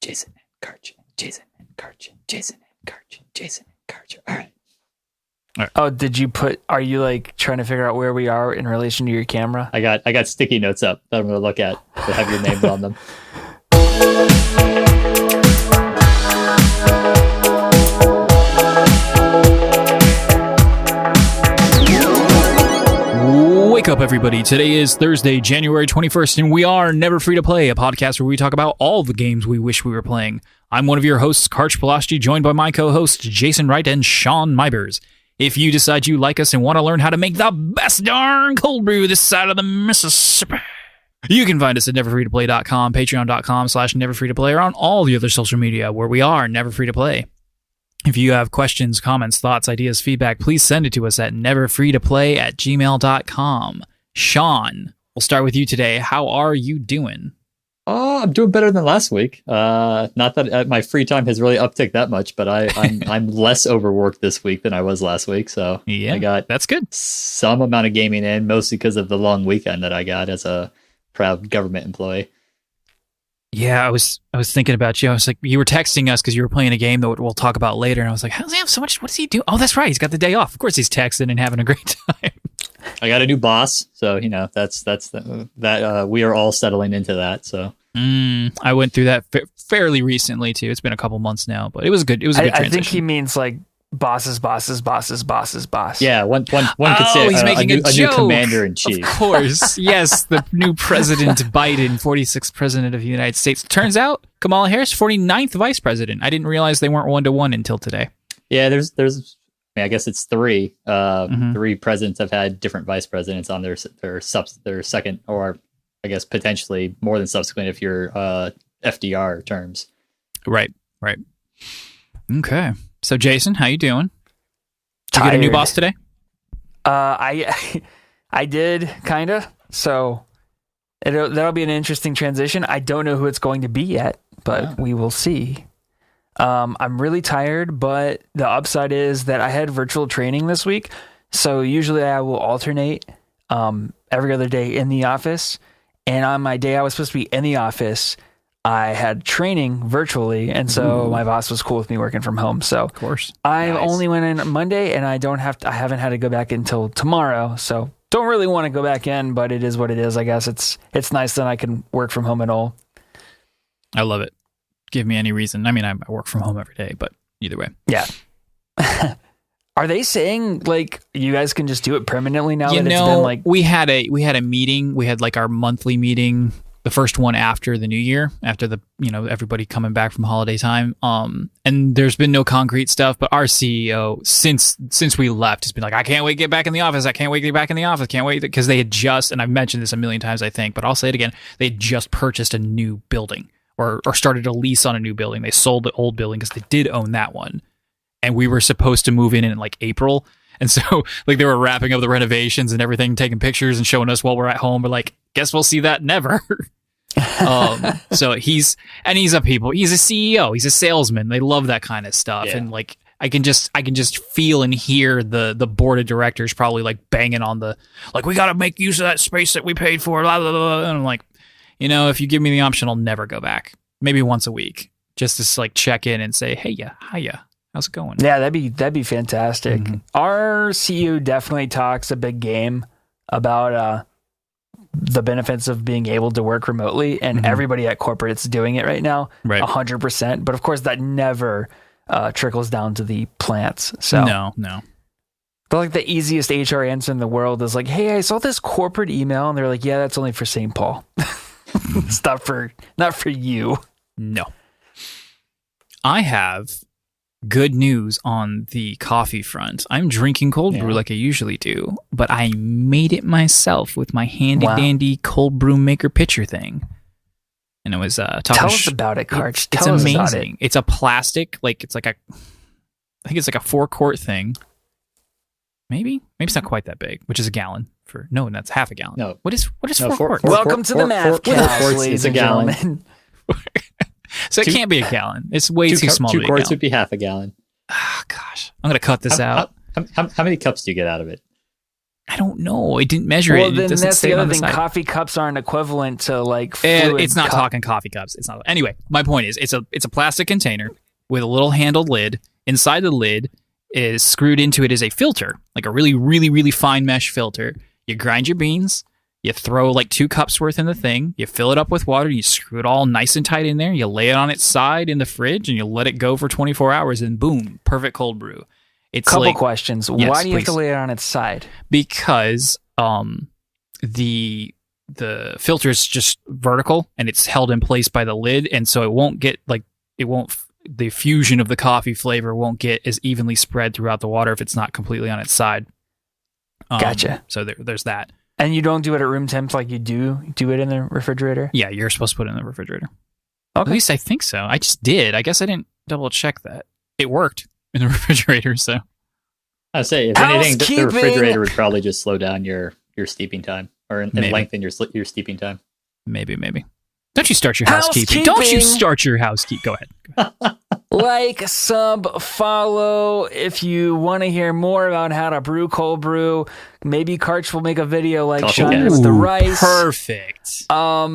Jason and Karch, Jason and Karch, Jason and Karch, Jason and Karch. All right. Oh, are you like trying to figure out where we are in relation to your camera? I got sticky notes up that I'm going to look at that have your names on them. Wake up, everybody. Today is Thursday, January 21st, and we are Never Free to Play, a podcast where we talk about all the games we wish we were playing. I'm one of your hosts, Karch Pulaski, joined by my co-hosts, Jason Wright and Sean Mybers. If you decide you like us and want to learn how to make the best darn cold brew this side of the Mississippi, you can find us at neverfreetoplay.com, patreon.com/neverfreetoplay, or on all the other social media where we are Never Free to Play. If you have questions, comments, thoughts, ideas, feedback, please send it to us at neverfreetoplay@gmail.com. Sean, we'll start with you today. How are you doing? I'm doing better than last week. Not that my free time has really upticked that much, but I'm less overworked this week than I was last week. So yeah, I got that's good. Some amount of gaming in, mostly because of the long weekend that I got as a proud government employee. Yeah, I was thinking about you. I was like, you were texting us because you were playing a game that we'll talk about later, and I was like, how does he have so much? What does he do? Oh, that's right, he's got the day off. Of course, he's texting and having a great time. I got a new boss, so that's we are all settling into that. So I went through that fairly recently too. It's been a couple months now, but it was good. It was a good transition. I think he means like boss's boss. Yeah, one could say he's making a new commander in chief. Of course, yes, the new President Biden, 46th President of the United States. Turns out Kamala Harris, 49th Vice President. I didn't realize they weren't 1-to-1 until today. Yeah, there's. I guess it's three. Three presidents have had different vice presidents on their second, or I guess potentially more than subsequent if you're FDR terms. Right. Okay. So Jason, how you doing? Did you get a new boss today? I did kinda. So that'll be an interesting transition. I don't know who it's going to be yet, but we will see. I'm really tired, but the upside is that I had virtual training this week. So usually I will alternate every other day in the office. And on my day I was supposed to be in the office, I had training virtually. And so my boss was cool with me working from home. So of course, I only went in Monday, and I haven't had to go back until tomorrow. So don't really want to go back in, but it is what it is. I guess it's nice that I can work from home at all. I love it. Give me any reason. I mean, I work from home every day, but either way. Yeah. Are they saying like you guys can just do it permanently now? It's been like we had a meeting. We had like our monthly meeting, the first one after the new year, after the everybody coming back from holiday time. And there's been no concrete stuff, but our CEO since we left has been like, I can't wait to get back in the office. I can't wait to get back in the office. Can't wait, because they had just, and I've mentioned this a million times, I think, but I'll say it again. They had just purchased a new building. Or started a lease on a new building. They sold the old building because they did own that one. And we were supposed to move in like April. And so like they were wrapping up the renovations and everything, taking pictures and showing us while we're at home. We're like, guess we'll see that never. So he's a CEO. He's a salesman. They love that kind of stuff. Yeah. And like I can just feel and hear the board of directors probably like banging on the, like, we got to make use of that space that we paid for. Blah, blah, blah. And I'm like, if you give me the option, I'll never go back. Maybe once a week, just to like check in and say, hey, hiya, how's it going? Yeah, that'd be fantastic. Mm-hmm. Our CEO definitely talks a big game about the benefits of being able to work remotely, and everybody at corporate is doing it right now, 100%. But of course, that never trickles down to the plants. So no. But like the easiest HR answer in the world is like, hey, I saw this corporate email, and they're like, yeah, that's only for St. Paul. It's not for you. No. I have good news on the coffee front. I'm drinking cold brew like I usually do, but I made it myself with my handy dandy cold brew maker pitcher thing. And it was Tell us about it, Karch. It's amazing. It's a plastic, like it's like I think it's like a 4-quart thing. Maybe it's not quite that big, which is a gallon. That's half a gallon. No. What is 4 quarts? Welcome to the math class, ladies and gentlemen. So it can't be a gallon. It's way too small. 2 quarts would be half a gallon. Oh, gosh. I'm going to cut this out. How many cups do you get out of it? I don't know. It didn't measure it. Then It doesn't that's say the it on other the thing. side. Coffee cups aren't equivalent to like fluid It's not cup. talking coffee cups. It's not. Anyway, my point is, it's a plastic container with a little handled lid. Inside the lid is screwed into it is a filter, like a really, really, really fine mesh filter. You grind your beans. You throw like 2 cups worth in the thing. You fill it up with water. You screw it all nice and tight in there. You lay it on its side in the fridge, and you let it go for 24 hours, and boom, perfect cold brew. It's Couple questions. Yes, Why do you have please. to lay it on its side? Because the filter is just vertical and it's held in place by the lid, and so it won't get the fusion of the coffee flavor won't get as evenly spread throughout the water if it's not completely on its side. Gotcha. So there's that. And you don't do it at room temp like you do it in the refrigerator? Yeah, you're supposed to put it in the refrigerator. Okay. At least I think so. I just did. I guess I didn't double check that. It worked in the refrigerator, so. I'd say, if anything, the Housekeeping! refrigerator would probably just slow down your steeping time, or and Maybe. lengthen your steeping time. Maybe. Don't you start your housekeeping. Don't you start your housekeeping. Go ahead. Like, sub, follow. If you want to hear more about how to brew cold brew, maybe Karch will make a video like Coffee Sean cast. did with the Ooh, rice. Perfect. I'll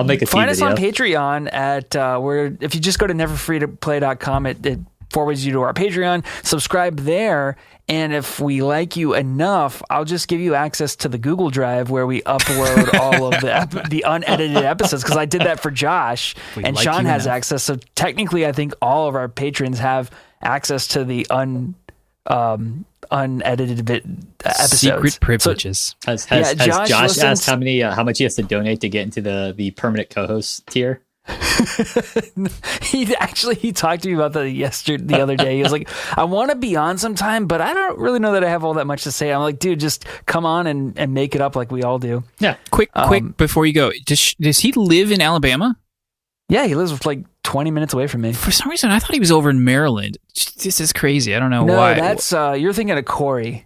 make a Find us video. on Patreon at where if you just go to neverfreetoplay.com, it forwards you to our Patreon. Subscribe there, and if we like you enough, I'll just give you access to the Google Drive where we upload all of the unedited episodes, because I did that for Josh, and like Sean you has enough. access. So technically, I think all of our patrons have access to the unedited episodes. Secret privileges. Has Yeah, Josh Josh asked listens- how much he has to donate to get into the permanent co-host tier? He talked to me about that the other day. He was like, I want to be on sometime, but I don't really know that I have all that much to say. I'm like, dude, just come on and make it up like we all do. Yeah. Quick, before you go, does he live in Alabama? Yeah, he lives like 20 minutes away from me. For some reason, I thought he was over in Maryland. This is crazy. I don't know No, why. that's you're thinking of Corey.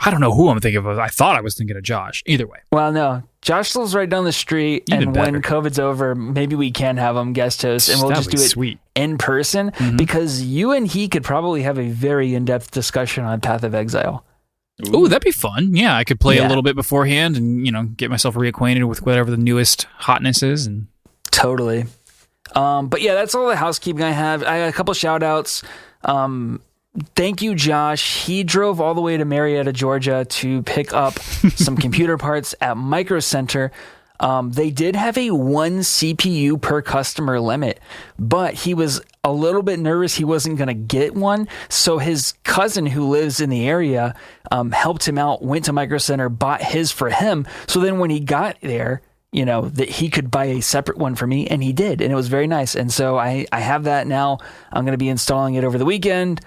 I don't know who I'm thinking of. I thought I was thinking of Josh. Either way. Well, no, Josh lives right down the street, Even and when better. COVID's over, maybe we can have him guest host, and we'll That just would do be it sweet. in person, because you and he could probably have a very in-depth discussion on Path of Exile. Ooh, that'd be fun. Yeah, I could play Yeah. a little bit beforehand and, get myself reacquainted with whatever the newest hotness is. And Totally. But yeah, that's all the housekeeping I have. I got a couple shout outs. Thank you, Josh. He drove all the way to Marietta, Georgia to pick up some computer parts at Micro Center. They did have a 1 CPU per customer limit, but he was a little bit nervous he wasn't going to get one. So his cousin who lives in the area helped him out, went to Micro Center, bought his for him. So then when he got there, that he could buy a separate one for me, and he did, and it was very nice. And so I have that now. I'm going to be installing it over the weekend.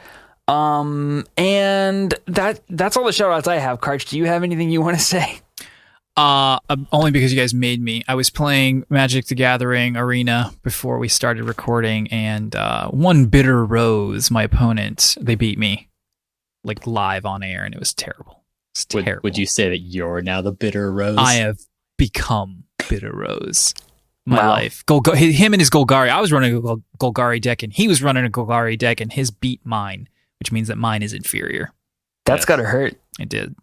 And that's all the shout outs I have. Karch, do you have anything you want to say? only because you guys made me. I was playing Magic the Gathering Arena before we started recording, and one Bitter Rose, my opponent, they beat me like live on air, and it was terrible. It's terrible. Would you say that you're now the Bitter Rose? I have become Bitter Rose. My Wow. life. Him and his Golgari. I was running a Golgari deck, and he was running a Golgari deck, and his beat mine, which means that mine is inferior. That's Yes. gotta hurt. It did.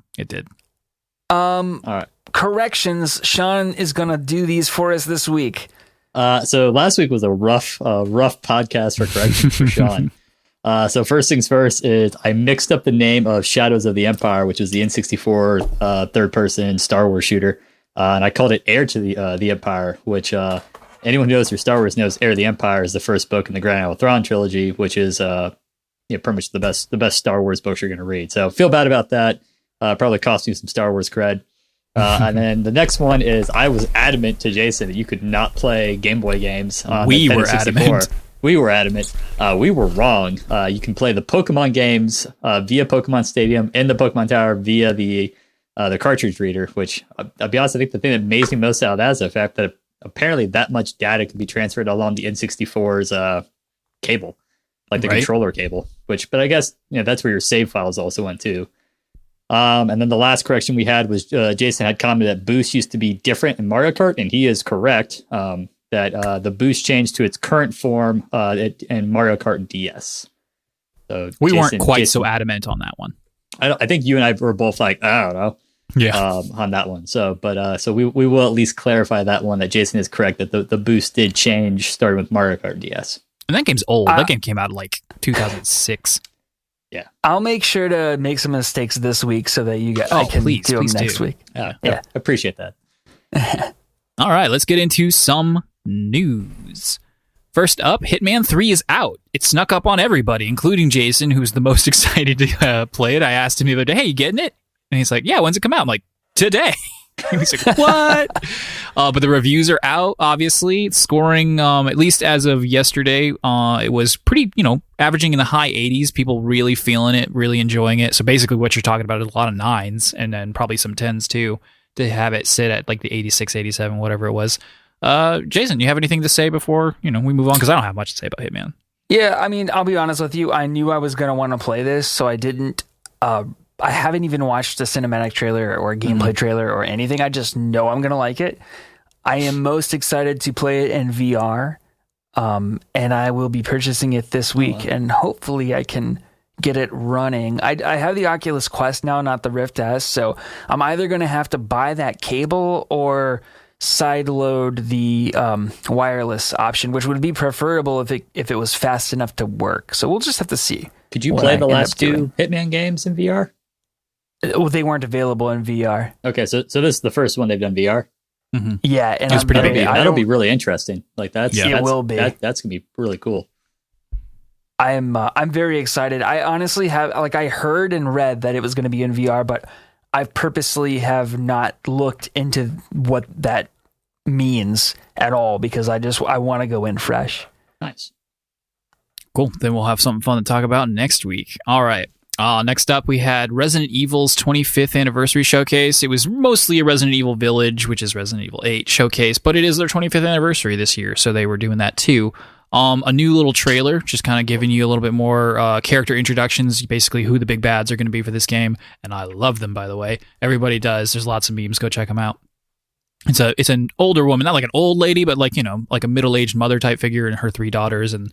All right. Corrections. Sean is gonna do these for us this week. So last week was a rough podcast for corrections for Sean. So first things first is I mixed up the name of Shadows of the Empire, which is the N64 third-person Star Wars shooter, and I called it Heir to the Empire, which anyone who knows your Star Wars knows Heir to the Empire is the first book in the Grand Isle Thrawn trilogy, which is pretty much the best Star Wars books you're going to read. So feel bad about that. Probably cost you some Star Wars cred. And then the next one is I was adamant to Jason that you could not play Game Boy games on We the were Nintendo 64. adamant. We were adamant. We were wrong. You can play the Pokemon games via Pokemon Stadium and the Pokemon Tower via the cartridge reader, which I'll be honest, I think the thing that amazed me most out of that is the fact that apparently that much data can be transferred along the N64's cable, like the Right. controller cable, but I guess, that's where your save files also went to. And then the last correction we had was Jason had commented that boost used to be different in Mario Kart, and he is correct that the boost changed to its current form in Mario Kart DS. So We weren't Jason- quite Jason- so adamant on that one. I think you and I were both like, I don't know. on that one. So, but so we will at least clarify that one, that Jason is correct, that the boost did change starting with Mario Kart DS. And that game's old. That game came out in like 2006. Yeah. I'll make sure to make some mistakes this week so that you guys I can do them next week. Yeah. I appreciate that. All right, let's get into some news. First up, Hitman 3 is out. It snuck up on everybody, including Jason, who's the most excited to play it. I asked him the other day, hey, you getting it? And he's like, yeah, when's it come out? I'm like, today. And he's like, what? But the reviews are out, obviously. Scoring, at least as of yesterday, it was pretty, averaging in the high 80s. People really feeling it, really enjoying it. So basically what you're talking about is a lot of 9s and then probably some 10s too, to have it sit at like the 86, 87, whatever it was. Jason, you have anything to say before we move on? Because I don't have much to say about Hitman. Yeah, I mean, I'll be honest with you. I knew I was going to want to play this, so I didn't. I haven't even watched the cinematic trailer or gameplay trailer or anything. I just know I'm going to like it. I am most excited to play it in VR, and I will be purchasing it this week, and hopefully I can get it running. I have the Oculus Quest now, not the Rift S, so I'm either going to have to buy that cable or sideload the wireless option, which would be preferable if it was fast enough to work. So we'll just have to see. Could you play the last two Hitman games in VR? Well, they weren't available in VR. Okay, so this is the first one they've done VR. Mm-hmm. Yeah, and that'll be really interesting. Like it will be. That's gonna be really cool. I'm very excited. I honestly have I heard and read that it was going to be in VR, but I purposely have not looked into what that means at all because I want to go in fresh. Nice. Cool. Then we'll have something fun to talk about next week. All right. Next up, we had Resident Evil's 25th anniversary showcase. It was mostly a Resident Evil Village, which is Resident Evil 8 showcase, but it is their 25th anniversary this year, so they were doing that too. A new little trailer, just kind of giving you a little bit more character introductions, basically who the big bads are going to be for this game, and I love them, by the way. Everybody does. There's lots of memes. Go check them out. It's an older woman, not like an old lady, but like a middle-aged mother type figure and her 3 daughters, and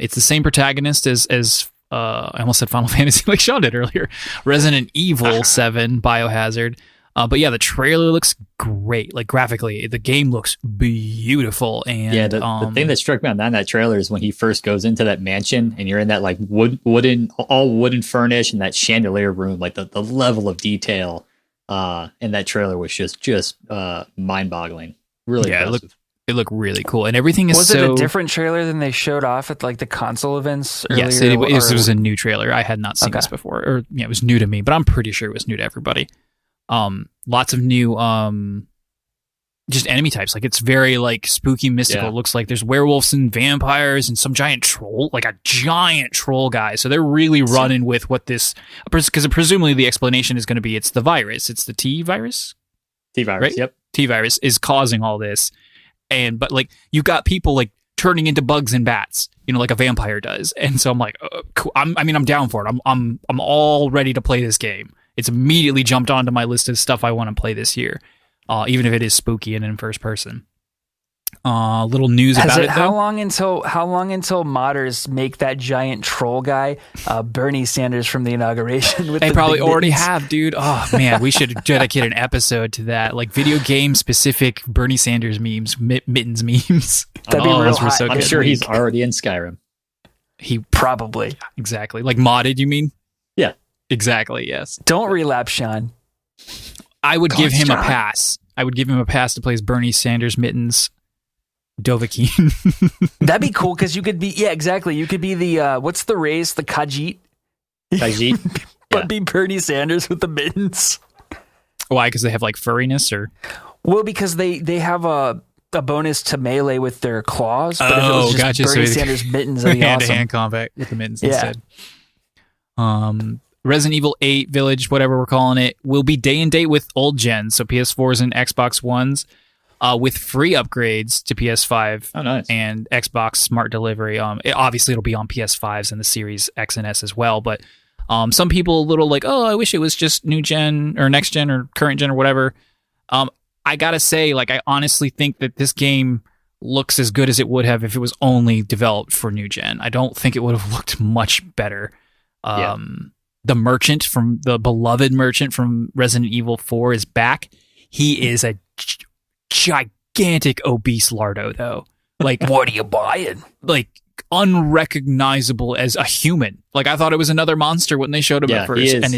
it's the same protagonist as I almost said Final Fantasy like Sean did earlier. Resident Evil 7 Biohazard. But yeah, the trailer looks great. Like graphically, the game looks beautiful. And yeah, the thing that struck me on that trailer is when he first goes into that mansion and you're in that like wooden furnish and that chandelier room, like the level of detail in that trailer was just mind-boggling. Really impressive. It looked really cool, and everything is Was it a different trailer than they showed off at like the console events earlier? Yes, it was a new trailer. I had not seen this before, or it was new to me, but I'm pretty sure it was new to everybody. Lots of new just enemy types. Like it's very like spooky, mystical. It looks like there's werewolves and vampires and some giant troll, like a giant troll guy. So they're really running with what this, because presumably the explanation is going to be it's the virus. It's the T virus. Right? Yep. T virus is causing all this. But like you got people like turning into bugs and bats, like a vampire does. And so I'm like, cool. I'm down for it. I'm all ready to play this game. It's immediately jumped onto my list of stuff I want to play this year, even if it is spooky and in first person. Little news about it. How long until modders make that giant troll guy Bernie Sanders from the inauguration? They probably already have, dude. Oh man, we should dedicate an episode to that, like video game specific Bernie Sanders memes, mittens memes. That'd be real hot. I'm sure he's already in Skyrim. He probably exactly like modded. You mean? Yeah, exactly. Yes. Don't relapse, Sean. I would give him a pass. I would give him a pass to play as Bernie Sanders mittens. Dovahkiin. That'd be cool because you could be exactly. You could be the what's the race? The Khajiit. But be Bernie Sanders with the mittens. Why? Because they have like furriness, or well, because they have a bonus to melee with their claws. But if it was just gotcha. Bernie Sanders mittens, that'd be awesome. Hand-to-hand combat with the mittens instead. Resident Evil 8 Village, whatever we're calling it, will be day and date with old gen, so PS4s and Xbox Ones. With free upgrades to PS5 and Xbox Smart Delivery. Obviously, it'll be on PS5s and the Series X and S as well. But some people a little like, I wish it was just new gen or next gen or current gen or whatever. I gotta say, like, I honestly think that this game looks as good as it would have if it was only developed for new gen. I don't think it would have looked much better. the merchant from the beloved merchant from Resident Evil 4 is back. He is a gigantic obese lardo, though. Like, what are you buying? Like, unrecognizable as a human. Like, I thought it was another monster when they showed him at first. He is. And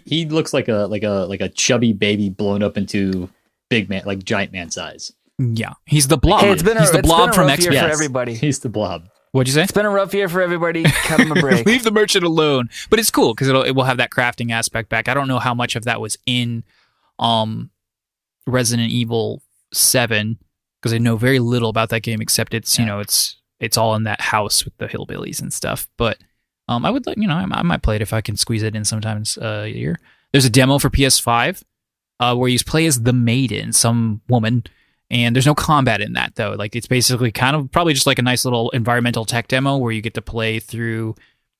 he looks like a chubby baby blown up into big man, like giant man size. Yeah, he's the blob. Hey, he's the blob from X-Men. For everybody. He's the blob. What'd you say? It's been a rough year for everybody. Cut him a break. Leave the merchant alone. But it's cool because it will have that crafting aspect back. I don't know how much of that was in Resident Evil 7 because I know very little about that game except it's it's all in that house with the hillbillies and stuff. But I would like I might play it if I can squeeze it in sometimes a year. There's a demo for PS5 where you play as the maiden, some woman. And there's no combat in that, though. Like, it's basically kind of probably just like a nice little environmental tech demo where you get to play through,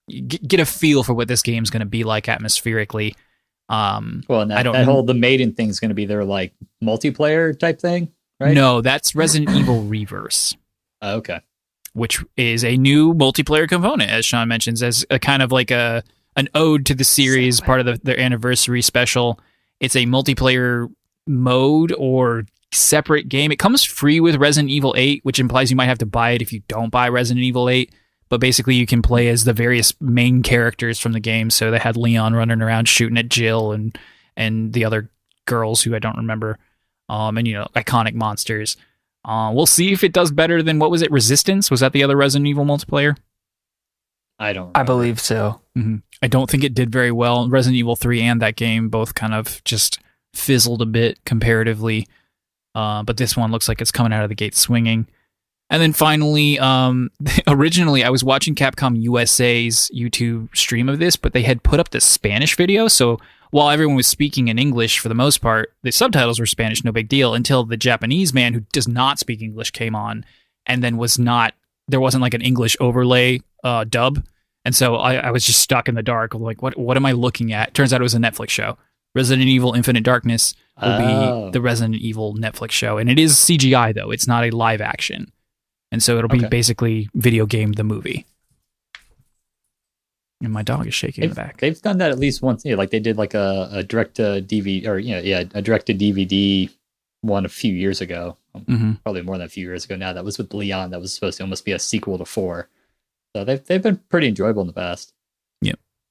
get a feel for what this game's going to be like atmospherically. That whole the maiden thing is going to be their like multiplayer type thing, right? No, that's Resident Evil Reverse. Okay. Which is a new multiplayer component, as Sean mentions, as a kind of like an ode to the series, part of their anniversary special. It's a multiplayer mode or separate game. It comes free with Resident Evil 8, which implies you might have to buy it if you don't buy Resident Evil 8. But basically, you can play as the various main characters from the game. So they had Leon running around shooting at Jill and the other girls who I don't remember, and iconic monsters. We'll see if it does better than what was it? Resistance? Was that the other Resident Evil multiplayer? I don't remember. I believe so. Mm-hmm. I don't think it did very well. Resident Evil 3 and that game both kind of just fizzled a bit comparatively. But this one looks like it's coming out of the gate swinging. And then finally, originally I was watching Capcom USA's YouTube stream of this, but they had put up the Spanish video. So while everyone was speaking in English for the most part, the subtitles were Spanish, no big deal, until the Japanese man who does not speak English came on, and then there wasn't like an English overlay dub. And so I was just stuck in the dark. I'm like, what am I looking at? Turns out it was a Netflix show. Resident Evil Infinite Darkness will be the Resident Evil Netflix show. And it is CGI, though. It's not a live action. And so it'll be basically video game the movie. And my dog is shaking in the back. They've done that at least once. Yeah, like they did like a direct to DVD or a direct to DVD one a few years ago. Mm-hmm. Probably more than a few years ago now. That was with Leon. That was supposed to almost be a sequel to 4. So they've been pretty enjoyable in the past.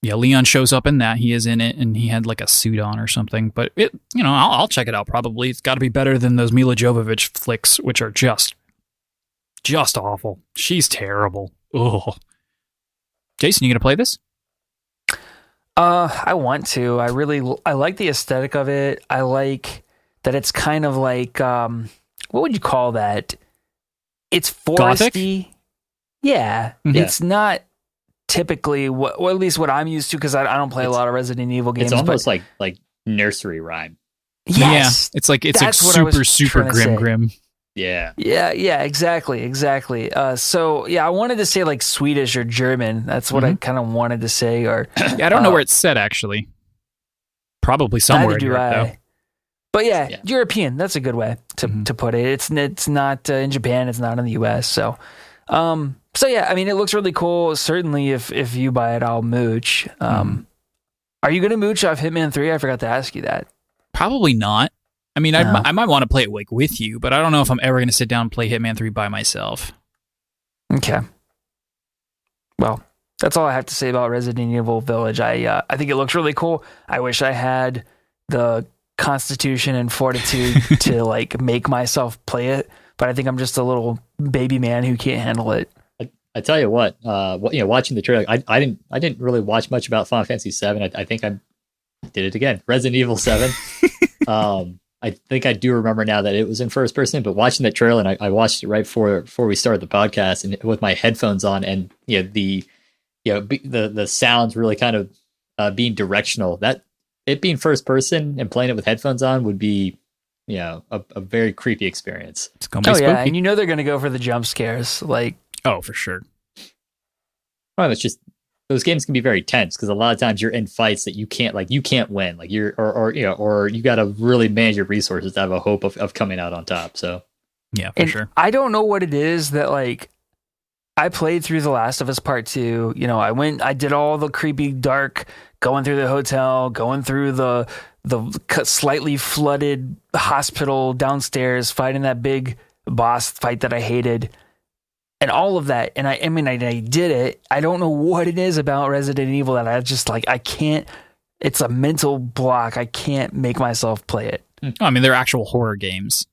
Yeah, Leon shows up in that. He is in it, and he had like a suit on or something. But I'll check it out. Probably it's got to be better than those Mila Jovovich flicks, which are just awful. She's terrible. Oh, Jason, you gonna play this? I want to. I like the aesthetic of it. I like that it's kind of like what would you call that? It's foresty. Gothic? Yeah, Mm-hmm. It's not typically at least what I'm used to because I don't play a lot of Resident Evil games. It's almost like nursery rhyme. Yes, yeah, it's like super grim. Yeah, exactly. So yeah, I wanted to say like Swedish or German. That's what I kind of wanted to say. Or I don't know where it's set actually. Probably somewhere in Europe, though. But yeah, European. That's a good way to put it. It's not in Japan. It's not in the US. So yeah, I mean, it looks really cool. Certainly, if you buy it, I'll mooch. Are you going to mooch off Hitman 3? I forgot to ask you that. Probably not. I mean, I might want to play it like with you, but I don't know if I'm ever going to sit down and play Hitman 3 by myself. Okay. Well, that's all I have to say about Resident Evil Village. I think it looks really cool. I wish I had the constitution and fortitude to like make myself play it, but I think I'm just a little baby man who can't handle it. I tell you what, watching the trailer, I didn't really watch much about Final Fantasy 7. I think I did it again. Resident Evil 7. I think I do remember now that it was in first person, but watching that trailer, and I watched it right before we started the podcast, and with my headphones on, and the sounds really kind of being directional. That it being first person and playing it with headphones on would be a very creepy experience. It's gonna be spooky. Yeah, and they're gonna go for the jump scares, like. Oh, for sure. Well, it's just those games can be very tense because a lot of times you're in fights that you can't win, like or you got to really manage your resources to have a hope of coming out on top. So yeah, for sure. I don't know what it is that like I played through The Last of Us Part 2. I did all the creepy, dark, going through the hotel, going through the slightly flooded hospital downstairs, fighting that big boss fight that I hated, and all of that. And I did it. I don't know what it is about Resident Evil that I just I can't. It's a mental block. I can't make myself play it. I mean, they're actual horror games.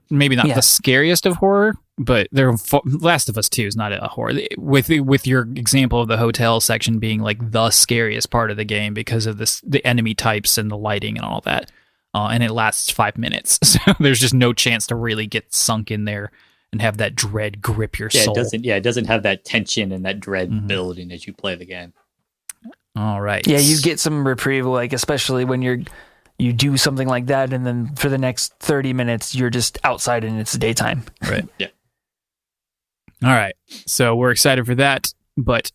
Maybe not the scariest of horror, but Last of Us 2 is not a horror. With your example of the hotel section being the scariest part of the game because of the enemy types and the lighting and all that, and it lasts 5 minutes, so there's just no chance to really get sunk in there and have that dread grip your soul. It doesn't have that tension and that dread building as you play the game. All right. Yeah, you get some reprieve, especially when you do something like that, and then for the next 30 minutes, you're just outside and it's daytime. Right. Yeah. All right. So we're excited for that. But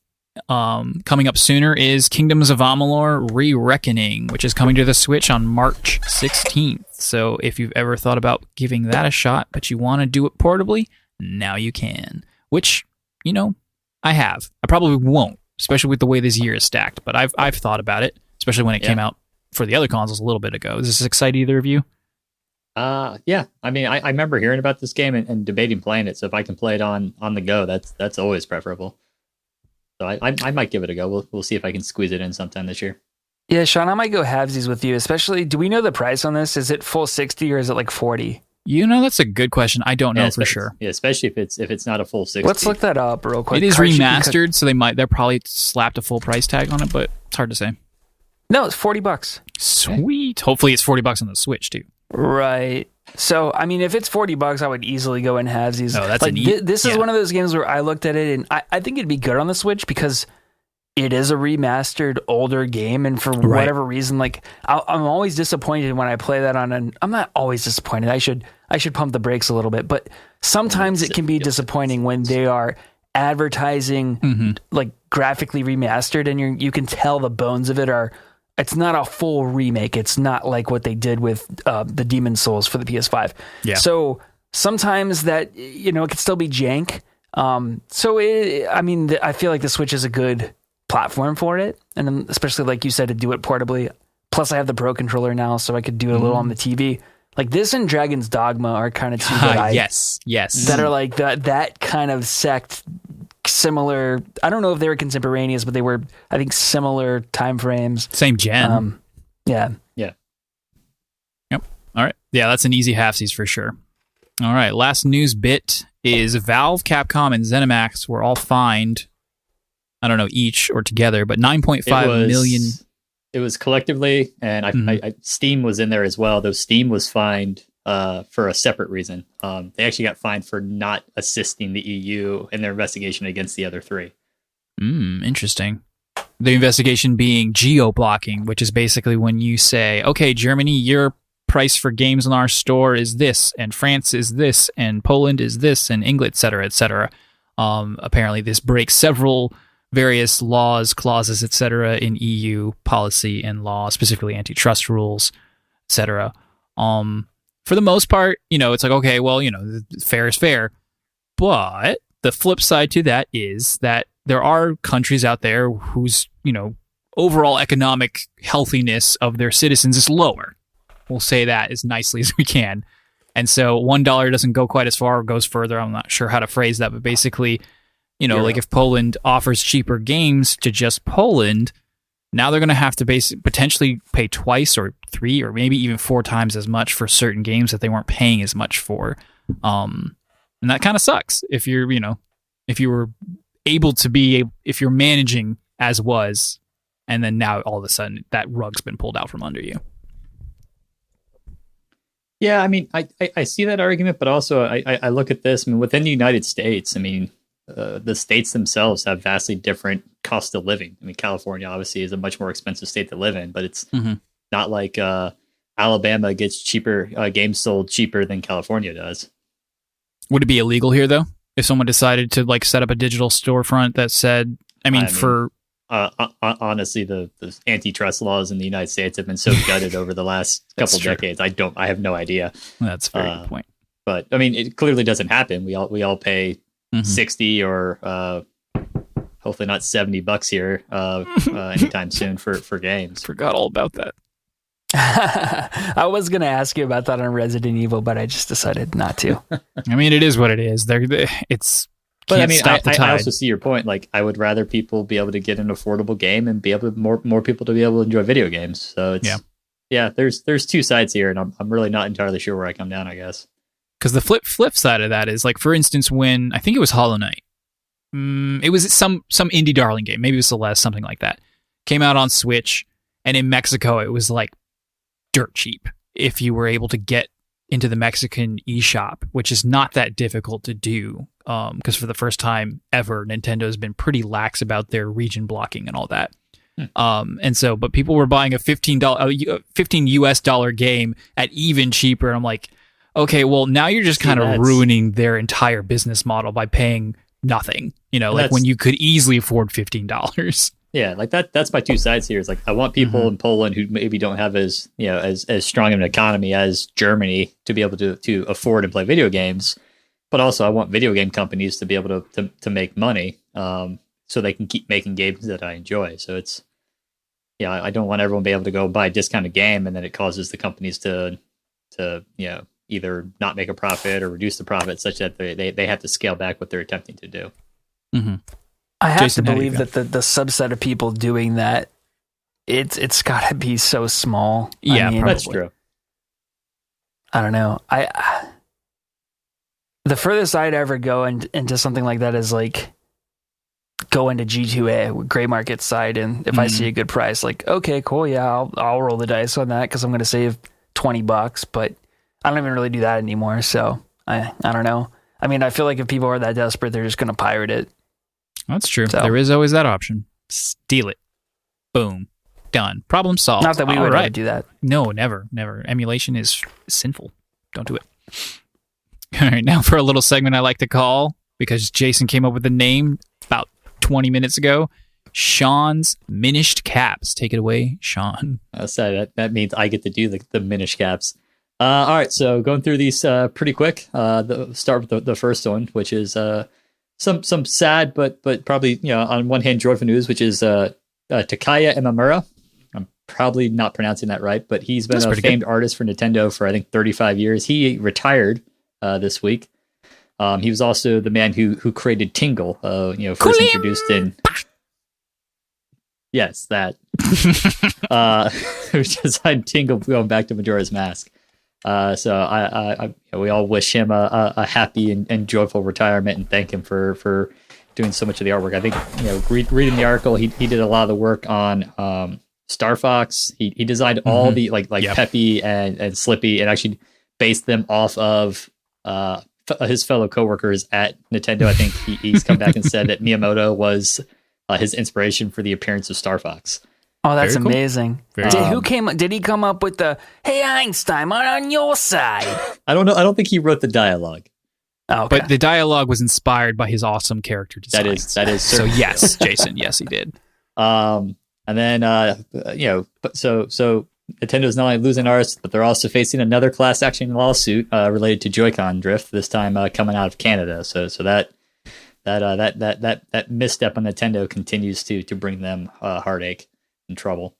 coming up sooner is Kingdoms of Amalur Re-Reckoning, which is coming to the Switch on March 16th. So if you've ever thought about giving that a shot, but you want to do it portably, now you can. Which, I have. I probably won't, especially with the way this year is stacked. But I've thought about it, especially when it came out for the other consoles a little bit ago. Does this excite either of you? Yeah. I mean, I remember hearing about this game and debating playing it. So if I can play it on the go, that's always preferable. So I might give it a go. We'll see if I can squeeze it in sometime this year. Yeah, Sean, I might go halvesies with you. Especially, do we know the price on this? Is it full 60 or is it 40? That's a good question. I don't know for sure. Yeah, especially if it's not a full 60. Let's look that up real quick. It is remastered, so they'll probably slapped a full price tag on it, but it's hard to say. No, it's $40. Sweet. Hopefully it's $40 on the Switch too. Right. So, I mean, if it's $40, I would easily go in halvesies. Oh, that's this is one of those games where I looked at it and I think it'd be good on the Switch because it is a remastered older game, and for whatever reason, I'm always disappointed when I play that I'm not always disappointed. I should pump the brakes a little bit, but sometimes it can be disappointing when they are advertising graphically remastered, and you can tell the bones of it are. It's not a full remake. It's not like what they did with the Demon Souls for the PS5. Yeah. So sometimes that, it can still be jank. I feel like the Switch is a good platform for it. And then especially like you said, to do it portably. Plus I have the Pro Controller now, so I could do it a little on the TV. Like this and Dragon's Dogma are kind of two that yes. That are that kind of sect. Similar. I don't know if they were contemporaneous, but they were, I think, similar time frames. Same gen. Yeah. Yep. All right. Yeah, that's an easy halfsies for sure. All right. Last news bit is Valve, Capcom, and ZeniMax were all fined. I don't know each or together, but 9.5 million. It was collectively, and I Steam was in there as well. Though Steam was fined for a separate reason. They actually got fined for not assisting the EU in their investigation against the other three. Interesting. The investigation being geo-blocking, which is basically when you say, okay, Germany, your price for games in our store is this, and France is this, and Poland is this, and England, et cetera, et cetera. Apparently this breaks several various laws, clauses, et cetera, in EU policy and law, specifically antitrust rules, et cetera. For the most part, it's like, okay, well, fair is fair. But the flip side to that is that there are countries out there whose, overall economic healthiness of their citizens is lower. We'll say that as nicely as we can. And so $1 doesn't go quite as far or goes further. I'm not sure how to phrase that, but basically, like if Poland offers cheaper games to just Poland, now they're going to have to potentially pay twice or 3 or maybe even 4 times as much for certain games that they weren't paying as much for. And that kind of sucks if you're, if you were able to if you're managing as was, and then now all of a sudden that rug's been pulled out from under you. Yeah, I mean, I see that argument, but also I look at this. I mean, within the United States, I mean, the states themselves have vastly different cost of living. I mean, California obviously is a much more expensive state to live in, but it's not like Alabama gets cheaper games sold cheaper than California does. Would it be illegal here though, if someone decided to set up a digital storefront that said, honestly, the antitrust laws in the United States have been so gutted over the last couple decades. I have no idea. That's a very good point. But I mean, it clearly doesn't happen. We all pay $60 or hopefully not $70 here anytime soon for games. Forgot all about that. I was going to ask you about that on Resident Evil, but I just decided not to. I mean, it is what it is. It's. But I mean, I also see your point. Like, I would rather people be able to get an affordable game and be able to more people to be able to enjoy video games. So it's there's two sides here, and I'm really not entirely sure where I come down, I guess. Because the flip side of that is, like, for instance, when I think it was Hollow Knight, it was some indie darling game, maybe it was Celeste, something like that, came out on Switch, and in Mexico it was like dirt cheap if you were able to get into the Mexican eShop, which is not that difficult to do. Because for the first time ever, Nintendo's been pretty lax about their region blocking and all that. And so, but people were buying a $15 US game at even cheaper. And I'm like, okay, well, now you're just kind of ruining their entire business model by paying nothing, like when you could easily afford $15. Yeah, like that's my two sides here. Is like, I want people in Poland who maybe don't have as strong of an economy as Germany to be able to afford and play video games. But also, I want video game companies to be able to make money, so they can keep making games that I enjoy. So it's, I don't want everyone to be able to go buy a discounted game, and then it causes the companies to either not make a profit or reduce the profit, such that they have to scale back what they're attempting to do. Mm-hmm. I have to believe that the subset of people doing that, it's got to be so small. Yeah, I mean, that's true. I don't know. The furthest I'd ever go into something like that is like go into G2A, gray market side, and if I see a good price, like, okay, cool, yeah, I'll roll the dice on that because I'm going to save $20, but I don't even really do that anymore. So I don't know. I mean, I feel like if people are that desperate, they're just going to pirate it. That's true. So, there is always that option. Steal it. Boom. Done. Problem solved. Not that we would ever do that. No, never. Emulation is sinful. Don't do it. All right, now for a little segment I like to call, because Jason came up with the name about 20 minutes ago, Sean's Minished Caps. Take it away, Sean. So that means I get to do the Minished Caps. All right, so going through these pretty quick. Start with the first one, which is some sad but probably on one hand joyful news, which is Takaya Imamura. I'm probably not pronouncing that right, but he's been a famed artist for Nintendo for I think 35 years. He retired this week. He was also the man who created Tingle. First introduced in. Yes, that. Which designed Tingle going back to Majora's Mask. So I we all wish him a happy and joyful retirement and thank him for doing so much of the artwork. I think reading the article, he did a lot of the work on Star Fox. He designed all the Peppy and Slippy, and actually based them off of his fellow coworkers at Nintendo. I think he's come back and said that Miyamoto was his inspiration for the appearance of Star Fox. Oh, that's amazing. Did he come up with the "Hey Einstein, I'm on your side"? I don't know. I don't think he wrote the dialogue. Oh, okay. But the dialogue was inspired by his awesome character design. That is so yes, Jason, yes, he did. And then so Nintendo's not only losing artists, but they're also facing another class action lawsuit related to Joy-Con drift. This time coming out of Canada. So that misstep on Nintendo continues to bring them heartache and trouble.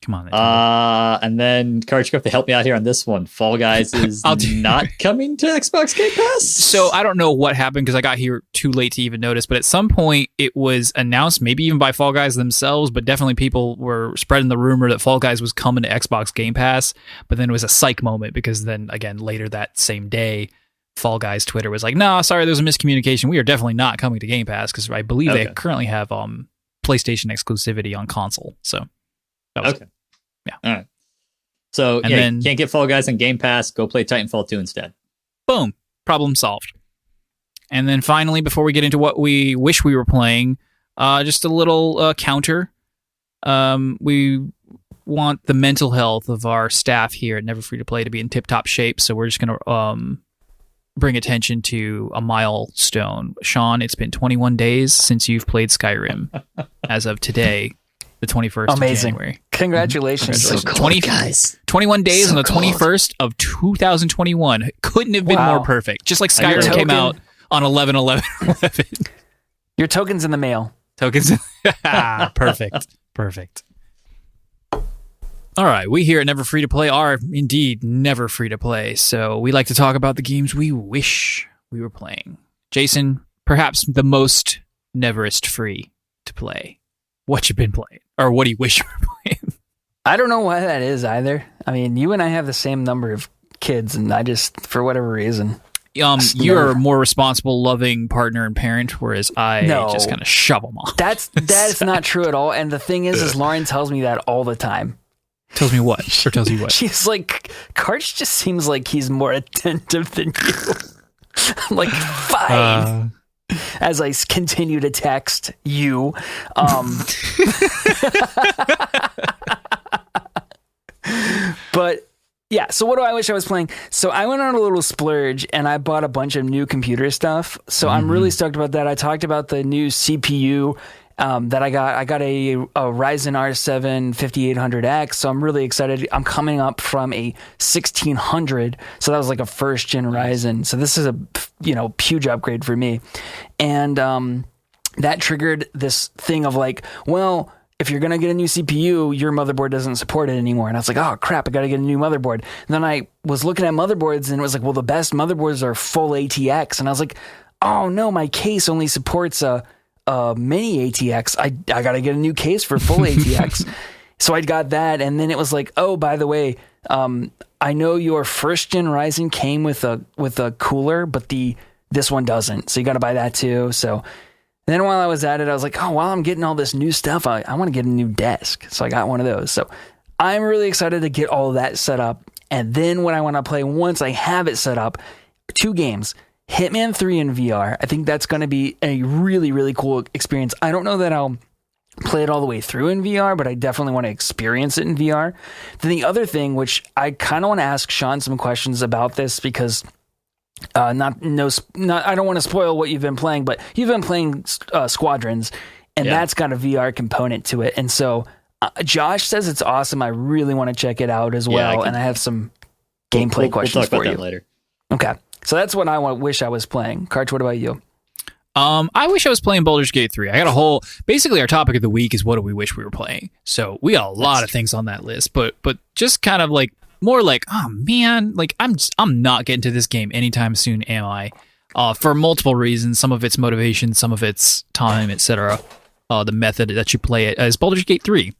Come on, Nintendo. And then Karch, you have to help me out here on this one. Fall Guys is not coming to Xbox Game Pass. So I don't know what happened because I got here too late to even notice, but at some point it was announced, maybe even by Fall Guys themselves, but definitely people were spreading the rumor that Fall Guys was coming to Xbox Game Pass. But then it was a psych moment because then again later that same day, Fall Guys Twitter was like, "No, sorry, there's a miscommunication. We are definitely not coming to Game Pass because I believe they currently have PlayStation exclusivity on console." So that was okay. Yeah. All right. So then, you can't get Fall Guys on Game Pass. Go play Titanfall 2 instead. Boom. Problem solved. And then finally, before we get into what we wish we were playing, just a little counter. We want the mental health of our staff here at Never Free to Play to be in tip-top shape, so we're just going to bring attention to a milestone. Sean, it's been 21 days since you've played Skyrim as of today, the 21st of January. Congratulations. So cool, guys. 21 days on the 21st of 2021. Couldn't have been more perfect. Just like Skyrim came out on 11/11/11. Your token's in the mail. Tokens. Perfect. All right, we here at Never Free to Play are indeed never free to play, so we like to talk about the games we wish we were playing. Jason, perhaps the most neverest free to play. What you been playing, or what do you wish you were playing? I don't know why that is either. I mean, you and I have the same number of kids, and I just, for whatever reason, you're a more responsible, loving partner and parent, whereas I just kind of shove them off. That's not true at all. And the thing is Lauren tells me that all the time. Tells me what? Or tells you what? She's like, Karch just seems like he's more attentive than you. I'm like, fine. As I continue to text you. But yeah, so what do I wish I was playing? So I went on a little splurge and I bought a bunch of new computer stuff. So I'm really stoked about that. I talked about the new CPU that I got. I got a Ryzen R7 5800X. So I'm really excited. I'm coming up from a 1600. So that was like a first gen Ryzen. So this is a huge upgrade for me. And that triggered this thing of like, well, if you're going to get a new CPU, your motherboard doesn't support it anymore. And I was like, oh, crap, I got to get a new motherboard. And then I was looking at motherboards and it was like, well, the best motherboards are full ATX. And I was like, oh, no, my case only supports a mini ATX. I got to get a new case for full ATX. So I got that. And then it was like, oh, by the way, I know your first gen Ryzen came with a cooler, but this one doesn't. So you got to buy that too. So then while I was at it, I was like, oh, while I'm getting all this new stuff, I want to get a new desk. So I got one of those. So I'm really excited to get all of that set up. And then what I want to play once I have it set up, 2 games. Hitman 3 in VR. I think that's going to be a really, really cool experience. I don't know that I'll play it all the way through in VR, but I definitely want to experience it in VR. Then the other thing, which I kind of want to ask Sean some questions about this because... I don't want to spoil what you've been playing, but you've been playing Squadrons, and that's got a VR component to it. And so Josh says it's awesome. I really want to check it out as well, and I have some gameplay questions for you. We'll talk about that later. Okay, so that's what I wish I was playing. Karch, what about you? I wish I was playing Baldur's Gate 3. I got a whole... Basically, our topic of the week is what do we wish we were playing. So we got a lot of things on that list, but just kind of like... More like, oh man, like I'm not getting to this game anytime soon, am I? For multiple reasons. Some of it's motivation, some of it's time, etc. The method that you play it is Baldur's Gate 3.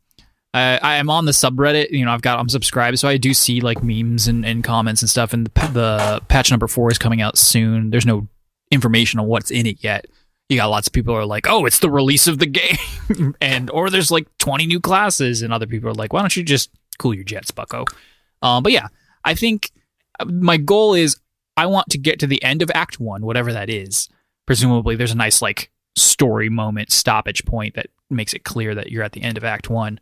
I am on the subreddit. I'm subscribed, so I do see like memes and comments and stuff. And the patch number 4 is coming out soon. There's no information on what's in it yet. You got lots of people who are like, oh, it's the release of the game, or there's like 20 new classes, and other people are like, why don't you just cool your jets, bucko? But yeah, I think my goal is I want to get to the end of Act 1, whatever that is. Presumably there's a nice like story moment, stoppage point that makes it clear that you're at the end of Act 1.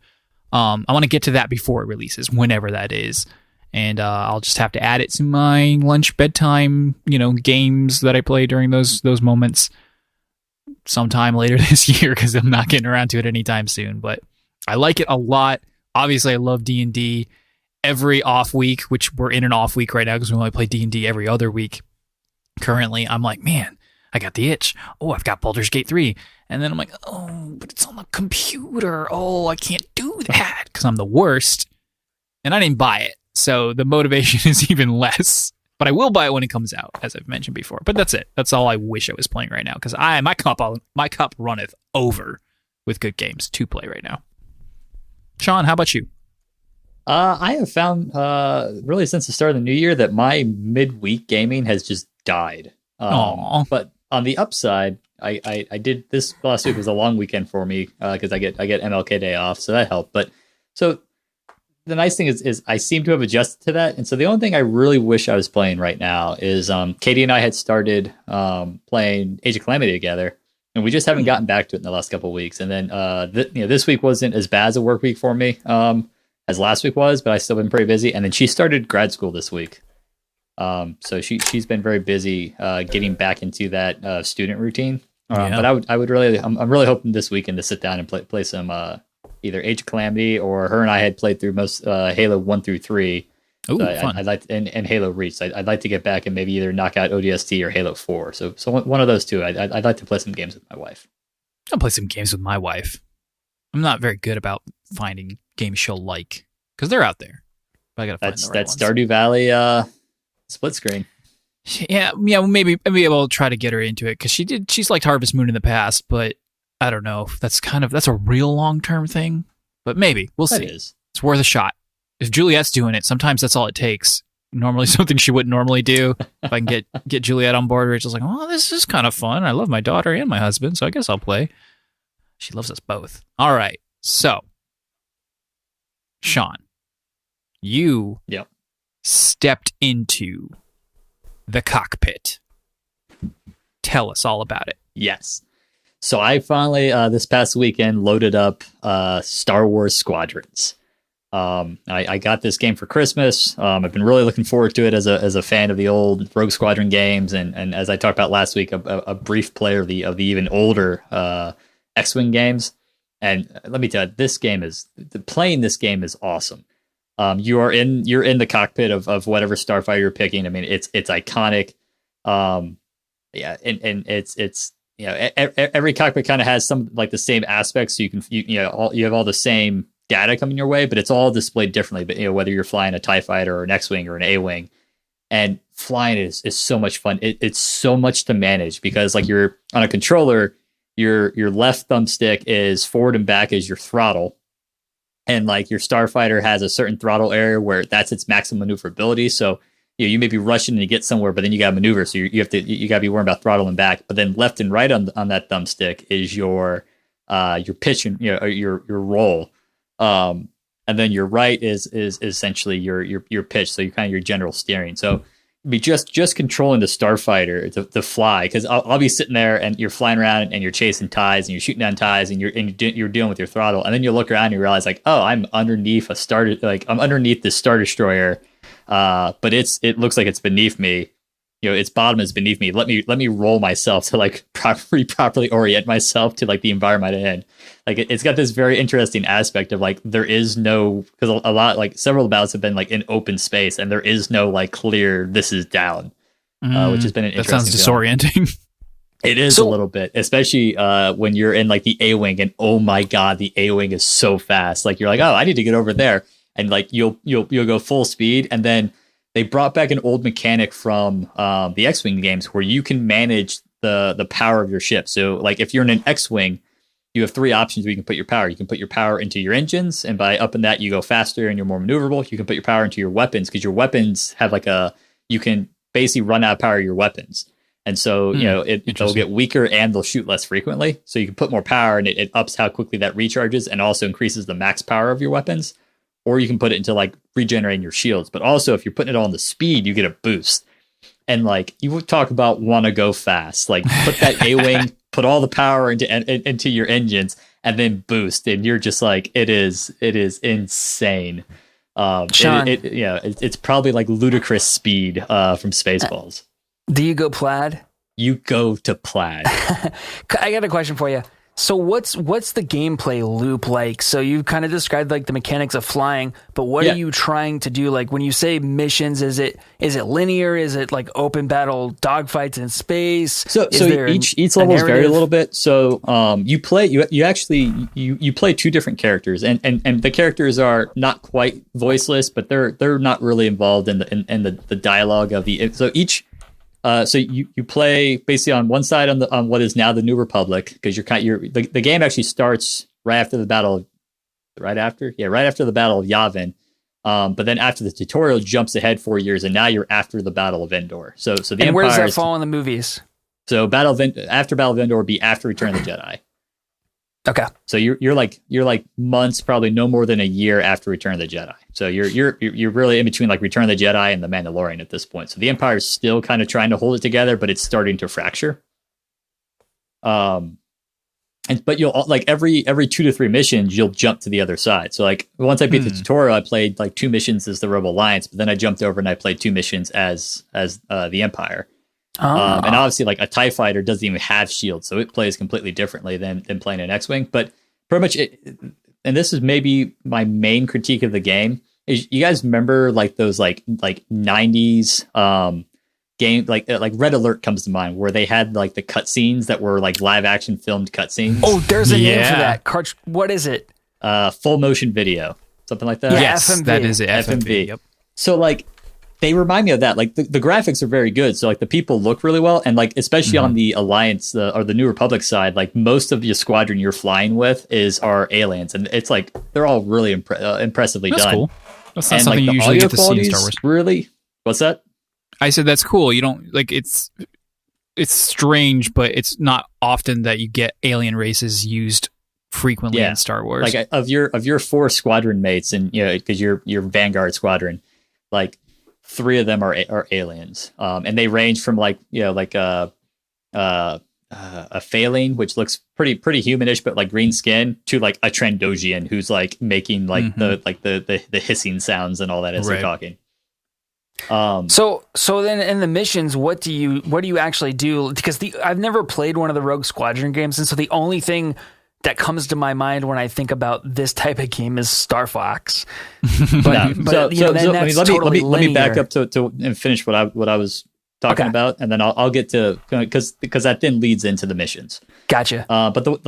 I want to get to that before it releases, whenever that is. And I'll just have to add it to my lunch bedtime, games that I play during those moments sometime later this year because I'm not getting around to it anytime soon. But I like it a lot. Obviously, I love D&D. Every off week, which we're in an off week right now because we only play D&D every other week. Currently, I'm like, man, I got the itch. Oh, I've got Baldur's Gate 3. And then I'm like, oh, but it's on the computer. Oh, I can't do that because I'm the worst. And I didn't buy it. So the motivation is even less. But I will buy it when it comes out, as I've mentioned before. But that's it. That's all I wish I was playing right now because my cup runneth over with good games to play right now. Sean, how about you? I have found, really since the start of the new year, that my midweek gaming has just died. But on the upside, I did this last week was a long weekend for me because I get MLK Day off, so that helped. But so the nice thing is I seem to have adjusted to that, and so the only thing I really wish I was playing right now is Katie and I had started playing Age of Calamity together, and we just haven't gotten back to it in the last couple of weeks. And then this week wasn't as bad as a work week for me. As last week was, but I still been pretty busy. And then she started grad school this week. So she's been very busy getting back into that student routine. But I'm really hoping this weekend to sit down and play some either Age of Calamity, or her and I had played through most Halo 1 through 3. Oh, so fun. I'd like and Halo Reach. I'd like to get back and maybe either knock out ODST or Halo 4. So one of those two. I'd like to play some games with my wife. I'll play some games with my wife. I'm not very good about finding games she'll like because they're out there. But I gotta find the right ones. Stardew Valley split screen. Yeah. Maybe I'll try to get her into it because she's liked Harvest Moon in the past, but I don't know if that's a real long-term thing. But maybe we'll see. It's worth a shot. If Juliet's doing it, sometimes that's all it takes. Normally something she wouldn't normally do. If I can get Juliet on board, Rachel's like, oh, this is kind of fun. I love my daughter and my husband, so I guess I'll play. She loves us both. All right. So, Sean, you stepped into the cockpit. Tell us all about it. Yes. So I finally, this past weekend, loaded up Star Wars Squadrons. I got this game for Christmas. I've been really looking forward to it as a fan of the old Rogue Squadron games, and as I talked about last week, a brief player of the even older X-Wing games. And let me tell you, playing this game is awesome. You're in the cockpit of whatever starfighter you're picking. I mean, it's iconic. And it's every cockpit kind of has some like the same aspects, so you have all the same data coming your way, but it's all displayed differently. But whether you're flying a TIE fighter or an X-Wing or an A-Wing, and flying is so much fun. It's so much to manage because like you're on a controller, your left thumbstick is forward and back is your throttle, and like your starfighter has a certain throttle area where that's its maximum maneuverability. So you may be rushing to get somewhere, but then you got to maneuver. So you got to be worrying about throttle and back. But then left and right on that thumbstick is your pitch and your roll. And then your right is essentially your pitch. So you're kind of your general steering. So be just controlling the starfighter to fly, because I'll be sitting there and you're flying around and you're chasing ties and you're shooting down ties and you're dealing with your throttle, and then you look around and you realize like, oh, I'm underneath this Star Destroyer. But it looks like it's beneath me. Its bottom is beneath me. Let me roll myself to like properly orient myself to like the environment I'm in. Like it's got this very interesting aspect of like there is no, because a lot like several of the battles have been like in open space and there is no like clear this is down, which has been an interesting. That sounds disorienting. It is a little bit, especially when you're in like the A-Wing and oh my god, the A-Wing is so fast. Like you're like, oh, I need to get over there. And like you'll go full speed, and then they brought back an old mechanic from the X-Wing games where you can manage the power of your ship. So like if you're in an X-Wing, you have three options where you can put your power. You can put your power into your engines, and by upping that, you go faster and you're more maneuverable. You can put your power into your weapons, because your weapons have you can basically run out of power of your weapons. And so, they'll get weaker and they'll shoot less frequently. So you can put more power, and it ups how quickly that recharges and also increases the max power of your weapons. Or you can put it into like regenerating your shields. But also if you're putting it on the speed, you get a boost. And like you would talk about want to go fast, like put that A-Wing, put all the power into your engines and then boost. And you're just like, it is insane. Sean, it's probably like ludicrous speed from Spaceballs. Do you go plaid? You go to plaid. I got a question for you. So what's the gameplay loop like? So you kind of described like the mechanics of flying, but what are you trying to do? Like when you say missions, is it linear? Is it like open battle dogfights in space? So each level is vary a little bit. So you play two different characters, and the characters are not quite voiceless, but they're not really involved in the dialogue of the. So each. So you play basically on one side on what is now the New Republic, because the game actually starts right after the battle of Yavin. But then after the tutorial jumps ahead 4 years, and now you're after the Battle of Endor. So the and Empire where does that fall in the movies? So after Battle of Endor would be after Return of the Jedi. Okay. So you're like months, probably no more than a year after Return of the Jedi. So you're really in between like Return of the Jedi and the Mandalorian at this point. So the Empire is still kind of trying to hold it together, but it's starting to fracture. But you'll like every 2 to 3 missions, you'll jump to the other side. So like once I beat the tutorial, I played like 2 missions as the Rebel Alliance, but then I jumped over and I played 2 missions as the Empire. And obviously, like a TIE fighter doesn't even have shields, so it plays completely differently than playing an X-Wing. But pretty much, and this is maybe my main critique of the game, you guys remember like those like 90s game like Red Alert comes to mind, where they had like the cutscenes that were like live action filmed cutscenes. Oh, there's a name for that. What is it? Full motion video, something like that. Yeah, Yes, FMV. that is it. FMV. Yep. So like they remind me of that. Like the graphics are very good. So like the people look really well, and like especially on the Alliance or the New Republic side, like most of the squadron you're flying with are aliens, and it's like they're all really impressively That's done. cool. That's not And something like you the usually audio get to see in quality Star is Wars. really. What's that? I said that's cool. You don't like it's strange, but it's not often that you get alien races used frequently in Star Wars. Like of your 4 squadron mates, and because your Vanguard squadron, like 3 of them are aliens, and they range from like a Phalanx, which looks pretty humanish, but like green skin, to like a Trandoshan who's like making like the hissing sounds and all that as they're talking. So then in the missions, what do you actually do? Because I've never played one of the Rogue Squadron games, and so the only thing that comes to my mind when I think about this type of game is Star Fox. But let me back up to and finish what I was talking about, and then I'll get to, because that then leads into the missions. Gotcha. But those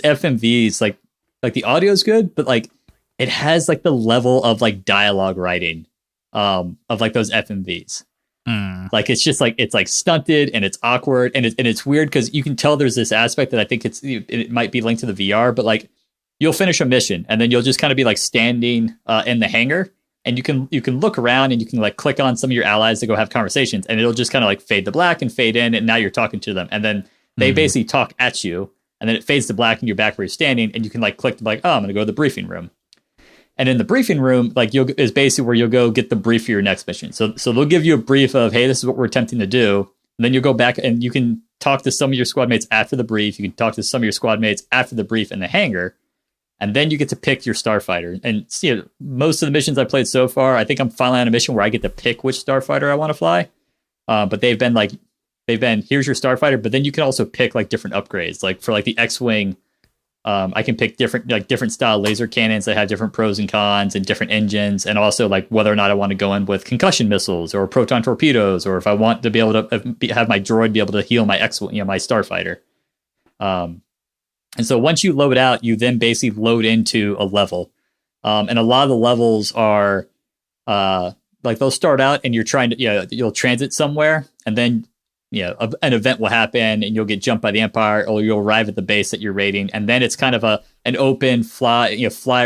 FMVs, like the audio is good, but like it has like the level of like dialogue writing of like those FMVs. Like it's just like it's like stunted and it's awkward and it's weird, because you can tell there's this aspect that I think it might be linked to the VR, but like you'll finish a mission and then you'll just kind of be like standing in the hangar, and you can look around and you can like click on some of your allies to go have conversations, and it'll just kind of like fade to black and fade in, and now you're talking to them, and then they basically talk at you, and then it fades to black and you're back where you're standing, and you can like click to like, oh, I'm gonna go to the briefing room. And in the briefing room, like is basically where you'll go get the brief for your next mission. So they'll give you a brief of, hey, this is what we're attempting to do. And then you'll go back and you can talk to some of your squad mates after the brief. You can talk to some of your squad mates after the brief in the hangar. And then you get to pick your starfighter. And most of the missions I played so far, I think I'm finally on a mission where I get to pick which starfighter I want to fly. But they've been here's your starfighter, but then you can also pick like different upgrades. Like for like the X-Wing, I can pick different style laser cannons that have different pros and cons and different engines, and also like whether or not I want to go in with concussion missiles or proton torpedoes, or if I want to be able to have my droid be able to heal my my starfighter. And so once you load out, you then basically load into a level, and a lot of the levels are like they'll start out and you're trying to you'll transit somewhere, and then an event will happen and you'll get jumped by the Empire, or you'll arrive at the base that you're raiding, and then it's kind of an open fly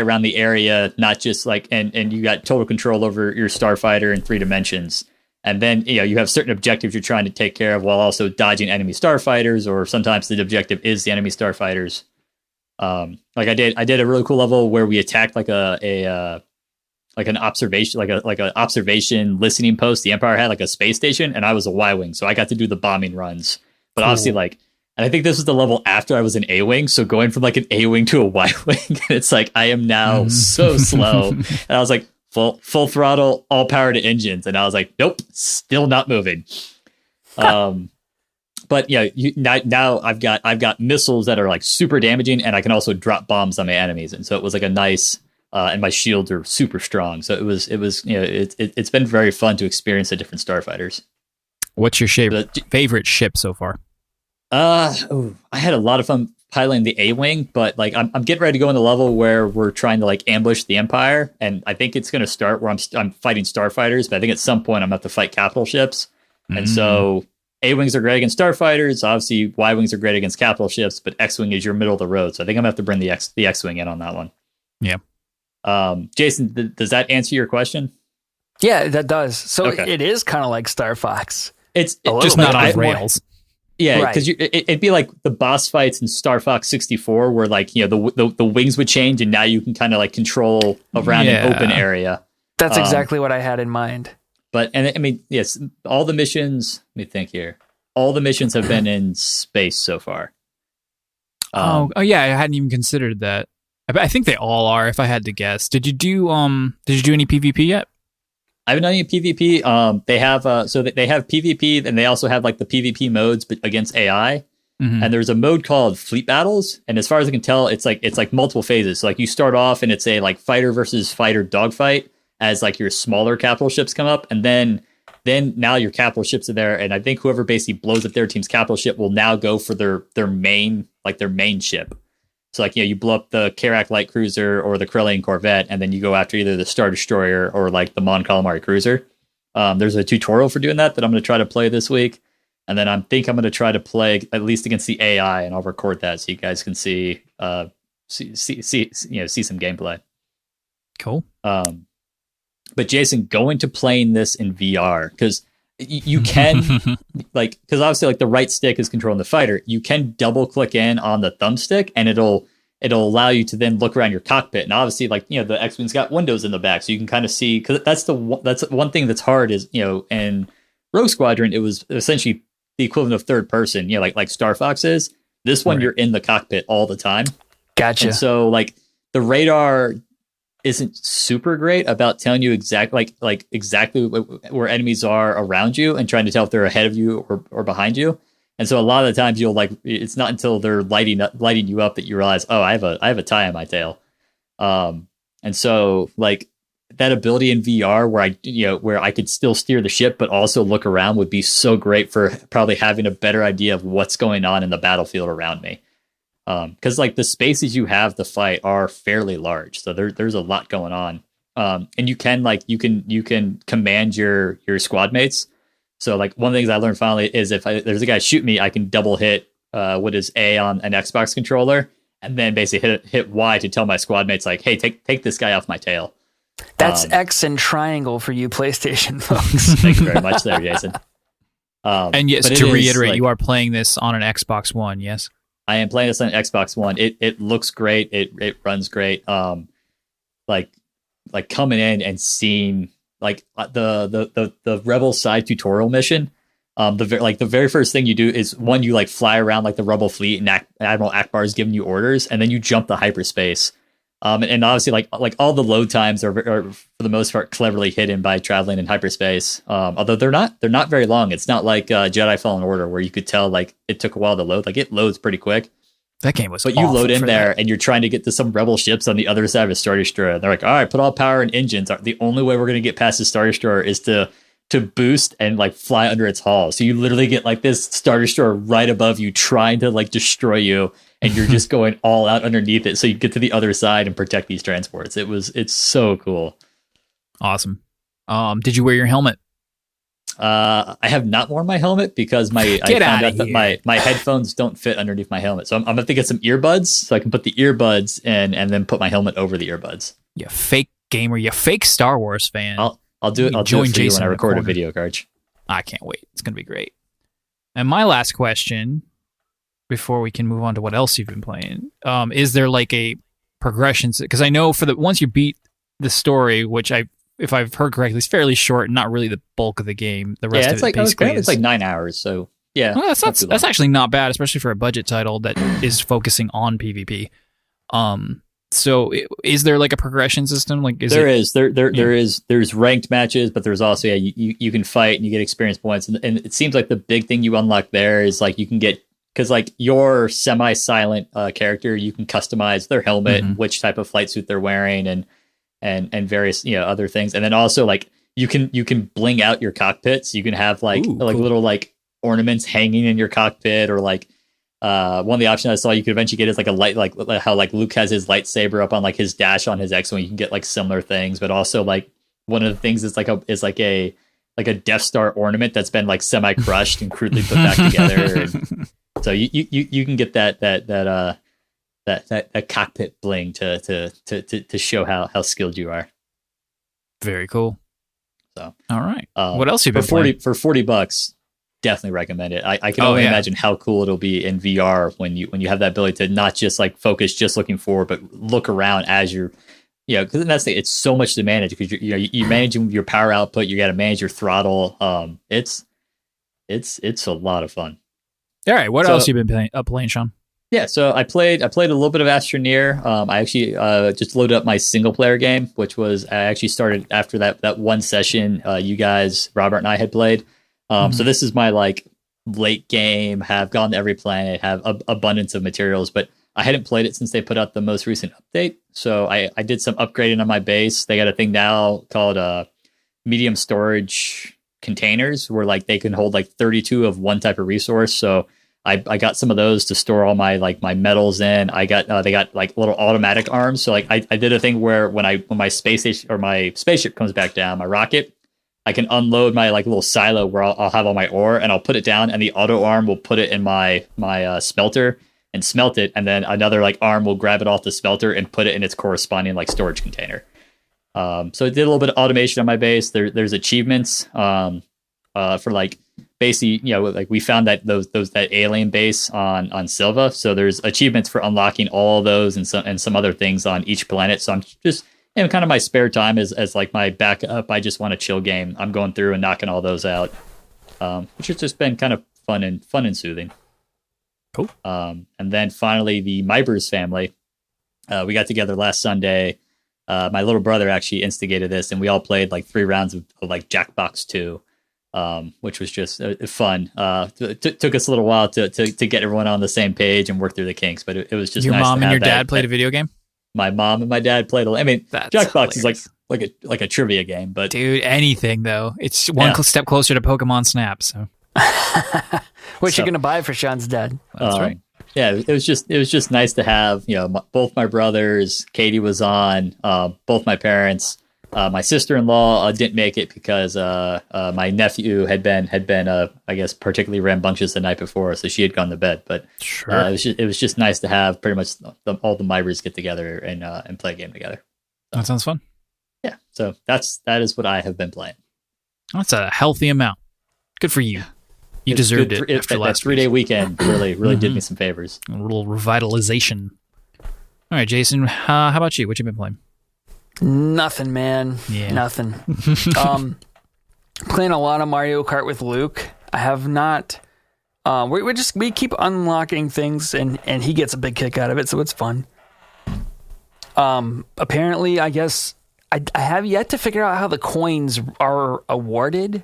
around the area, not just like and you got total control over your starfighter in 3 dimensions, and then you have certain objectives you're trying to take care of while also dodging enemy starfighters, or sometimes the objective is the enemy starfighters. Like I did a really cool level where we attacked like an observation, like an observation listening post. The Empire had like a space station, and I was a Y-wing, so I got to do the bombing runs. But obviously, like, and I think this was the level after I was an A-wing, so going from like an A-wing to a Y-wing, it's like I am now so slow. And I was like full throttle, all power to engines, and I was like, nope, still not moving. But now I've got missiles that are like super damaging, and I can also drop bombs on my enemies, and so it was like a nice. And my shields are super strong, so it's been very fun to experience the different starfighters. What's your favorite ship so far? I had a lot of fun piloting the A-wing, but like I'm getting ready to go in the level where we're trying to like ambush the Empire, and I think it's going to start where I'm fighting starfighters, but I think at some point I'm going to have to fight capital ships, and so A-wings are great against starfighters. Obviously, Y-wings are great against capital ships, but X-wing is your middle of the road, so I think I'm going to have to bring the X-wing in on that one. Yeah. Jason, does that answer your question? Yeah, that does. So It is kind of like Star Fox. It's just not on rails. Yeah, because it'd be like the boss fights in Star Fox 64, where like the wings would change, and now you can kind of like control around an open area. That's exactly what I had in mind. But I mean, yes, all the missions. Let me think here. All the missions have been in space so far. Yeah, I hadn't even considered that. I think they all are, if I had to guess. Did you do any PvP yet? I haven't done any PvP. They have they have PvP, and they also have like the PvP modes, but against AI. And there's a mode called Fleet Battles, and as far as I can tell, it's like multiple phases. So like you start off, and it's a like fighter versus fighter dogfight, as like your smaller capital ships come up, and then now your capital ships are there, and I think whoever basically blows up their team's capital ship will now go for their main ship. So like, you blow up the Karak light cruiser or the Corellian corvette, and then you go after either the Star Destroyer or like the Mon Calamari cruiser. There's a tutorial for doing that I'm going to try to play this week, and then I think I'm going to try to play at least against the AI, and I'll record that so you guys can see some gameplay. Cool. But Jason, going to playing this in VR, because you can like, because obviously like the right stick is controlling the fighter, you can double click in on the thumbstick and it'll allow you to then look around your cockpit. And obviously like, the X-Wing's got windows in the back, so you can kind of see, because that's one thing that's hard is, in Rogue Squadron, it was essentially the equivalent of third person, like Star Fox is. This one, right, you're in the cockpit all the time. Gotcha. And so like the radar isn't super great about telling you exactly where enemies are around you and trying to tell if they're ahead of you or behind you. And so a lot of the times it's not until they're lighting you up that you realize, oh, I have a tie on my tail. And so like that ability in VR where I could still steer the ship but also look around would be so great for probably having a better idea of what's going on in the battlefield around me. Because like the spaces you have to fight are fairly large, so there's a lot going on. And you can command your squad mates. So like one of the things I learned finally is if there's a guy shoot me, I can double hit what is A on an Xbox controller, and then basically hit Y to tell my squad mates like, hey, take this guy off my tail. That's X and triangle for you PlayStation folks. Thank you very much there, Jason. And yes, to reiterate, you are playing this on an Xbox One, yes? I am playing this on Xbox One. It looks great. It runs great. Like coming in and seeing like the Rebel side tutorial mission. The very first thing you do is you like fly around like the Rebel fleet, and Admiral Akbar is giving you orders, and then you jump the hyperspace. And obviously like all the load times are for the most part cleverly hidden by traveling in hyperspace. Although they're not very long. It's not like Jedi Fallen Order where you could tell like it took a while to load. Like it loads pretty quick. That game was. But you load in there and you're trying to get to some Rebel ships on the other side of a Star Destroyer. They're like, all right, put all power in engines. The only way we're going to get past the Star Destroyer is to boost and like fly under its hull. So you literally get like this Star Destroyer right above you trying to like destroy you, and you're just going all out underneath it so you get to the other side and protect these transports. It's so cool. Awesome. Did you wear your helmet? I have not worn my helmet because I found out that my headphones don't fit underneath my helmet. So I'm going to have to get some earbuds so I can put the earbuds in and then put my helmet over the earbuds. You fake gamer, you fake Star Wars fan. I'll do it. I'll join Jason when I record a video, Garch. I can't wait. It's going to be great. And my last question, before we can move on to what else you've been playing, is there like a progression? Because I know once you beat the story, which if I've heard correctly, it's fairly short, not really the bulk of the game. The rest of it basically it's like 9 hours. So yeah, well, that's actually not bad, especially for a budget title that is focusing on PvP. So is there like a progression system? Like there's ranked matches, but there's also you can fight and you get experience points, and it seems like the big thing you unlock there is like you can get, because like your semi-silent character, you can customize their helmet, and which type of flight suit they're wearing, and various other things, and then also like you can bling out your cockpits. You can have like cool little like ornaments hanging in your cockpit, or like one of the options I saw you could eventually get is like a light, like how like Luke has his lightsaber up on like his dash on his X-Wing. You can get like similar things, but also like one of the things is like a Death Star ornament that's been like semi-crushed and crudely put back together. And so you can get that cockpit bling to show how skilled you are. Very cool. So all right, what else you been playing? For $40? Definitely recommend it. I can only imagine how cool it'll be in VR when you have that ability to not just like focus just looking forward, but look around as you're, because that's it's so much to manage, because you're managing your power output, you got to manage your throttle. It's a lot of fun. All right, what else you been playing, Sean? Yeah, so I played a little bit of Astro Near. I actually just loaded up my single player game, which was I actually started after that one session you guys, Robert and I had played. So this is my like late game, have gone to every planet, have abundance of materials, but I hadn't played it since they put out the most recent update. So I did some upgrading on my base. They got a thing now called medium storage containers where like they can hold like 32 of one type of resource. So I got some of those to store all my like my metals in. I got they got like little automatic arms. So like I did a thing where when my space station or my spaceship comes back down, my rocket, I can unload my like little silo where I'll have all my ore and I'll put it down, and the auto arm will put it in my smelter and smelt it, and then another like arm will grab it off the smelter and put it in its corresponding like storage container. So I did a little bit of automation on my base. There's achievements for like basically, like we found that that alien base on Silva. So there's achievements for unlocking all those and some other things on each planet. So I'm just kind of my spare time as like my backup. I just want a chill game. I'm going through and knocking all those out, which has just been kind of fun and soothing. Cool. And then finally the Mybers family, we got together last Sunday. My little brother actually instigated this, and we all played like 3 rounds of like Jackbox 2, which was just fun. Took us a little while to get everyone on the same page and work through the kinks, but it was just your nice mom to and your have dad played a video game. My mom and my dad played. I mean, That's Jackbox hilarious. is like a trivia game, but Dude, anything though. It's one step closer to Pokemon Snap. So, what you gonna buy for Sean's dad? that's right. Yeah, it was just nice to have both my brothers. Katie was on, both my parents. My sister-in-law didn't make it because my nephew had been I guess particularly rambunctious the night before, so she had gone to bed. But Sure. it was just nice to have pretty much all the Mybers get together and play a game together. That sounds fun. Yeah, so that is what I have been playing. That's a healthy amount. Good for you. You It's deserved good it after that last 3-day week. weekend really did me some favors. A little revitalization. All right, Jason, how about you? What you been playing? Nothing, man. Yeah. Nothing. Playing a lot of Mario Kart with Luke. I have not. We keep unlocking things, and he gets a big kick out of it, so it's fun. Apparently, I guess I have yet to figure out how the coins are awarded.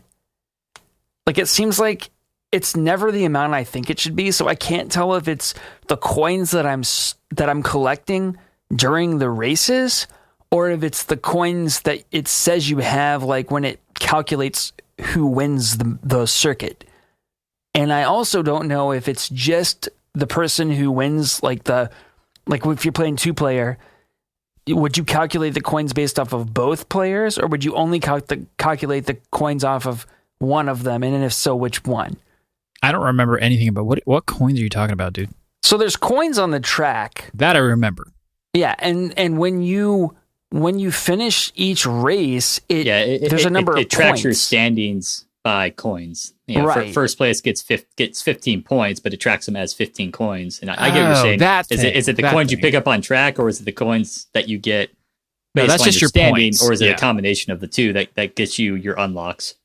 Like, it seems like it's never the amount I think it should be, so I can't tell if it's the coins that I'm collecting during the races, or if it's the coins that it says you have, like when it calculates who wins the circuit. And I also don't know if it's just the person who wins, like if you're playing 2-player, would you calculate the coins based off of both players, or would you only calculate the coins off of one of them? And if so, which one? I don't remember anything about what coins are you talking about, dude? So there's coins on the track. That I remember. Yeah, and when you finish each race, there's a number of it tracks points. your standings by coins. Right. First place gets 15 points, but it tracks them as 15 coins. And I get what you're saying. Is it the coins you pick up on track, or is it the coins that you get based that's on just your standing, points. or is it Yeah. a combination of the two that gets you your unlocks?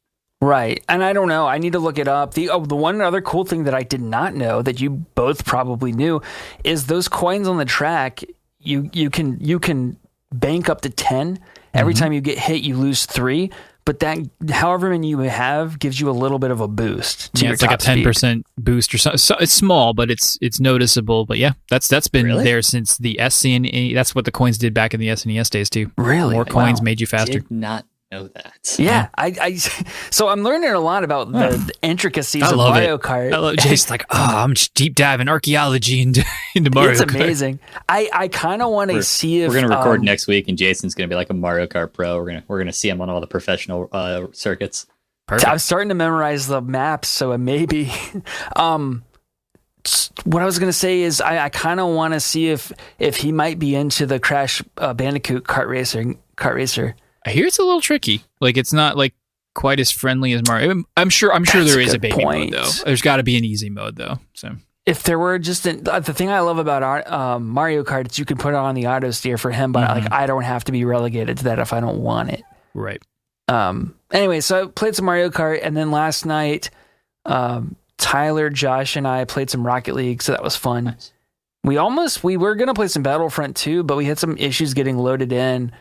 Right. And I don't know. I need to look it up. The one other cool thing that I did not know that you both probably knew is those coins on the track, you can bank up to 10. Every time you get hit, you lose 3. But that, however many you have, gives you a little bit of a boost to your It's like a top speed. 10% boost or something. So it's small, but it's noticeable. But yeah, that's been Really? there since the SNES. That's what the coins did back in the SNES days too. Really? More coins Wow. made you faster. Did not know that. Yeah, so I'm learning a lot about the intricacies I of love Mario it. Kart. I love Jason's like, I'm just deep diving archaeology into Mario It's Kart. amazing. I kind of want to see if We're gonna record next week, and Jason's gonna be like a Mario Kart pro. We're gonna see him on all the professional circuits. Perfect. I'm starting to memorize the maps, so it may be. What I was going to say is I kind of want to see if he might be into the Crash Bandicoot kart racer. I hear it's a little tricky. Like it's not like quite as friendly as Mario. I'm sure there is a baby mode though. There's got to be an easy mode though. So If there were the thing I love about Mario Kart is you can put it on the auto steer for him, but like I don't have to be relegated to that if I don't want it. right. Anyway, so I played some Mario Kart, and then last night, Tyler, Josh, and I played some Rocket League, so that was fun. Nice. We were gonna play some Battlefront 2, but we had some issues getting loaded in.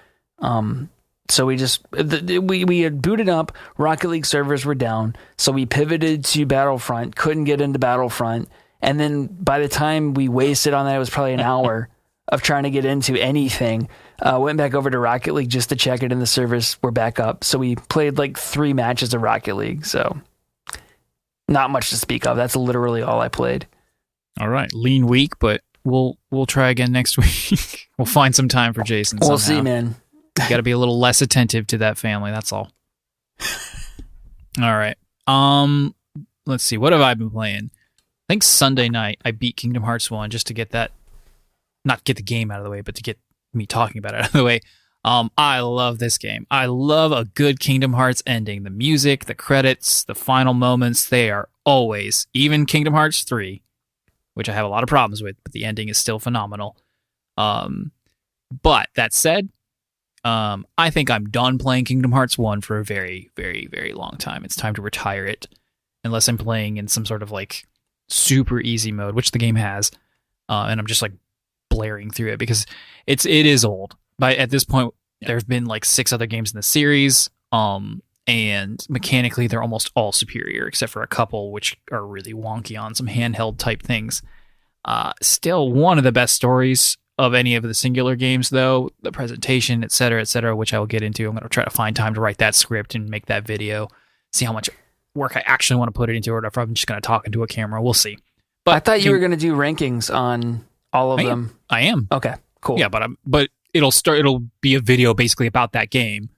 So we just we had booted up. Rocket League servers were down, so we pivoted to Battlefront. Couldn't get into Battlefront, And then by the time we wasted on that, it was probably an hour of trying to get into anything. Went back over to Rocket League just to check it, and the servers were back up. So we played like 3 matches of Rocket League. So not much to speak of. That's literally all I played. All right, lean week, but we'll try again next week. We'll find some time for Jason. We'll somehow. see, man. You got to be a little less attentive to that family. That's all. All right. Let's see. What have I been playing? I think Sunday night I beat Kingdom Hearts 1 just to get that, not get the game out of the way, but to get me talking about it out of the way. I love this game. I love a good Kingdom Hearts ending. The music, the credits, the final moments, they are always, even Kingdom Hearts 3, which I have a lot of problems with, but the ending is still phenomenal. But that said, I think I'm done playing Kingdom Hearts 1 for a very, very, very long time. It's time to retire it, unless I'm playing in some sort of like super easy mode, which the game has, and I'm just like blaring through it because it is old. At this point, there's been like 6 other games in the series, and mechanically they're almost all superior, except for a couple which are really wonky on some handheld type things. Still one of the best stories of any of the singular games, though. The presentation, et cetera, which I will get into. I'm going to try to find time to write that script and make that video, see how much work I actually want to put it into, or if I'm just going to talk into a camera. We'll see. But I thought you were going to do rankings on all of them. I am. Okay, cool. Yeah, but it'll be a video basically about that game.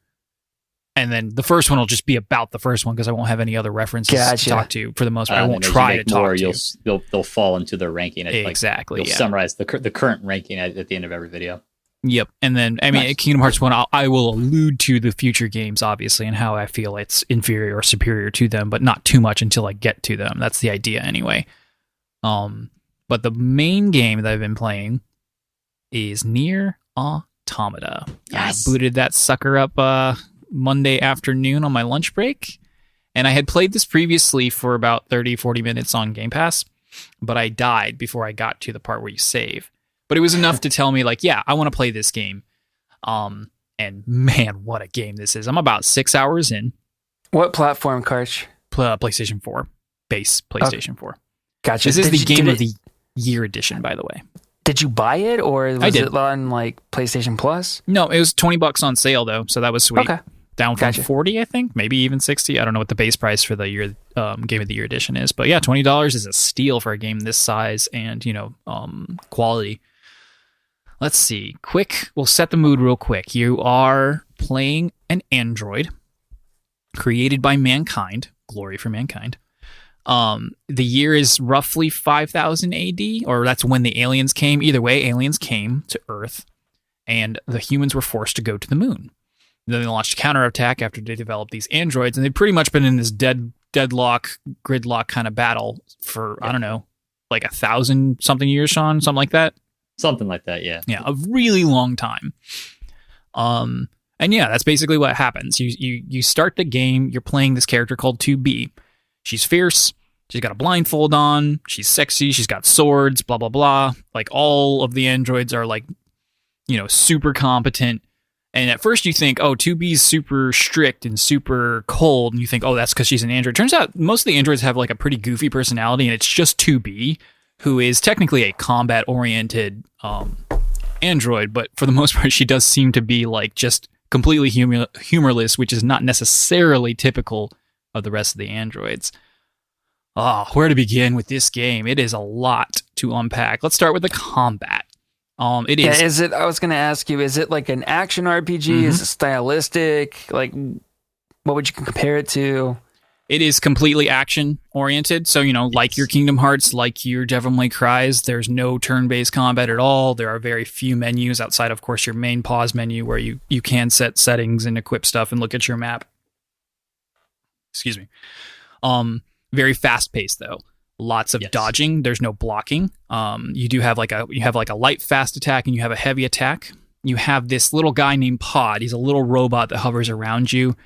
And then the first one will just be about the first one because I won't have any other references to talk to for the most part. I won't try to talk more, to you. They'll fall into their ranking. Exactly. You'll summarize the current ranking at the end of every video. Yep. And then, at Kingdom Hearts 1, I will allude to the future games, obviously, and how I feel it's inferior or superior to them, but not too much until I get to them. That's the idea anyway. But the main game that I've been playing is Nier Automata. Yes. I booted that sucker up Monday afternoon on my lunch break, and I had played this previously for about 30-40 minutes on Game Pass, but I died before I got to the part where you save. But it was enough to tell me, like, yeah, I want to play this game. And man, what a game this is. I'm about 6 hours in. What platform, Karch? PlayStation 4. Base PlayStation 4. Gotcha. This is the Game of the Year edition, by the way. Did you buy it, or was it on like PlayStation Plus? No, it was $20 on sale though, so that was sweet. Okay. Down from 40, I think, maybe even 60. I don't know what the base price for the year Game of the Year edition is, but yeah, $20 is a steal for a game this size and quality. Let's see. We'll set the mood real quick. You are playing an android created by mankind. Glory for mankind. The year is roughly 5000 AD, or that's when the aliens came. Either way, aliens came to Earth, and the humans were forced to go to the moon. Then they launched a counterattack after they developed these androids, and they've pretty much been in this deadlock, gridlock kind of battle for, I don't know, like 1,000-something years, Sean? Something like that? Something like that, yeah. Yeah, a really long time. And yeah, that's basically what happens. You start the game, you're playing this character called 2B. She's fierce, she's got a blindfold on, she's sexy, she's got swords, blah, blah, blah. Like, all of the androids are, like, super competent. And at first you think, oh, 2B's super strict and super cold, and you think, oh, that's because she's an android. Turns out most of the androids have like a pretty goofy personality, and it's just 2B, who is technically a combat-oriented android, but for the most part, she does seem to be like just completely humorless, which is not necessarily typical of the rest of the androids. Where to begin with this game? It is a lot to unpack. Let's start with the combat. It is. Yeah, is it? I was going to ask you. Is it like an action RPG? Mm-hmm. Is it stylistic? Like, what would you compare it to? It is completely action oriented. So like your Kingdom Hearts, like your Devil May Cry's, there's no turn-based combat at all. There are very few menus outside, of course, your main pause menu where you can set settings and equip stuff and look at your map. Excuse me. Very fast-paced though. Lots of dodging. There's no blocking. You do have like a light fast attack and you have a heavy attack. You have this little guy named Pod. He's a little robot that hovers around you.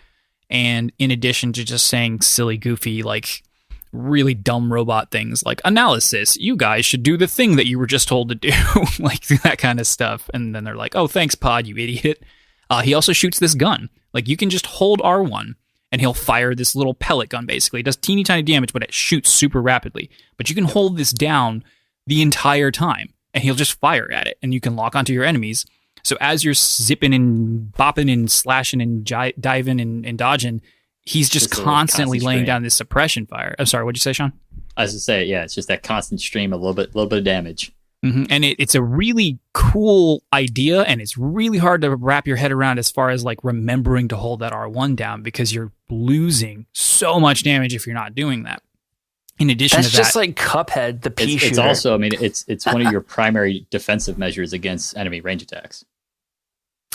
And in addition to just saying silly, goofy, like really dumb robot things like analysis, you guys should do the thing that you were just told to do, like that kind of stuff. And then they're like, oh, thanks, Pod, you idiot. He also shoots this gun. Like you can just hold R1 and he'll fire this little pellet gun. Basically, it does teeny tiny damage, but it shoots super rapidly. But you can hold this down the entire time, and he'll just fire at it, and you can lock onto your enemies. So as you're zipping and bopping and slashing and diving and dodging, he's just constantly laying down this suppression fire. I'm sorry, what'd you say, Sean? I was to say, yeah, it's just that constant stream, a little bit of damage. Mm-hmm. And it's a really cool idea, and it's really hard to wrap your head around as far as like remembering to hold that R1 down, because you're losing so much damage if you're not doing that. In addition to that, that's just like Cuphead, the pea shooter. It's also, I mean, it's one of your primary defensive measures against enemy range attacks.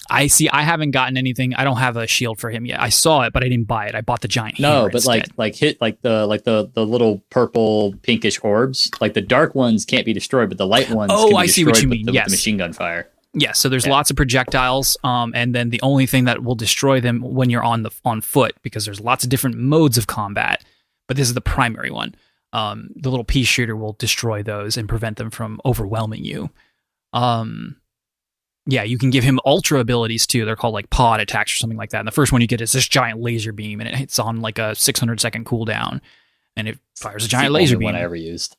I haven't gotten anything. I don't have a shield for him yet. I saw it, but I didn't buy it. I bought the giant hammer. No, but instead. hit the little purple pinkish orbs. Like the dark ones can't be destroyed, but the light ones can be I see what you mean. With the machine gun fire. Yeah, so there's lots of projectiles, and then the only thing that will destroy them when you're on foot, because there's lots of different modes of combat, but this is the primary one. The little pea shooter will destroy those and prevent them from overwhelming you. Yeah, you can give him ultra abilities too. They're called like pod attacks or something like that. And the first one you get is this giant laser beam, and it hits on like a 600-second cooldown, and it fires a giant laser beam. The only one I ever used.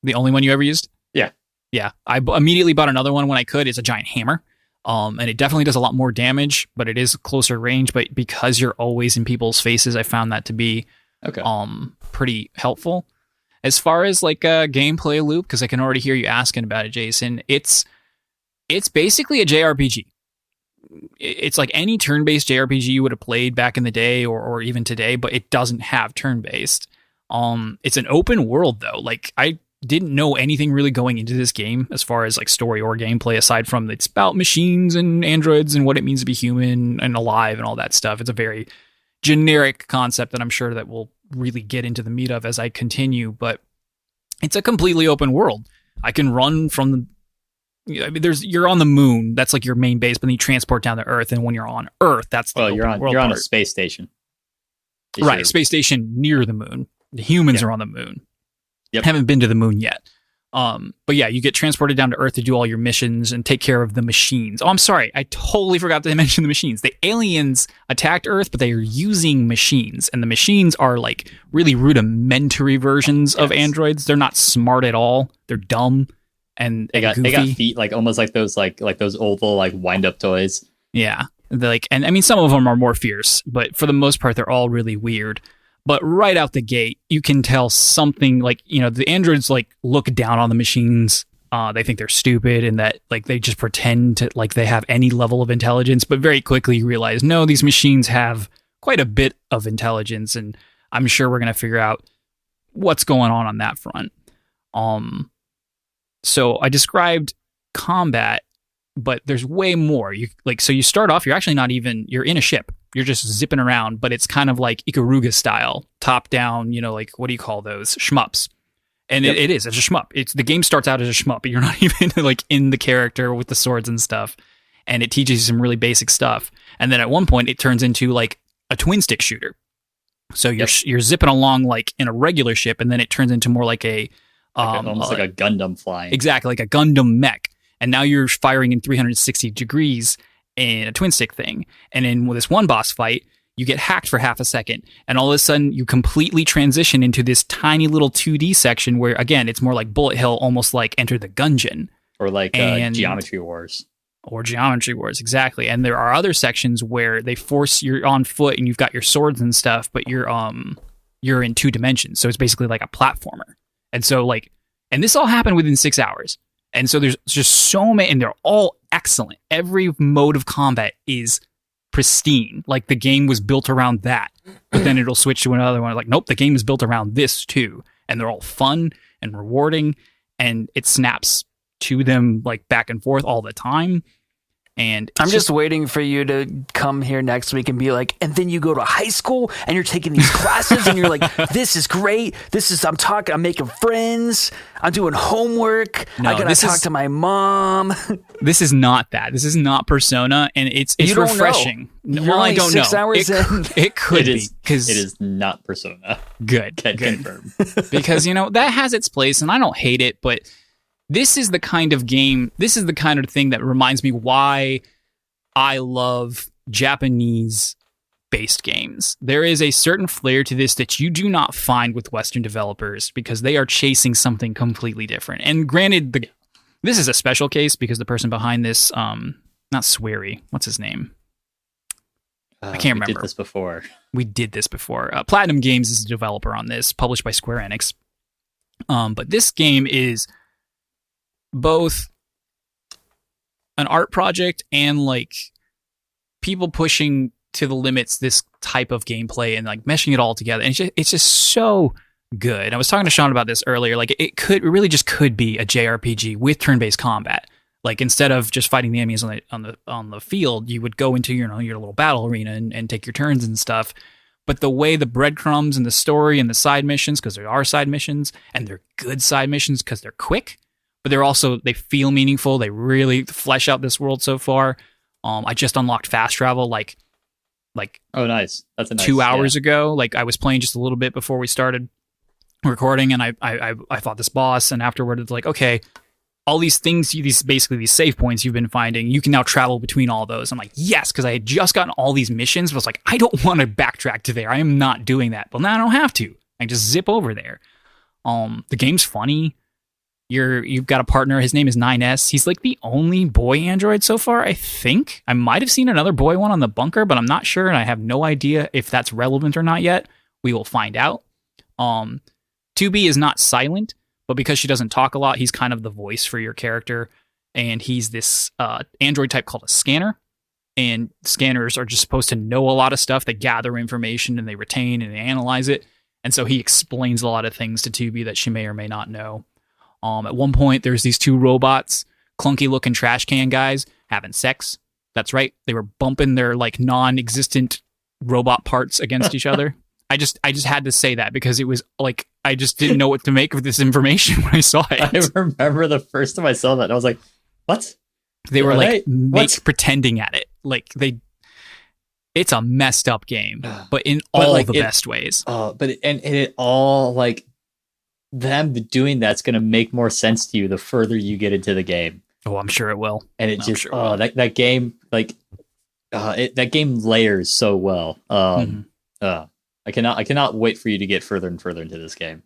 The only one you ever used? Yeah. Yeah. I immediately bought another one when I could. It's a giant hammer. And it definitely does a lot more damage, but it is closer range. But because you're always in people's faces, I found that to be pretty helpful. As far as like a gameplay loop, because I can already hear you asking about it, Jason, it's basically a JRPG. It's like any turn-based JRPG you would have played back in the day or even today, but it doesn't have turn-based. It's an open world though. Like I didn't know anything really going into this game as far as like story or gameplay, aside from it's about machines and androids and what it means to be human and alive and all that stuff. It's a very generic concept that I'm sure that we'll really get into the meat of as I continue, but it's a completely open world. I can run from you're on the moon, that's like your main base, but then you transport down to Earth, and when you're on Earth, that's the you're on a space station. Right, space station near the moon. The humans are on the moon. Yep. Haven't been to the moon yet. But yeah, you get transported down to Earth to do all your missions and take care of the machines. Oh, I'm sorry. I totally forgot to mention the machines. The aliens attacked Earth, but they are using machines. And the machines are like really rudimentary versions of androids. They're not smart at all. They're dumb and they got feet like almost like those oval like wind up toys. Yeah. And I mean, some of them are more fierce, but for the most part, they're all really weird. But right out the gate, you can tell something like, the androids like look down on the machines. They think they're stupid and that like they just pretend to like they have any level of intelligence. But very quickly you realize, no, these machines have quite a bit of intelligence. And I'm sure we're going to figure out what's going on that front. So I described combat, but there's way more. So you start off, you're actually you're in a ship. You're just zipping around, but it's kind of like Ikaruga style, top down, like, what do you call those? Shmups. And it's a shmup. The game starts out as a shmup, but you're not even like in the character with the swords and stuff. And it teaches you some really basic stuff. And then at one point it turns into like a twin stick shooter. So you're zipping along like in a regular ship, and then it turns into more like almost like a Gundam flying. Exactly, like a Gundam mech. And now you're firing in 360 degrees in a twin stick thing. And in this one boss fight, you get hacked for half a second. And all of a sudden, you completely transition into this tiny little 2D section where, again, it's more like Bullet Hill, almost like Enter the Gungeon. Or like Geometry Wars. Or Geometry Wars, exactly. And there are other sections where they force you're on foot and you've got your swords and stuff, but you're in 2 dimensions. So it's basically like a platformer. And so and this all happened within 6 hours. And so there's just so many, and they're all excellent. Every mode of combat is pristine. Like the game was built around that. But then it'll switch to another one. Like, nope, the game is built around this too. And they're all fun and rewarding. And it snaps to them like back and forth all the time. And I'm just waiting for you to come here next week and be like, and then you go to high school and you're taking these classes and you're like, this is great. I'm making friends. I'm doing homework. I gotta talk to my mom. This is not that. This is not Persona, and it's refreshing. Well, I don't know. 6 hours in. It could be because it is not Persona. Good. Can confirm. Because that has its place, and I don't hate it, but this is the kind of game, this is the kind of thing that reminds me why I love Japanese based games. There is a certain flair to this that you do not find with Western developers because they are chasing something completely different. And granted, this is a special case because the person behind this, not Swery, what's his name? I can't remember. We did this before. Platinum Games is a developer on this, published by Square Enix. But this game is both an art project and like people pushing to the limits this type of gameplay and like meshing it all together. And it's just so good. I was talking to Sean about this earlier. Like it really just could be a JRPG with turn-based combat. Like instead of just fighting the enemies on the field, you would go into your little battle arena and take your turns and stuff. But the way the breadcrumbs and the story and the side missions, because there are side missions and they're good side missions because they're quick, but they feel meaningful. They really flesh out this world so far. I just unlocked fast travel like oh nice, that's a nice 2 hours ago. Like I was playing just a little bit before we started recording, and I fought this boss, and afterward it's like, okay, all these things, these save points you've been finding, you can now travel between all those. I'm like, yes, because I had just gotten all these missions, but I was like, I don't want to backtrack to there. I am not doing that. But now I don't have to. I can just zip over there. The game's funny. You've got a partner. His name is 9S. He's like the only boy android so far, I think. I might have seen another boy one on the bunker, but I'm not sure, and I have no idea if that's relevant or not yet. We will find out. 2B is not silent, but because she doesn't talk a lot, he's kind of the voice for your character. And he's this android type called a scanner. And scanners are just supposed to know a lot of stuff. They gather information and they retain and they analyze it. And so he explains a lot of things to 2B that she may or may not know. At one point, there's these two robots, clunky-looking trash can guys, having sex. That's right. They were bumping their like non-existent robot parts against each other. I just had to say that because it was like I just didn't know what to make of this information when I saw it. I remember the first time I saw that, I was like, "What?" They were like pretending at it. Like it's a messed up game, but in all the best ways. But it all like them doing that's going to make more sense to you the further you get into the game. Oh, I'm sure it will. And it that game like that game layers so well. I cannot wait for you to get further and further into this game.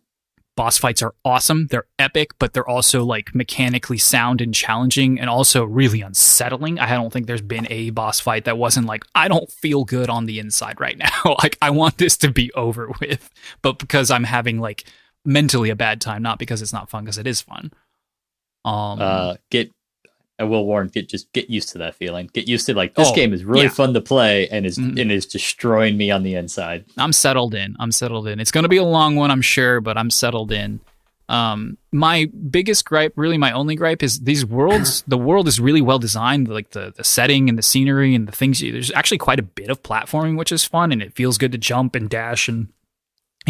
Boss fights are awesome. They're epic, but they're also like mechanically sound and challenging and also really unsettling. I don't think there's been a boss fight that wasn't like, I don't feel good on the inside right now. Like I want this to be over with, but because I'm having like mentally a bad time, not because it's not fun, because it is fun. I will warn, get used to that feeling. Get used to like this game is really fun to play and is destroying me on the inside. I'm settled in. It's going to be a long one, I'm sure, but I'm settled in. My biggest gripe, really my only gripe, is these worlds. The world is really well designed, like the setting and the scenery and the things. There's actually quite a bit of platforming, which is fun, and it feels good to jump and dash and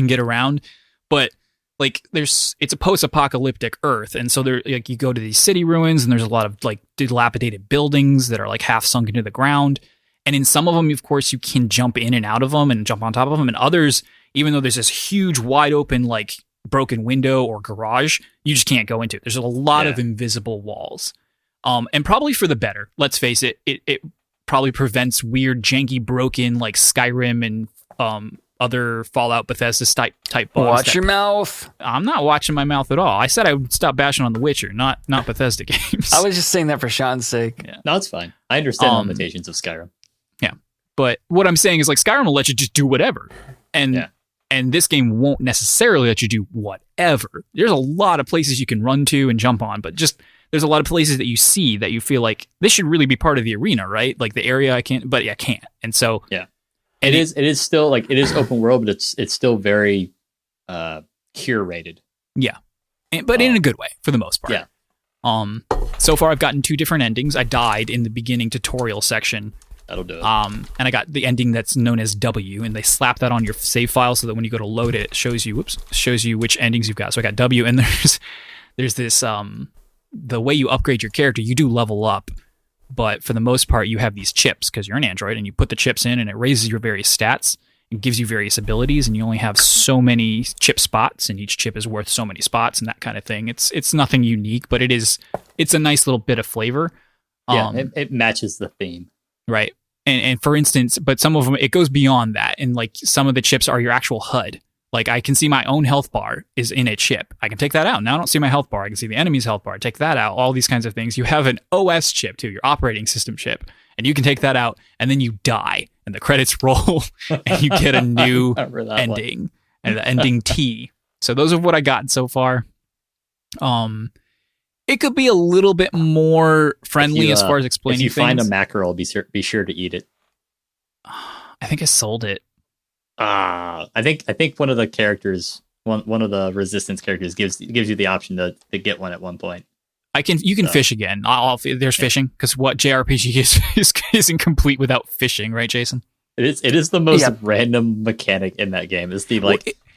get around. But like it's a post-apocalyptic Earth, and so there, like, you go to these city ruins, and there's a lot of like dilapidated buildings that are like half sunk into the ground. And in some of them, of course, you can jump in and out of them and jump on top of them. And others, even though there's this huge, wide open, like broken window or garage, you just can't go into it. There's a lot of invisible walls, and probably for the better. Let's face it, it probably prevents weird, janky, broken like Skyrim and other Fallout Bethesda type bugs. Watch your mouth. I'm not watching my mouth at all. I said I would stop bashing on The Witcher, not Bethesda games. I was just saying that for Sean's sake. Yeah. No, it's fine. I understand the limitations of Skyrim. Yeah. But what I'm saying is like Skyrim will let you just do whatever. And this game won't necessarily let you do whatever. There's a lot of places you can run to and jump on, but just there's a lot of places that you see that you feel like this should really be part of the arena, right? Like the area I can't. And so It is still like it is open world, but it's still very curated. Yeah, but in a good way for the most part. Yeah. So far I've gotten 2 different endings. I died in the beginning tutorial section. That'll do it. And I got the ending that's known as W, and they slap that on your save file so that when you go to load it, it shows you which endings you've got. So I got W, and there's this the way you upgrade your character, you do level up. But for the most part, you have these chips because you're an android, and you put the chips in, and it raises your various stats and gives you various abilities, and you only have so many chip spots, and each chip is worth so many spots, and that kind of thing. It's nothing unique, but it's a nice little bit of flavor. It matches the theme, right? And for instance, but some of them, it goes beyond that. And like some of the chips are your actual HUD. Like I can see my own health bar is in a chip. I can take that out. Now I don't see my health bar. I can see the enemy's health bar. Take that out. All these kinds of things. You have an OS chip too, your operating system chip. And you can take that out and then you die. And the credits roll and you get a new ending. And the ending T. So those are what I got so far. It could be a little bit more friendly as far as explaining things. If you find a mackerel, be sure to eat it. I think I sold it. I think one of the characters, one of the resistance characters gives you the option to get one at one point. You can fish again. There's fishing because what JRPG is incomplete without fishing, right, Jason? It is the most random mechanic in that game. It's the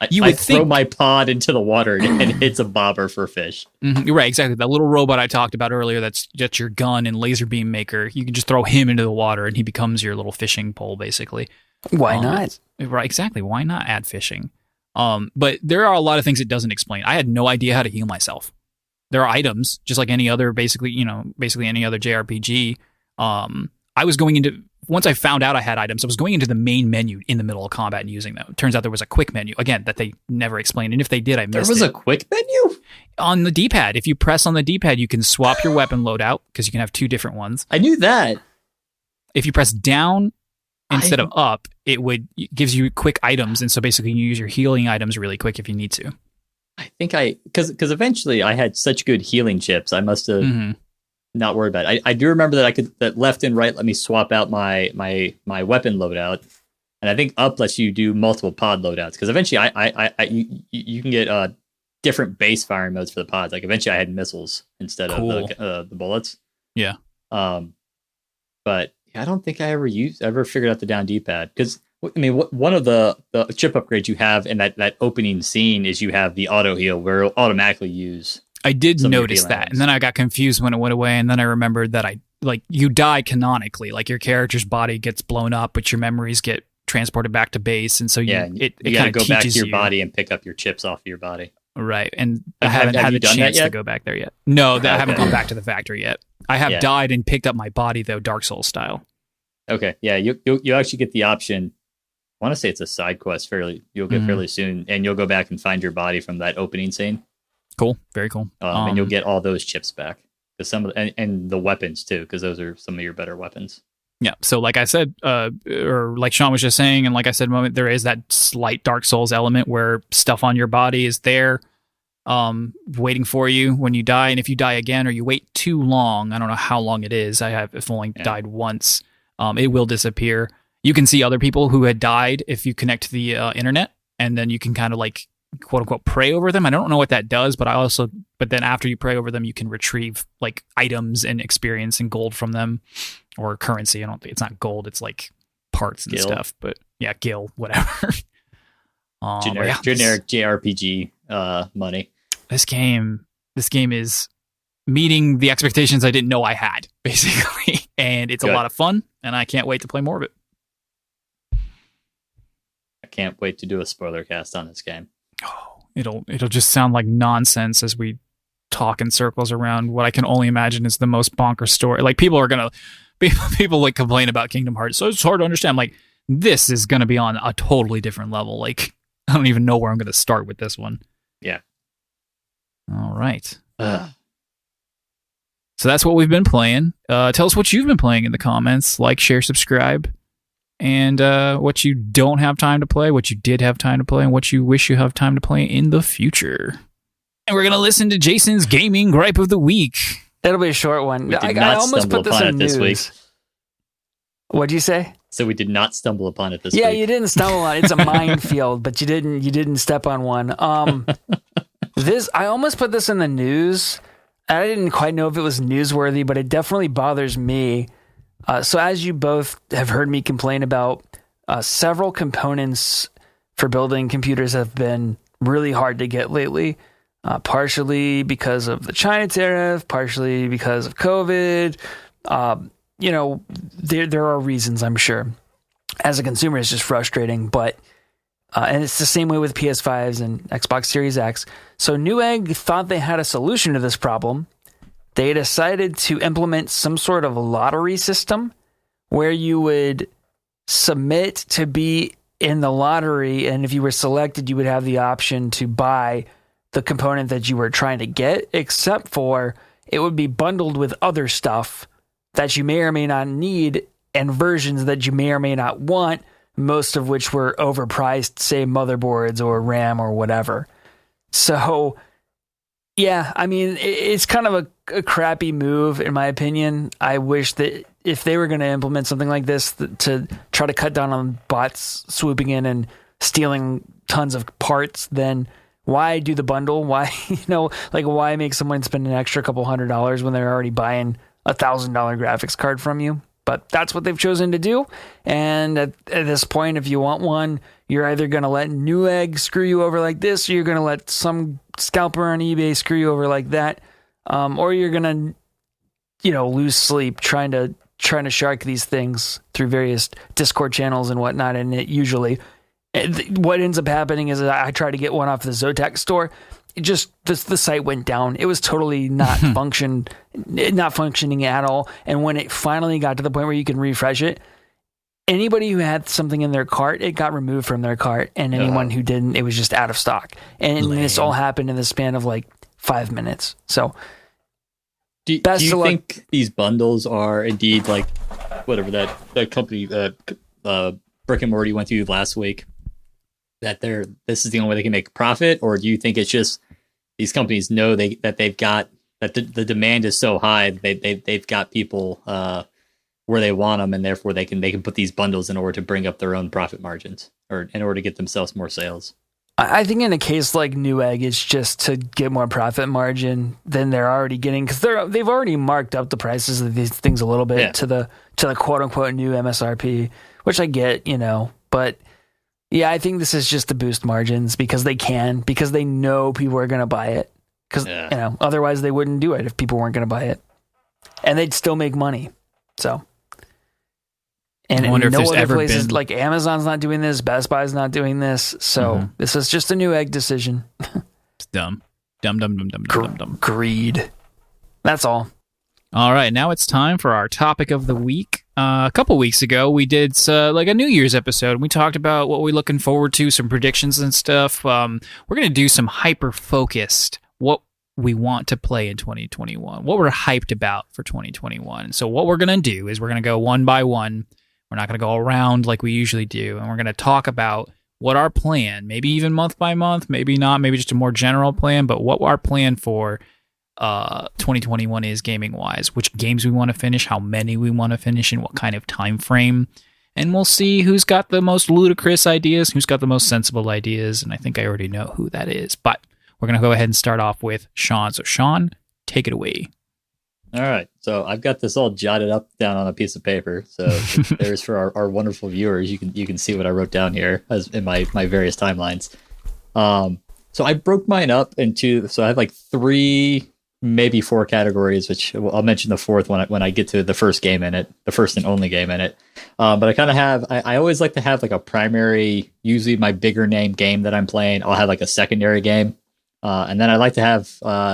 I throw my pod into the water and it hits a bobber for fish. Mm-hmm, right, exactly. That little robot I talked about earlier that's your gun and laser beam maker. You can just throw him into the water and he becomes your little fishing pole, basically. Why not? Right, exactly. Why not add fishing? But there are a lot of things it doesn't explain. I had no idea how to heal myself. There are items, just like any other, basically any other JRPG. I was going into, once I found out I had items, I was going into the main menu in the middle of combat and using them. It turns out there was a quick menu, again, that they never explained. And if they did, I missed it. There was a quick menu? On the D-pad. If you press on the D-pad, you can swap your weapon loadout, because you can have two different ones. I knew that. If you press down instead of up, it gives you quick items. And so basically you use your healing items really quick if you need to. I think because eventually I had such good healing chips, I must have not worried about it. I do remember that left and right let me swap out my weapon loadout, and I think up lets you do multiple pod loadouts. Because eventually you can get different base firing modes for the pods. Like eventually I had missiles instead of the bullets. Yeah. But I don't think I ever figured out the down D-pad, because I mean, one of the chip upgrades you have in that opening scene is you have the auto heal, where it'll automatically use. I did notice that, and then I got confused when it went away, and then I remembered that you die canonically, like your character's body gets blown up, but your memories get transported back to base, and so you kind of go back to your body and pick up your chips off of your body. Right, and I haven't had the chance to go back there yet. No, I haven't gone back to the factory yet. I have died and picked up my body though, Dark Souls style. Okay, yeah, you actually get the option. I want to say it's a side quest you'll get fairly soon, and you'll go back and find your body from that opening scene. Cool, very cool. And you'll get all those chips back, because and the weapons too, because those are some of your better weapons. Yeah. So like I said, or like Sean was just saying, and like I said, there is that slight Dark Souls element where stuff on your body is there, waiting for you when you die, and if you die again or you wait too long, I don't know how long it is. I've only died once. It will disappear. You can see other people who had died if you connect to the internet, and then you can kind of like quote unquote pray over them. I don't know what that does, but then after you pray over them, you can retrieve like items and experience and gold from them, or currency. I don't think it's not gold; it's like parts and stuff. But yeah, gil, whatever. Generic JRPG money. This game is meeting the expectations I didn't know I had, basically, and it's a lot of fun, and I can't wait to play more of it. I can't wait to do a spoiler cast on this game. Oh, it'll just sound like nonsense as we talk in circles around what I can only imagine is the most bonkers story. Like people like complain about Kingdom Hearts, so it's hard to understand. Like this is going to be on a totally different level. Like I don't even know where I'm going to start with this one. Yeah. All right. So that's what we've been playing. Tell us what you've been playing in the comments. Like, share, subscribe. And what you don't have time to play, what you did have time to play, and what you wish you have time to play in the future. And we're going to listen to Jason's gaming gripe of the week. It'll be a short one. I almost put this in news. This week. What'd you say? So we did not stumble upon it this week. Yeah, you didn't stumble on it. It's a minefield, but you didn't step on one. I almost put this in the news. I didn't quite know if it was newsworthy, but it definitely bothers me. So as you both have heard me complain about, several components for building computers have been really hard to get lately, partially because of the China tariff, partially because of COVID. There are reasons, I'm sure. As a consumer, it's just frustrating, but and it's the same way with PS5s and Xbox Series X. So Newegg thought they had a solution to this problem. They decided to implement some sort of lottery system where you would submit to be in the lottery, and if you were selected, you would have the option to buy the component that you were trying to get, except for it would be bundled with other stuff that you may or may not need and versions that you may or may not want, most of which were overpriced, say motherboards or RAM or whatever. So, yeah, I mean, it's kind of a crappy move, in my opinion. I wish that if they were going to implement something like this to try to cut down on bots swooping in and stealing tons of parts, then why do the bundle? Why, why make someone spend an extra couple $100 when they're already buying $1,000 graphics card from you? But that's what they've chosen to do. And at this point, if you want one, you're either going to let Newegg screw you over like this, or you're going to let some scalper on eBay screw you over like that. Or you're going to, lose sleep trying to shark these things through various Discord channels and whatnot. And it usually, what ends up happening is I try to get one off the Zotac store. It just the site went down. It was totally not functioning at all. And when it finally got to the point where you can refresh it, anybody who had something in their cart, it got removed from their cart, and anyone who didn't, it was just out of stock. And this all happened in the span of like 5 minutes. So, do you think these bundles are indeed like whatever that company Brick and Morty went through last week? That this is the only way they can make a profit, or do you think it's just these companies know that they've got that the demand is so high they've got people where they want them, and therefore they can put these bundles in order to bring up their own profit margins or in order to get themselves more sales? I think in a case like Newegg, it's just to get more profit margin than they're already getting, because they've already marked up the prices of these things a little bit to the quote unquote new MSRP, which I get, but. Yeah, I think this is just to boost margins because they know people are going to buy it. Because otherwise they wouldn't do it if people weren't going to buy it, and they'd still make money. So, and I wonder if no there's other ever places been like Amazon's not doing this, Best Buy's not doing this. So this is just a Newegg decision. It's dumb. Greed. That's all. All right, now it's time for our topic of the week. A couple weeks ago, we did like a New Year's episode. We talked about what we're looking forward to, some predictions and stuff. We're going to do some hyper-focused, what we want to play in 2021, what we're hyped about for 2021. So what we're going to do is we're going to go one by one. We're not going to go around like we usually do, and we're going to talk about what our plan, maybe even month by month, maybe not, maybe just a more general plan, but what our plan for 2021 is gaming wise, which games we want to finish, how many we want to finish, and what kind of time frame. And we'll see who's got the most ludicrous ideas, who's got the most sensible ideas, and I think I already know who that is. But we're going to go ahead and start off with Sean. So Sean, take it away. All right. So I've got this all jotted up down on a piece of paper. So there's for our wonderful viewers, you can see what I wrote down here as in my various timelines. So I broke mine up into, so I have like 3, maybe 4 categories, which I'll mention the 4th when I get to the first game in it, the first and only game in it. But I kind of have, I always like to have like a primary, usually my bigger name game that I'm playing. I'll have like a secondary game. And then I like to have,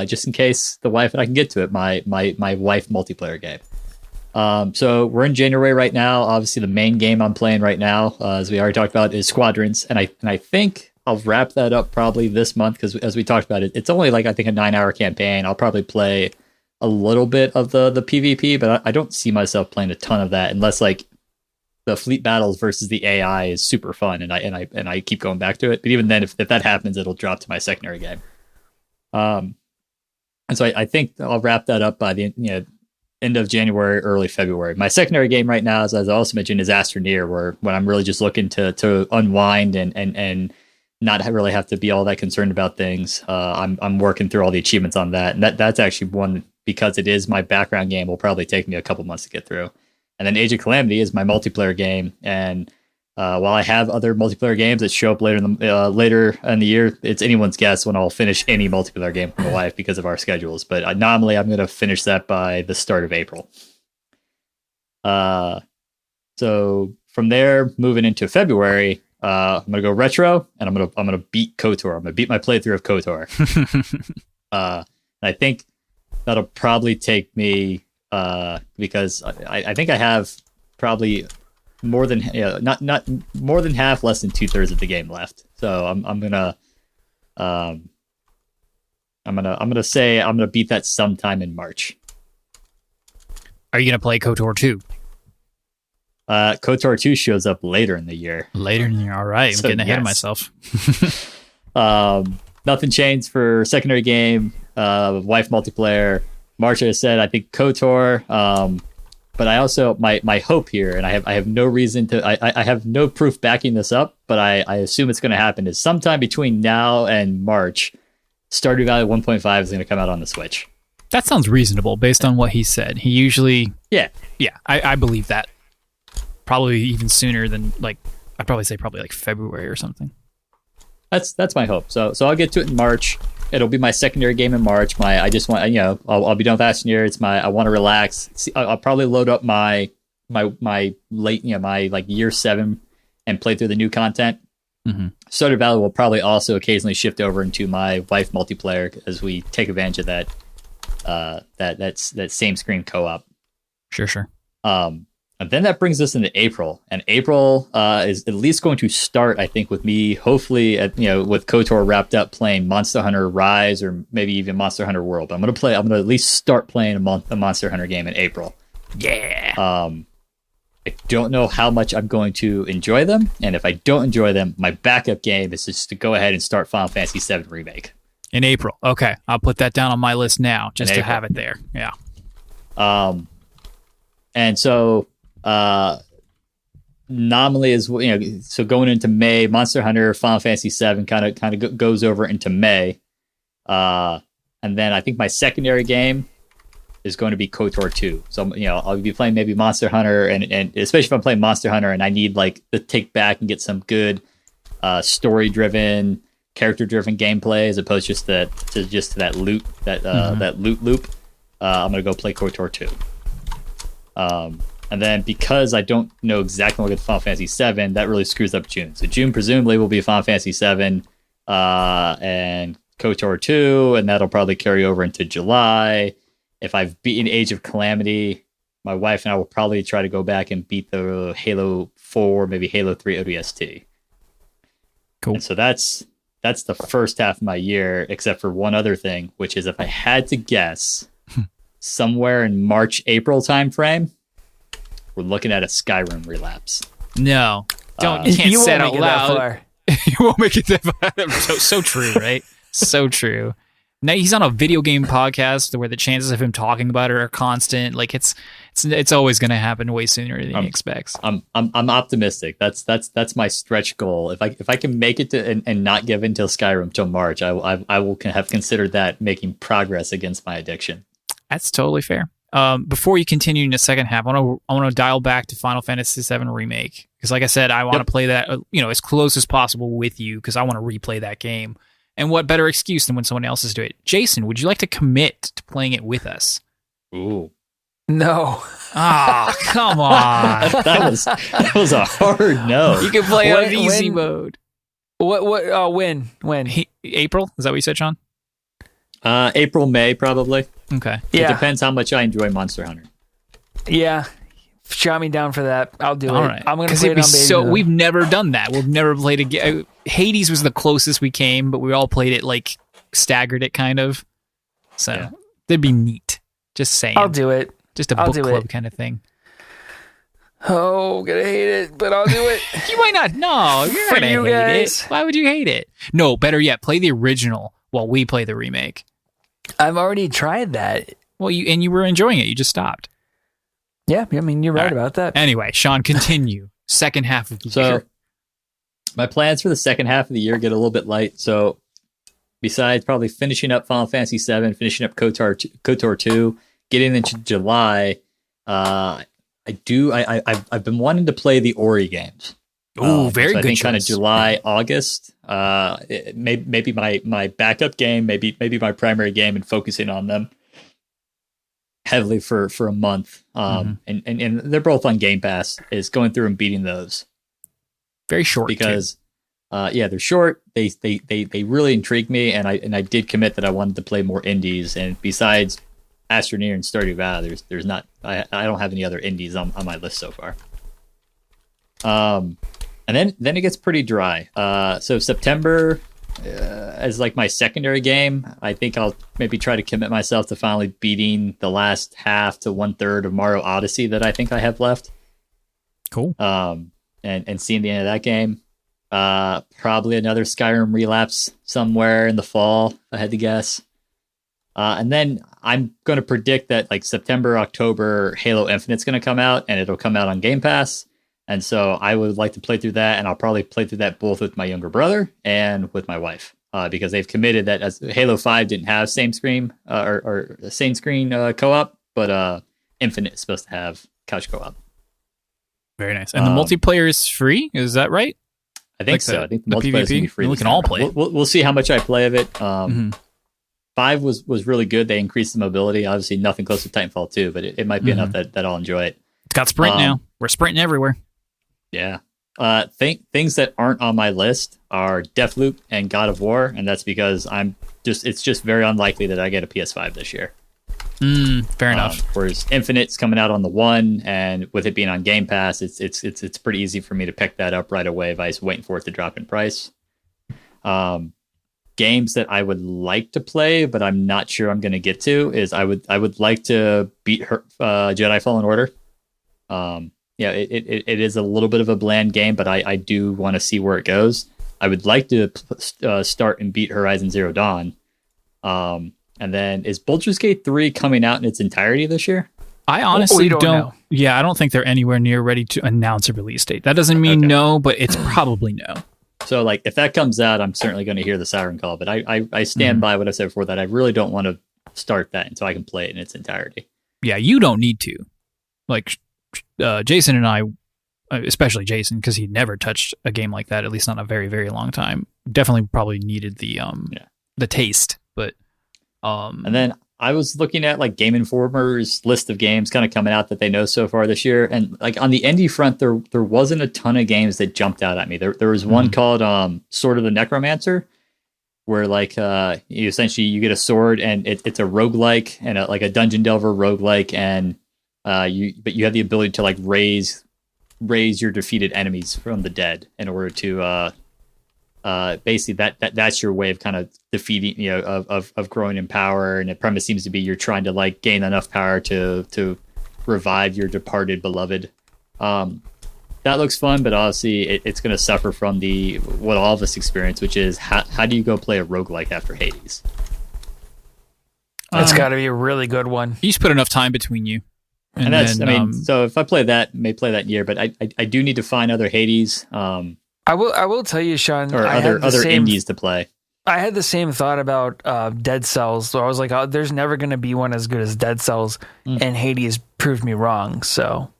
just in case the wife and I can get to it, my wife multiplayer game. So we're in January right now. Obviously the main game I'm playing right now, as we already talked about, is Squadrons. And I think I'll wrap that up probably this month, because as we talked about it, it's only like I think a 9-hour campaign. I'll probably play a little bit of the PvP, but I don't see myself playing a ton of that unless like the fleet battles versus the AI is super fun, and I keep going back to it. But even then, if that happens, it'll drop to my secondary game. And so I think I'll wrap that up by the end of January, early February. My secondary game right now, as I also mentioned, is Automata Nier, when I'm really just looking to unwind and not really have to be all that concerned about things. I'm working through all the achievements on that, and that's actually one, because it is my background game, will probably take me a couple months to get through. And then Age of Calamity is my multiplayer game, and while I have other multiplayer games that show up later in the year, it's anyone's guess when I'll finish any multiplayer game with my wife because of our schedules. But nominally, I'm going to finish that by the start of April. So from there, moving into February, I'm gonna go retro, and I'm gonna beat KOTOR. I'm gonna beat my playthrough of KOTOR. I think that'll probably take me because I think I have probably more than not more than half, less than 2/3 of the game left. So I'm gonna say I'm gonna beat that sometime in March. Are you gonna play KOTOR 2? KOTOR 2 shows up later in the year. Later in the year, all right. I'm getting ahead of myself. Nothing changed for secondary game, wife multiplayer. March, I said, I think KOTOR. But I also my hope here, and I have no reason to I have no proof backing this up, but I assume it's going to happen is sometime between now and March, Stardew Valley 1.5 is going to come out on the Switch. That sounds reasonable based on what he said. He usually I believe that. Probably even sooner than I'd probably say like February or something. That's my hope. So I'll get to it in March. It'll be my secondary game in March. I just want I'll be done with Astroneer. It's I want to relax. I'll probably load up my late my year 7 and play through the new content. Mm-hmm. Stardew Valley will probably also occasionally shift over into my wife multiplayer as we take advantage of that same screen co-op. Sure. And then that brings us into April, and April is at least going to start, I think, with me hopefully with KOTOR wrapped up playing Monster Hunter Rise or maybe even Monster Hunter World. But I'm gonna at least start playing a Monster Hunter game in April. Yeah. I don't know how much I'm going to enjoy them, and if I don't enjoy them, my backup game is just to go ahead and start Final Fantasy VII Remake in April. Okay, I'll put that down on my list now just to have it there. Yeah. And so. Nominally is so going into May, Monster Hunter, Final Fantasy VII kind of goes over into May, and then I think my secondary game is going to be KOTOR 2. So I'll be playing maybe Monster Hunter, and especially if I'm playing Monster Hunter and I need to take back and get some good story driven, character driven gameplay as opposed to that loot that loot loop. I'm gonna go play KOTOR 2. And then because I don't know exactly what with Final Fantasy VII, that really screws up June. So June presumably will be Final Fantasy VII and KOTOR 2, and that'll probably carry over into July. If I've beaten Age of Calamity, my wife and I will probably try to go back and beat the Halo 4, maybe Halo 3 ODST. Cool. And so that's the first half of my year, except for one other thing, which is if I had to guess, somewhere in March, April timeframe, we're looking at a Skyrim relapse. No, you can't say it out loud. You won't make it that far. So true, right? So true. Now he's on a video game podcast where the chances of him talking about it are constant. It's always going to happen way sooner than he expects. I'm optimistic. That's my stretch goal. If I can make it to and not give in till Skyrim till March, I will have considered that making progress against my addiction. That's totally fair. Before you continue in the second half, I want to dial back to Final Fantasy VII Remake because, like I said, I want to play that as close as possible with you because I want to replay that game. And what better excuse than when someone else is doing it? Jason, would you like to commit to playing it with us? Ooh, no. Ah, come on. that was a hard no. You can play on easy mode. What? When? April? Is that what you said, Sean? April, May, probably. Okay. It depends how much I enjoy Monster Hunter. Yeah. Shot me down for that. I'll do All it. right. I'm going to play it on Baby. So we've never done that. We've never played a game. Hades was the closest we came, but we all played it staggered it kind of. So that'd be neat. Just saying. I'll do it. Just a book club kind of thing. Oh, gonna hate it, but I'll do it. You might not. No, you're for gonna you hate guys. it. Why would you hate it? No, better yet, play the original while we play the remake. I've already tried that. Well, you were enjoying it. You just stopped. Yeah, I mean, you're right about that. Anyway, Sean, continue. Second half of the year. My plans for the second half of the year get a little bit light. So besides probably finishing up Final Fantasy VII, finishing up KOTOR 2, getting into July, I've been wanting to play the Ori games. Oh, very so good. I think kind of July, August. Maybe my backup game, maybe my primary game, and focusing on them heavily for a month. And they're both on Game Pass. Is going through and beating those. Very short because they're short. They really intrigue me, and I did commit that I wanted to play more indies. And besides Astroneer and Stardew Valley, there's not I don't have any other indies on my list so far. And then it gets pretty dry. So September, as like my secondary game, I think I'll maybe try to commit myself to finally beating the last half to 1/3 of Mario Odyssey that I think I have left. Cool. And seeing the end of that game. Probably another Skyrim relapse somewhere in the fall, if I had to guess. And then I'm going to predict that like September, October, Halo Infinite's going to come out, and it'll come out on Game Pass. And so I would like to play through that, and I'll probably play through that both with my younger brother and with my wife, because they've committed that as Halo 5 didn't have same screen co-op, but Infinite is supposed to have couch co-op. Very nice. And the multiplayer is free? Is that right? I think so. I think the multiplayer is going to be free. We can all play it. We'll see how much I play of it. 5 was really good. They increased the mobility. Obviously, nothing close to Titanfall 2, but it might be enough that I'll enjoy it. It's got sprint now. We're sprinting everywhere. Yeah. Things that aren't on my list are Deathloop and God of War, and that's because it's just very unlikely that I get a PS5 this year. Fair enough. Whereas Infinite's coming out on the 1, and with it being on Game Pass, it's pretty easy for me to pick that up right away if I was waiting for it to drop in price. Games that I would like to play, but I'm not sure I'm going to get to is I would like to beat Jedi Fallen Order. Yeah, it is a little bit of a bland game, but I do want to see where it goes. I would like to start and beat Horizon Zero Dawn. And then is Baldur's Gate 3 coming out in its entirety this year? I honestly don't know. Yeah, I don't think they're anywhere near ready to announce a release date. That doesn't mean no, but it's probably no. So, like, if that comes out, I'm certainly going to hear the siren call. But I stand by what I said before, that I really don't want to start that until I can play it in its entirety. Yeah, you don't need to. Like, Jason and I, especially Jason, because he never touched a game like that, at least not in a very, very long time, definitely probably needed the taste. But and then I was looking at like Game Informer's list of games kind of coming out that they know so far this year, and like on the indie front, there wasn't a ton of games that jumped out at me. There was one called Sword of the Necromancer, where like you get a sword and it's a roguelike and like a dungeon delver roguelike, and you have the ability to like raise your defeated enemies from the dead in order to basically that's your way of kind of defeating, of growing in power. And the premise seems to be you're trying to like gain enough power to revive your departed beloved. That looks fun, but obviously it's going to suffer from what all of us experience, which is how do you go play a roguelike after Hades? It's got to be a really good one. You just put enough time between you. And that's, then, so if I play that, may play that year, but I do need to find other Hades. I will tell you, Sean, or other indies to play. I had the same thought about Dead Cells. So I was like, there's never going to be one as good as Dead Cells, and Hades proved me wrong. So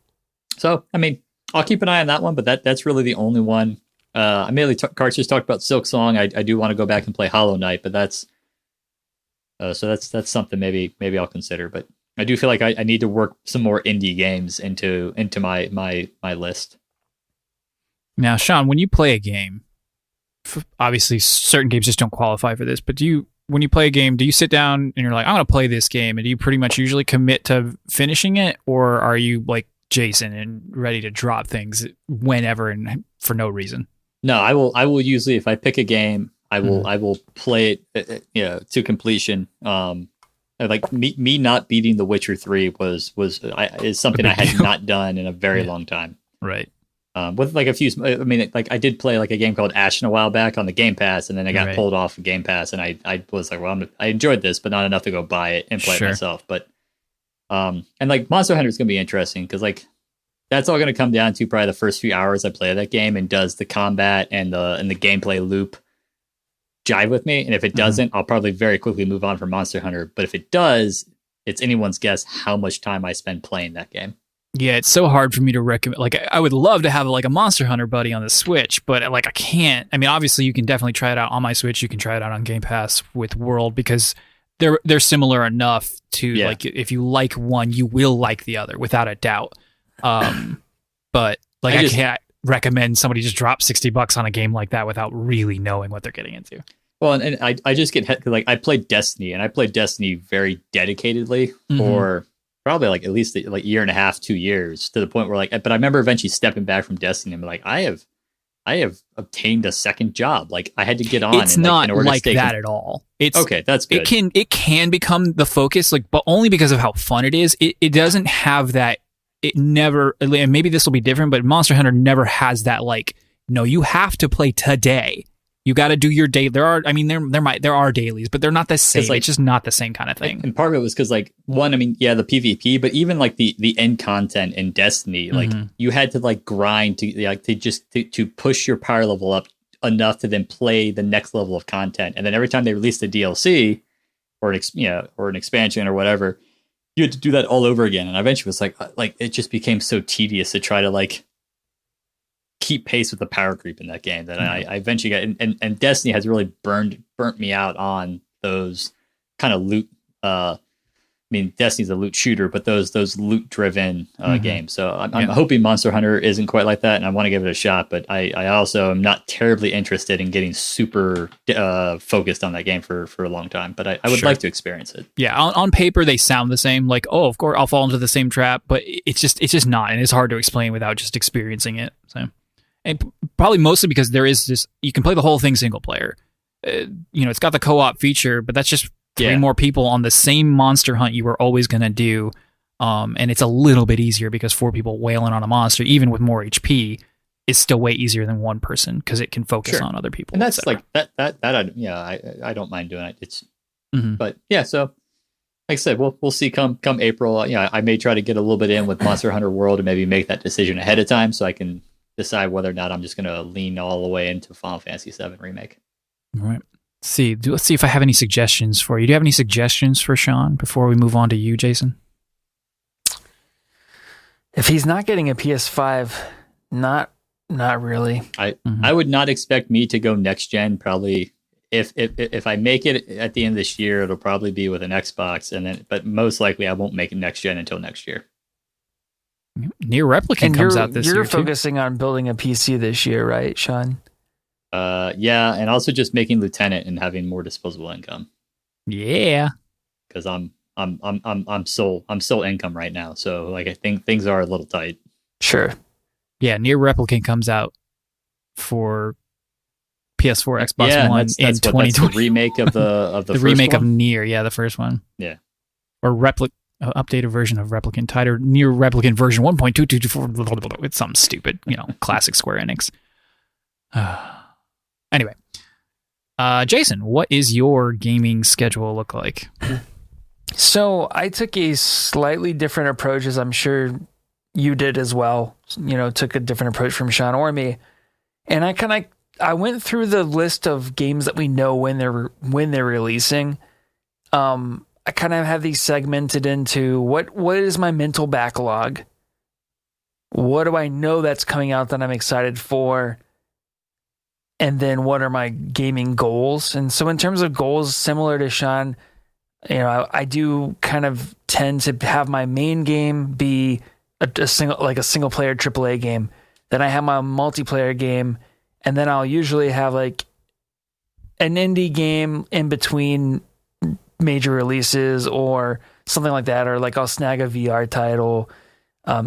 I mean, I'll keep an eye on that one, but that's really the only one. I mainly Karts just talked about Silk Song. I do want to go back and play Hollow Knight, but that's something maybe I'll consider. But I do feel like I need to work some more indie games into my list. Now, Sean, when you play a game, obviously certain games just don't qualify for this, but when you play a game, do you sit down and you're like, I'm going to play this game, and do you pretty much usually commit to finishing it, or are you like Jason and ready to drop things whenever and for no reason? No, I will usually, if I pick a game, I will play it to completion. Like me not beating The Witcher 3 is something I had not done in a very long time. Right. With like a few, I mean, like I did play like a game called Ashen a while back on the Game Pass, and then I got pulled off of Game Pass, and I was like, well, I enjoyed this, but not enough to go buy it and play it myself. But and like Monster Hunter is gonna be interesting because like that's all gonna come down to probably the first few hours I play that game, and does the combat and the gameplay loop jive with me? And if it doesn't, I'll probably very quickly move on from Monster Hunter. But if it does, it's anyone's guess how much time I spend playing that game. Yeah, it's so hard for me to recommend. Like, I would love to have like a Monster Hunter buddy on the Switch, but like I can't. I mean, obviously, you can definitely try it out on my Switch. You can try it out on Game Pass with World, because they're similar enough to like if you like one, you will like the other without a doubt. But like I can't recommend somebody just drop $60 on a game like that without really knowing what they're getting into. Well, and I just get like I played Destiny, and I played Destiny very dedicatedly for probably like at least like year and a half, 2 years, to the point where like, but I remember eventually stepping back from Destiny and be like, I have obtained a second job. Like I had to get on. It's not like that at all. It's okay. That's good. It can become the focus, like, but only because of how fun it is. It doesn't have that. It never, and maybe this will be different, but Monster Hunter never has that, like, no, you have to play today. You got to do your day. There are dailies, but they're not the same. Like, it's just not the same kind of thing. And part of it was because, like, one, I mean, yeah, the PvP, but even like the end content in Destiny, like you had to like grind to push your power level up enough to then play the next level of content. And then every time they released a DLC or an expansion or whatever, you had to do that all over again. And I eventually was like it just became so tedious to try to like keep pace with the power creep in that game that I eventually got, and Destiny has really burnt me out on those kind of loot. I mean, Destiny's a loot shooter, but those loot driven games. So I'm hoping Monster Hunter isn't quite like that, and I want to give it a shot. But I also am not terribly interested in getting super focused on that game for a long time. But I would like to experience it. Yeah, on paper they sound the same. Like, oh, of course I'll fall into the same trap, but it's just not, and it's hard to explain without just experiencing it. So, and probably mostly because there is this, you can play the whole thing single player. It's got the co-op feature, but that's just three more people on the same monster hunt you were always going to do. And it's a little bit easier because 4 people wailing on a monster, even with more HP, is still way easier than 1 person because it can focus on other people. And that's like that I don't mind doing it. It's but yeah, so like I said, we'll see come April. I may try to get a little bit in with Monster Hunter World and maybe make that decision ahead of time so I can decide whether or not I'm just going to lean all the way into Final Fantasy VII Remake. All right. Let's see if I have any suggestions for you. Do you have any suggestions for Sean before we move on to you, Jason? If he's not getting a PS5, not really. I would not expect me to go next gen. Probably if I make it at the end of this year, it'll probably be with an Xbox, but most likely I won't make it next gen until next year. Nier Replicant comes out this year. You're focusing on building a PC this year, right, Sean? Yeah, and also just making Lieutenant and having more disposable income. Yeah, because I'm sole income right now, so like I think things are a little tight. Sure. Yeah, Nier Replicant comes out for PS4, Xbox One in 2020. That's the remake of the the remake of Nier. Yeah, the first one. Yeah, or updated version of Replicant, titled Nier Replicant version 1.2224. It's something stupid, classic Square Enix. Anyway, Jason, what is your gaming schedule look like? So I took a slightly different approach, as I'm sure you did as well. Took a different approach from Sean or me, and I went through the list of games that we know when they're releasing. I kind of have these segmented into what is my mental backlog? What do I know that's coming out that I'm excited for? And then what are my gaming goals? And so in terms of goals, similar to Sean, I do kind of tend to have my main game be a single player AAA game. Then I have my multiplayer game, and then I'll usually have like an indie game in between major releases or something like that, or like I'll snag a VR title.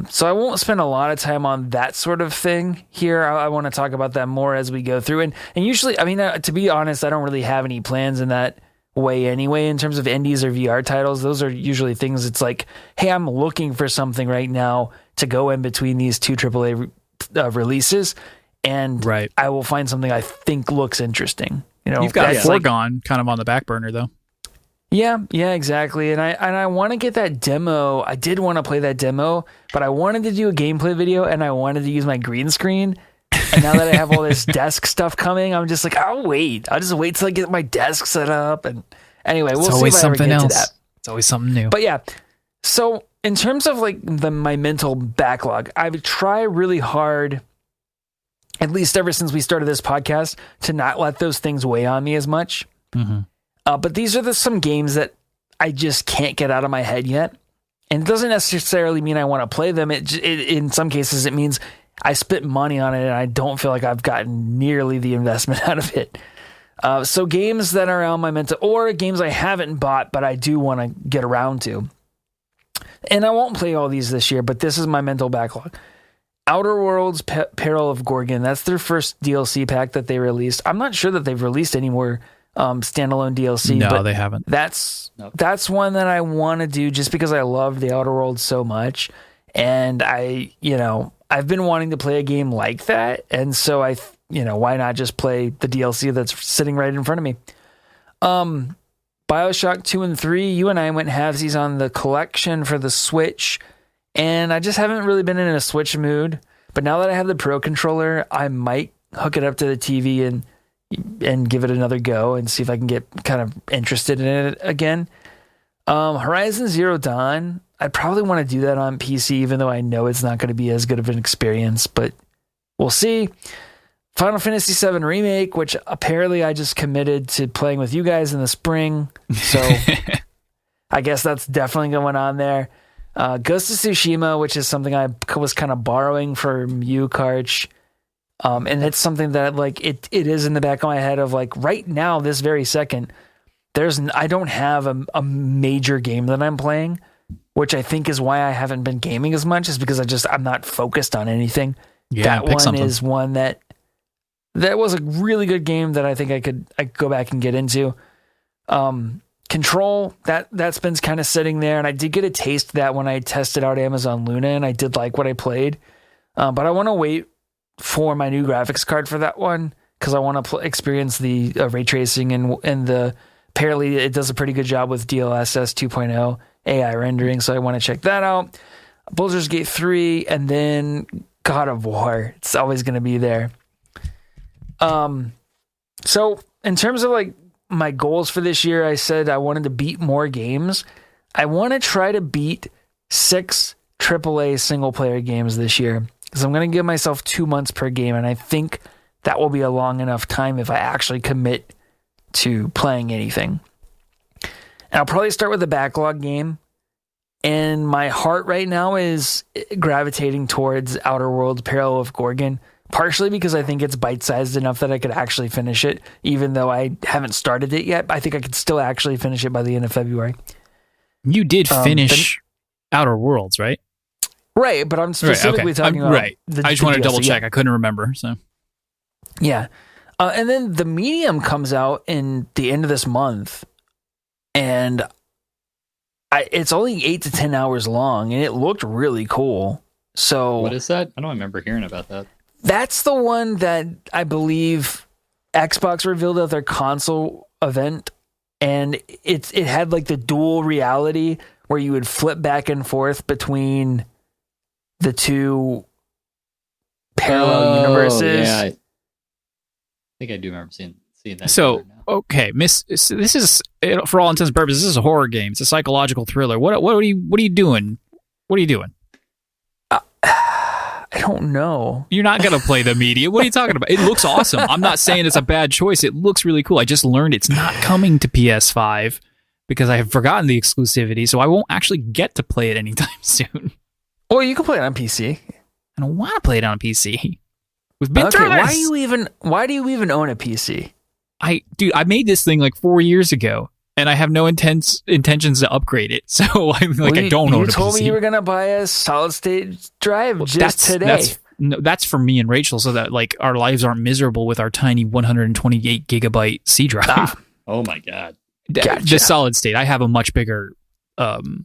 So I won't spend a lot of time on that sort of thing here. I want to talk about that more as we go through. And usually, I mean, to be honest, I don't really have any plans in that way anyway, in terms of indies or VR titles. Those are usually things it's like, hey, I'm looking for something right now to go in between these 2 AAA releases, and I will find something I think looks interesting. You've got Foregone kind of on the back burner though. Yeah, exactly. And I want to get that demo. I did want to play that demo, but I wanted to do a gameplay video and I wanted to use my green screen. And now that I have all this desk stuff coming, I'm just like, I'll just wait till I get my desk set up. And anyway, we'll see if I ever get to that. It's always something new. But yeah, so in terms of like my mental backlog, I would try really hard, at least ever since we started this podcast, to not let those things weigh on me as much. Mm-hmm. But these are some games that I just can't get out of my head yet. And it doesn't necessarily mean I want to play them. It in some cases, it means I spent money on it and I don't feel like I've gotten nearly the investment out of it. So games that are on my mental, or games I haven't bought, but I do want to get around to. and I won't play all these this year, but this is my mental backlog. Outer Worlds Peril of Gorgon. That's their first DLC pack that they released. I'm not sure that they've released any more standalone DLC. No, but they haven't. That's one that I want to do just because I love the Outer Worlds so much. And I've been wanting to play a game like that. And so why not just play the DLC that's sitting right in front of me? BioShock 2 and 3, you and I went halvesies on the collection for the Switch, and I just haven't really been in a Switch mood. But now that I have the Pro Controller, I might hook it up to the TV and give it another go and see if I can get kind of interested in it again. Horizon Zero Dawn, I probably want to do that on PC, even though I know it's not going to be as good of an experience, but we'll see. Final Fantasy VII Remake, which apparently I just committed to playing with you guys in the spring. So I guess that's definitely going on there. Ghost of Tsushima, which is something I was kind of borrowing from you, Karch. And it's something that it is in the back of my head of right now, this very second, I don't have a major game that I'm playing, which I think is why I haven't been gaming as much, is because I'm not focused on anything. Yeah, that one something. Is one that was a really good game that I think I could go back and get into. Control, that's been kind of sitting there, and I did get a taste of that when I tested out Amazon Luna, and I did like what I played. But I want to wait for my new graphics card for that one, because I want to experience the ray tracing and the apparently it does a pretty good job with DLSS 2.0 AI rendering, so I want to check that out. Baldur's Gate 3, and then God of War. It's always going to be there. So in terms of my goals for this year, I said I wanted to beat more games. I want to try to beat 6 AAA single player games this year, because I'm going to give myself 2 months per game. And I think that will be a long enough time if I actually commit to playing anything. And I'll probably start with a backlog game. And my heart right now is gravitating towards Outer Worlds Peril of Gorgon. Partially because I think it's bite-sized enough that I could actually finish it, even though I haven't started it yet. I think I could still actually finish it by the end of February. You did finish Outer Worlds, right? Right, but I'm specifically talking about... Right. I just wanted to double-check. I couldn't remember, so... Yeah. And then The Medium comes out in the end of this month, and it's only 8 to 10 hours long, and it looked really cool. So... What is that? I don't remember hearing about that. That's the one that I believe Xbox revealed at their console event, and it had the dual reality where you would flip back and forth between the two parallel universes. Yeah, I think I do remember seeing that. So, okay, this is, for all intents and purposes, this is a horror game. It's a psychological thriller. What are you doing? What are you doing? I don't know. You're not going to play The Medium. What are you talking about? It looks awesome. I'm not saying it's a bad choice. It looks really cool. I just learned it's not coming to PS5 because I have forgotten the exclusivity, so I won't actually get to play it anytime soon. Or you can play it on PC. I don't want to play it on PC. We've been through this. Why do you even own a PC? I made this thing 4 years ago, and I have no intentions to upgrade it. So I don't own a PC. You told me you were going to buy a solid state drive today. That's for me and Rachel, so that our lives aren't miserable with our tiny 128 gigabyte C drive. Ah. Oh my God. Gotcha. The solid state. I have a much bigger HDD,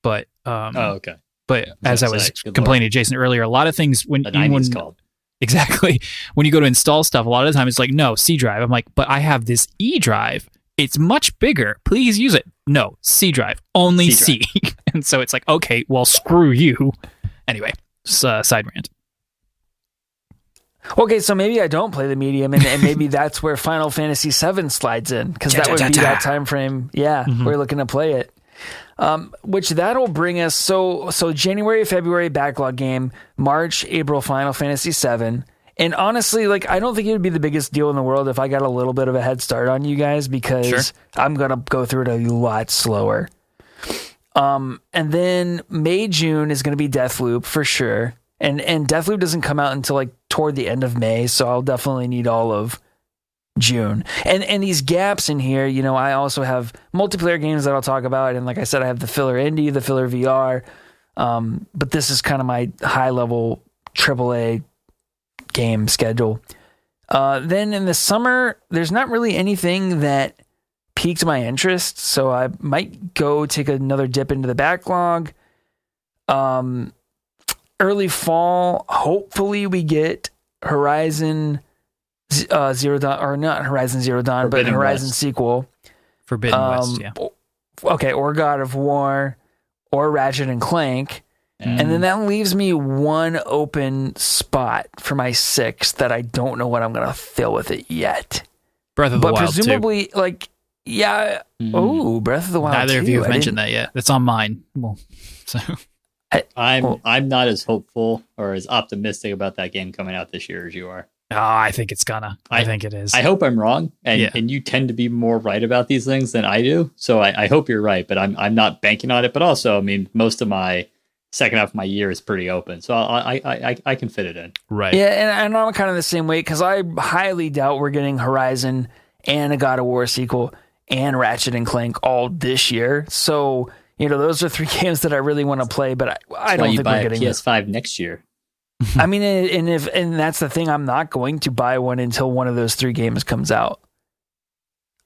but okay. But as I was complaining to Jason earlier, a lot of things when the 90s called. Exactly. When you go to install stuff, a lot of the time it's no, C drive. I'm like, but I have this E drive. It's much bigger. Please use it. No, C drive. Only C. And so it's okay, well, screw you. Anyway, side rant. Okay, so maybe I don't play The Medium, and maybe that's where Final Fantasy VII slides in, because that would be that time frame. Yeah, we're looking to play it. Which that'll bring us, so January, February backlog game, March, April Final Fantasy VII. And honestly, I don't think it would be the biggest deal in the world if I got a little bit of a head start on you guys, because I'm going to go through it a lot slower. And then May, June is going to be Deathloop for sure. And Deathloop doesn't come out until toward the end of May, so I'll definitely need all of June. And these gaps in here, you know, I also have multiplayer games that I'll talk about. And like I said, I have the filler indie, the filler VR. But this is kind of my high level AAA game schedule. Then in the summer, there's not really anything that piqued my interest. So I might go take another dip into the backlog. Early fall, hopefully we get Horizon Zero Dawn, or not Horizon Zero Dawn, Forbidden but Horizon West. sequel. Forbidden West, yeah. Okay, or God of War, or Ratchet and Clank. And then that leaves me one open spot for my 6th that I don't know what I'm going to fill with it yet. Breath of the But Wild, presumably, too. like, yeah. Oh, Breath of the Wild. Neither of too. you have mentioned that yet. That's on mine. Well, so I'm not as hopeful or as optimistic about that game coming out this year as you are. Oh, I think it's gonna. I think it is. I hope I'm wrong, and you tend to be more right about these things than I do. So I hope you're right, but I'm not banking on it. But also, I mean, most of my second half of my year is pretty open, so I can fit it in. Right. Yeah, and I'm kind of the same way because I highly doubt we're getting Horizon and a God of War sequel and Ratchet and Clank all this year. So, you know, those are 3 games that I really want to play, but I don't think we're getting PS5 next year. I mean, and that's the thing. I'm not going to buy one until one of those 3 games comes out.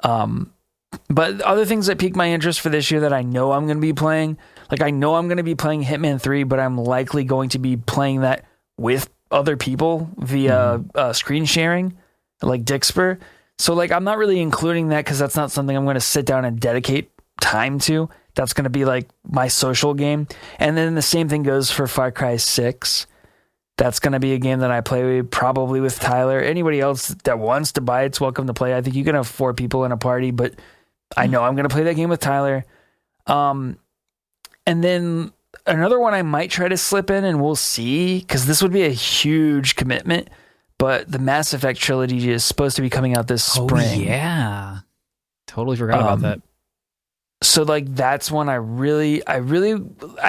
But other things that pique my interest for this year that I know I'm going to be playing, like I know I'm going to be playing Hitman 3, but I'm likely going to be playing that with other people via screen sharing, like Dixper. So like I'm not really including that because that's not something I'm going to sit down and dedicate time to. That's going to be like my social game. And then the same thing goes for Far Cry 6. That's going to be a game that I play probably with Tyler. Anybody else that wants to buy it's welcome to play. I think you can have 4 people in a party, but I know I'm going to play that game with Tyler. And then another one I might try to slip in, and we'll see, because this would be a huge commitment, but the Mass Effect trilogy is supposed to be coming out this spring. Oh, yeah. Totally forgot about that. So like that's one I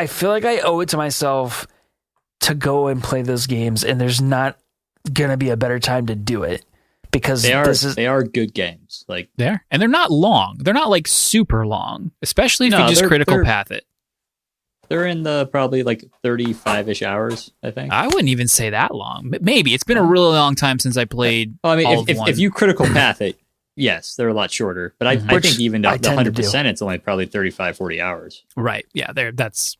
feel like I owe it to myself to go and play those games, and there's not gonna be a better time to do it because they are good games. Like and they're not long. They're not like super long, especially if you just critical path it. They're in the probably like 35-ish hours, I think. I wouldn't even say that long. Maybe it's been a really long time since I played. Well, I mean, if you critical path it, yes, they're a lot shorter. But I think even the 100%, it's only probably 35, 40 hours. Right. Yeah. That's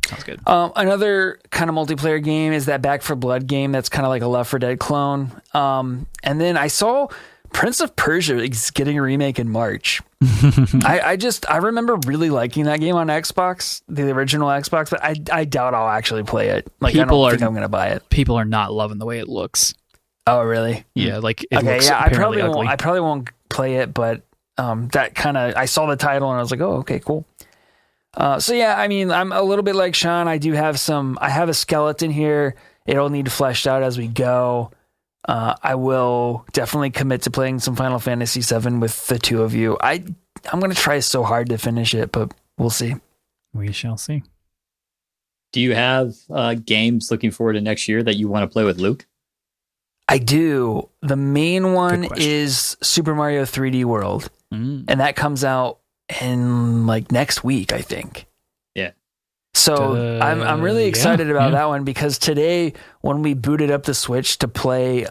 sounds good. Another kind of multiplayer game is that Back 4 Blood game that's kind of like a Left 4 Dead clone. And then I saw Prince of Persia is getting a remake in March. I remember really liking that game on Xbox, the original Xbox, but I doubt I'll actually play it. Like I don't think I'm going to buy it. People are not loving the way it looks. Oh, really? Yeah, like it looks I probably ugly. won't. I probably won't play it, but that kind of I saw the title and I was like, oh, okay, cool. So yeah, I mean, I'm a little bit like Sean. I have a skeleton here. It'll need fleshed out as we go. I will definitely commit to playing some Final Fantasy VII with the 2 of you. I'm going to try so hard to finish it, but we'll see. We shall see. Do you have games looking forward to next year that you want to play with Luke? I do. The main one is Super Mario 3D World, and that comes out in like next week, I think. Yeah. So I'm really excited about that one because today when we booted up the Switch to play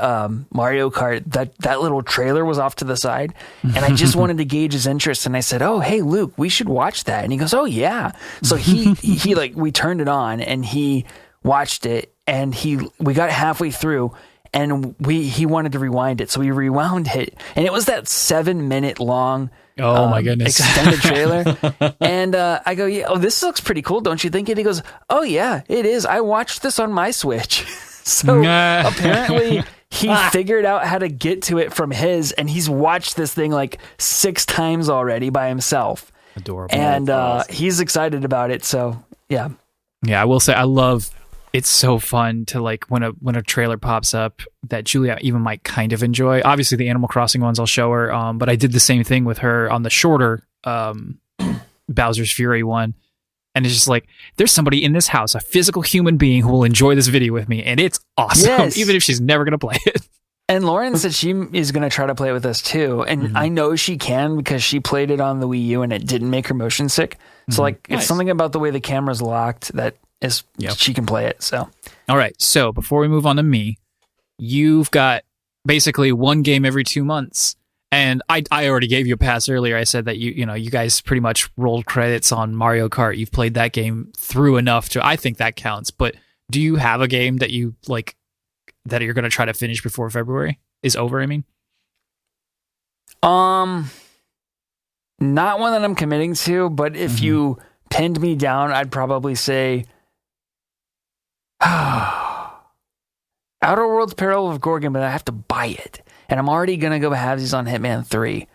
Mario Kart, that little trailer was off to the side, and I just wanted to gauge his interest, and I said, "Oh, hey Luke, we should watch that." And he goes, "Oh yeah." So he like we turned it on and he watched it, and we got halfway through. And he wanted to rewind it, so we rewound it, and it was that 7-minute long, my goodness, extended trailer. And I go, yeah, this looks pretty cool, don't you think? And he goes, oh yeah, it is. I watched this on my Switch. So apparently he figured out how to get to it from his, and he's watched this thing like 6 times already by himself. Adorable. And he's excited about it. So yeah. Yeah, I will say I love. It's so fun to like when a trailer pops up that Julia even might kind of enjoy. Obviously, the Animal Crossing ones I'll show her, but I did the same thing with her on the shorter Bowser's Fury one, and it's just like there's somebody in this house, a physical human being who will enjoy this video with me, and it's awesome, even if she's never gonna play it. And Lauren said she is going to try to play it with us too. And I know she can because she played it on the Wii U and it didn't make her motion sick. So like it's something about the way the camera's locked that is she can play it. So all right. So before we move on to me, you've got basically one game every 2 months. And I already gave you a pass earlier. I said that you guys pretty much rolled credits on Mario Kart. You've played that game through enough to I think that counts. But do you have a game that you like that you're going to try to finish before February is over? I mean, not one that I'm committing to. But if you pinned me down, I'd probably say Outer Worlds: Peril of Gorgon, but I have to buy it. And I'm already going to go halvesies on Hitman 3.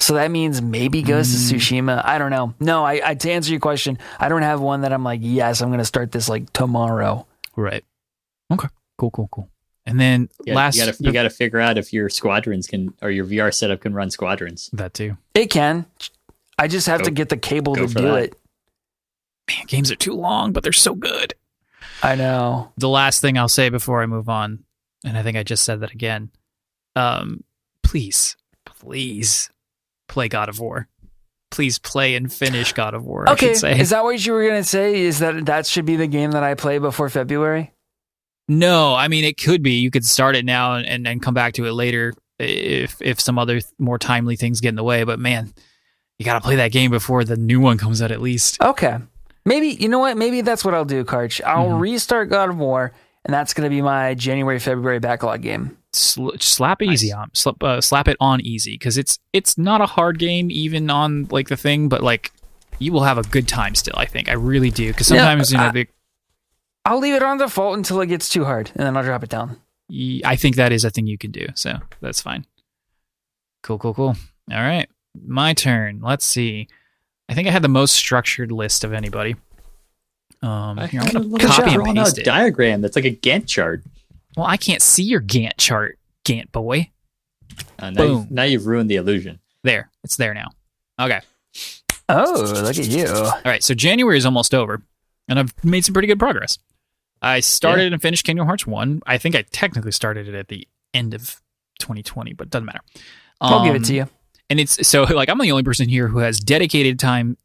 So that means maybe Ghost of Tsushima. I don't know. No, I to answer your question, I don't have one that I'm like, yes, I'm going to start this like tomorrow. Right. Okay. Cool. And then you got to figure out if your Squadrons can, or your VR setup can run Squadrons. That too. It can. I just have to get the cable to do it. Man, games are too long, but they're so good. I know. The last thing I'll say before I move on, and I think I just said that again, please play God of War. Please play and finish God of War. Okay, I should say. Is that what you were going to say? Is that should be the game that I play before February? No, I mean, it could be. You could start it now and then come back to it later if some other more timely things get in the way. But man, you got to play that game before the new one comes out at least. Okay. Maybe, you know what? Maybe that's what I'll do, Karch. I'll restart God of War, and that's going to be my January, February backlog game. Slap easy on. Slap it on easy, because it's not a hard game, even on like the thing, but like you will have a good time still, I think. I really do, because sometimes, I'll leave it on default until it gets too hard, and then I'll drop it down. I think that is a thing you can do, so that's fine. Cool. All right, my turn. Let's see. I think I had the most structured list of anybody. Here, I'm going to copy and paste it. Diagram that's like a Gantt chart. Well, I can't see your Gantt chart, Gantt boy. Now you've ruined the illusion. There, it's there now. Okay. Oh, look at you. All right, so January is almost over, and I've made some pretty good progress. I started and finished Kingdom Hearts 1. I think I technically started it at the end of 2020, but it doesn't matter. I'll give it to you. And it's so like I'm the only person here who has dedicated time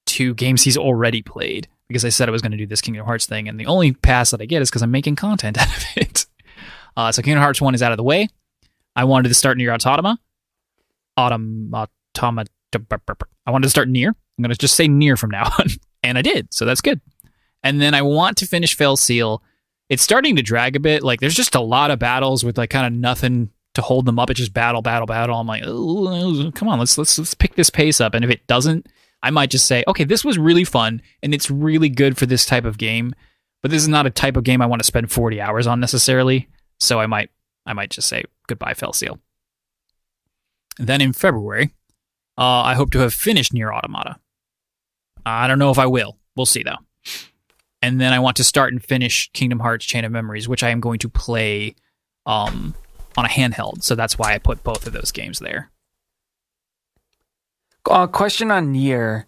to games he's already played, because I said I was going to do this Kingdom Hearts thing, and the only pass that I get is because I'm making content out of it. So Kingdom Hearts 1 is out of the way. I wanted to start Nier Automata. I wanted to start Nier. I'm going to just say Nier from now on. And I did, so that's good. And then I want to finish VII.l.AGE. It's starting to drag a bit. Like, there's just a lot of battles with like kind of nothing to hold them up. It's just battle. I'm like, oh, come on, let's pick this pace up. And if it doesn't, I might just say, okay, this was really fun, and it's really good for this type of game, but this is not a type of game I want to spend 40 hours on necessarily. So I might just say goodbye, VII.l.AGE. Then in February, I hope to have finished Nier Automata. I don't know if I will. We'll see though. And then I want to start and finish Kingdom Hearts Chain of Memories, which I am going to play on a handheld. So that's why I put both of those games there. Question on Nier.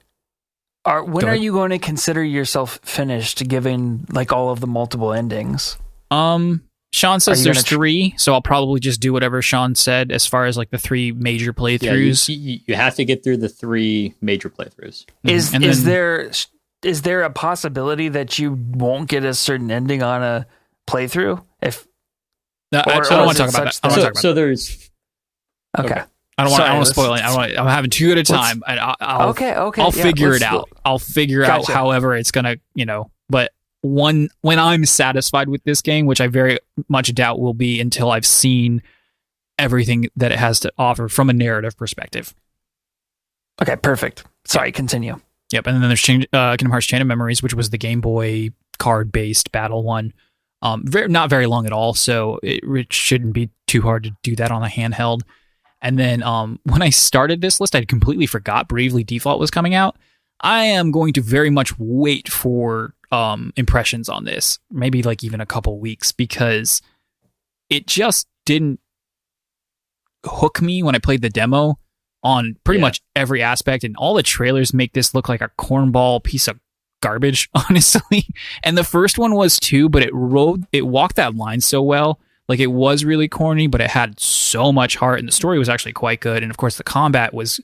When are you going to consider yourself finished, given like all of the multiple endings? Sean says there's 3, so I'll probably just do whatever Sean said as far as like the 3 major playthroughs. Yeah, you have to get through the 3 major playthroughs. Is there a possibility that you won't get a certain ending on a playthrough? I don't want to talk about that. So there's okay. I don't want to spoil it. I'm having 2 at a time. I'll figure it out. I'll figure out however it's gonna, But when I'm satisfied with this game, which I very much doubt will be until I've seen everything that it has to offer from a narrative perspective. Okay, perfect. Sorry, continue. Yep, and then there's Kingdom Hearts Chain of Memories, which was the Game Boy card-based battle one. Not very long at all, so it shouldn't be too hard to do that on a handheld. And then when I started this list, I completely forgot Bravely Default was coming out. I am going to very much wait for impressions on this, maybe like even a couple weeks, because it just didn't hook me when I played the demo on pretty much every aspect, and all the trailers make this look like a cornball piece of garbage, honestly. And the first one was too, but it walked that line so well. Like, it was really corny, but it had so much heart, and the story was actually quite good. And of course, the combat was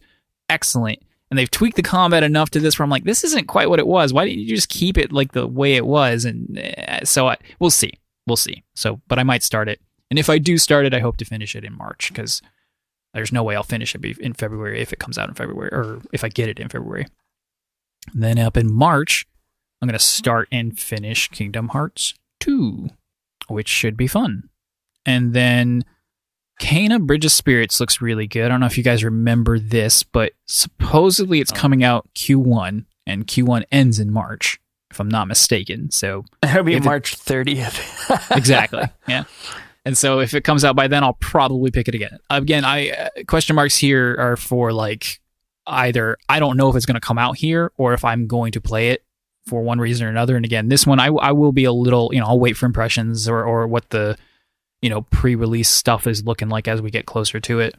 excellent. And they've tweaked the combat enough to this where I'm like, this isn't quite what it was. Why didn't you just keep it like the way it was? And we'll see. We'll see. So, but I might start it. And if I do start it, I hope to finish it in March, because there's no way I'll finish it in February if it comes out in February, or if I get it in February. And then up in March, I'm going to start and finish Kingdom Hearts 2, which should be fun. And then Kena Bridge of Spirits looks really good. I don't know if you guys remember this, but supposedly it's coming out Q1, and Q1 ends in March, if I'm not mistaken. So it'll be March 30th. Exactly. Yeah. And so if it comes out by then, I'll probably pick it again. Again, question marks here are for like either I don't know if it's going to come out here or if I'm going to play it for one reason or another. And again, this one I will be a little, I'll wait for impressions or what the pre-release stuff is looking like as we get closer to it.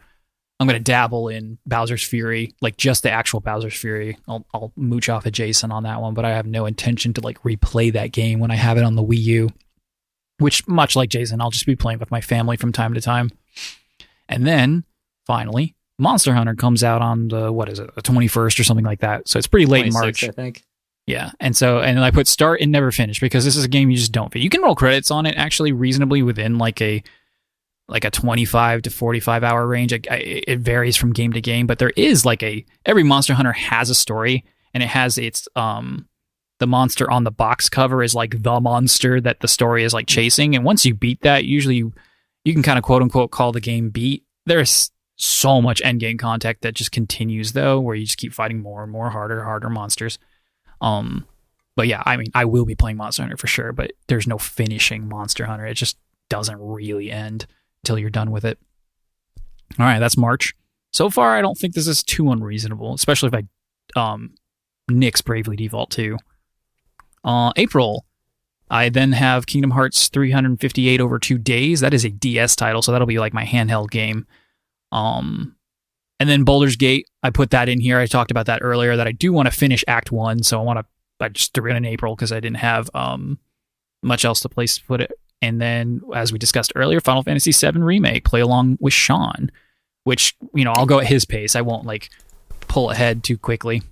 I'm going to dabble in Bowser's Fury, like just the actual Bowser's Fury. I'll mooch off of Jason on that one, but I have no intention to like replay that game when I have it on the Wii U, which, much like Jason, I'll just be playing with my family from time to time. And then finally, Monster Hunter comes out on the, the 21st or something like that. So it's pretty late in March, I think. Yeah, and I put start and never finish because this is a game you just don't fit. You can roll credits on it actually reasonably within like a 25 to 45 hour range. It varies from game to game, but there is every Monster Hunter has a story, and it has its the monster on the box cover is like the monster that the story is like chasing, and once you beat that, usually you can kind of quote unquote call the game beat. There's so much end game content that just continues though, where you just keep fighting more and more harder monsters. But yeah, I mean, I will be playing Monster Hunter for sure, but there's no finishing Monster Hunter. It just doesn't really end until you're done with it. All right, that's March. So far, I don't think this is too unreasonable, especially if I nix Bravely Default 2. April, I then have Kingdom Hearts 358 over 2 days. That is a DS title, so that'll be like my handheld game. And then Baldur's Gate, I put that in here. I talked about that earlier, that I do want to finish Act 1, so I just threw it in April because I didn't have much else to place to put it. And then, as we discussed earlier, Final Fantasy VII Remake, play along with Sean, which, I'll go at his pace. I won't, pull ahead too quickly.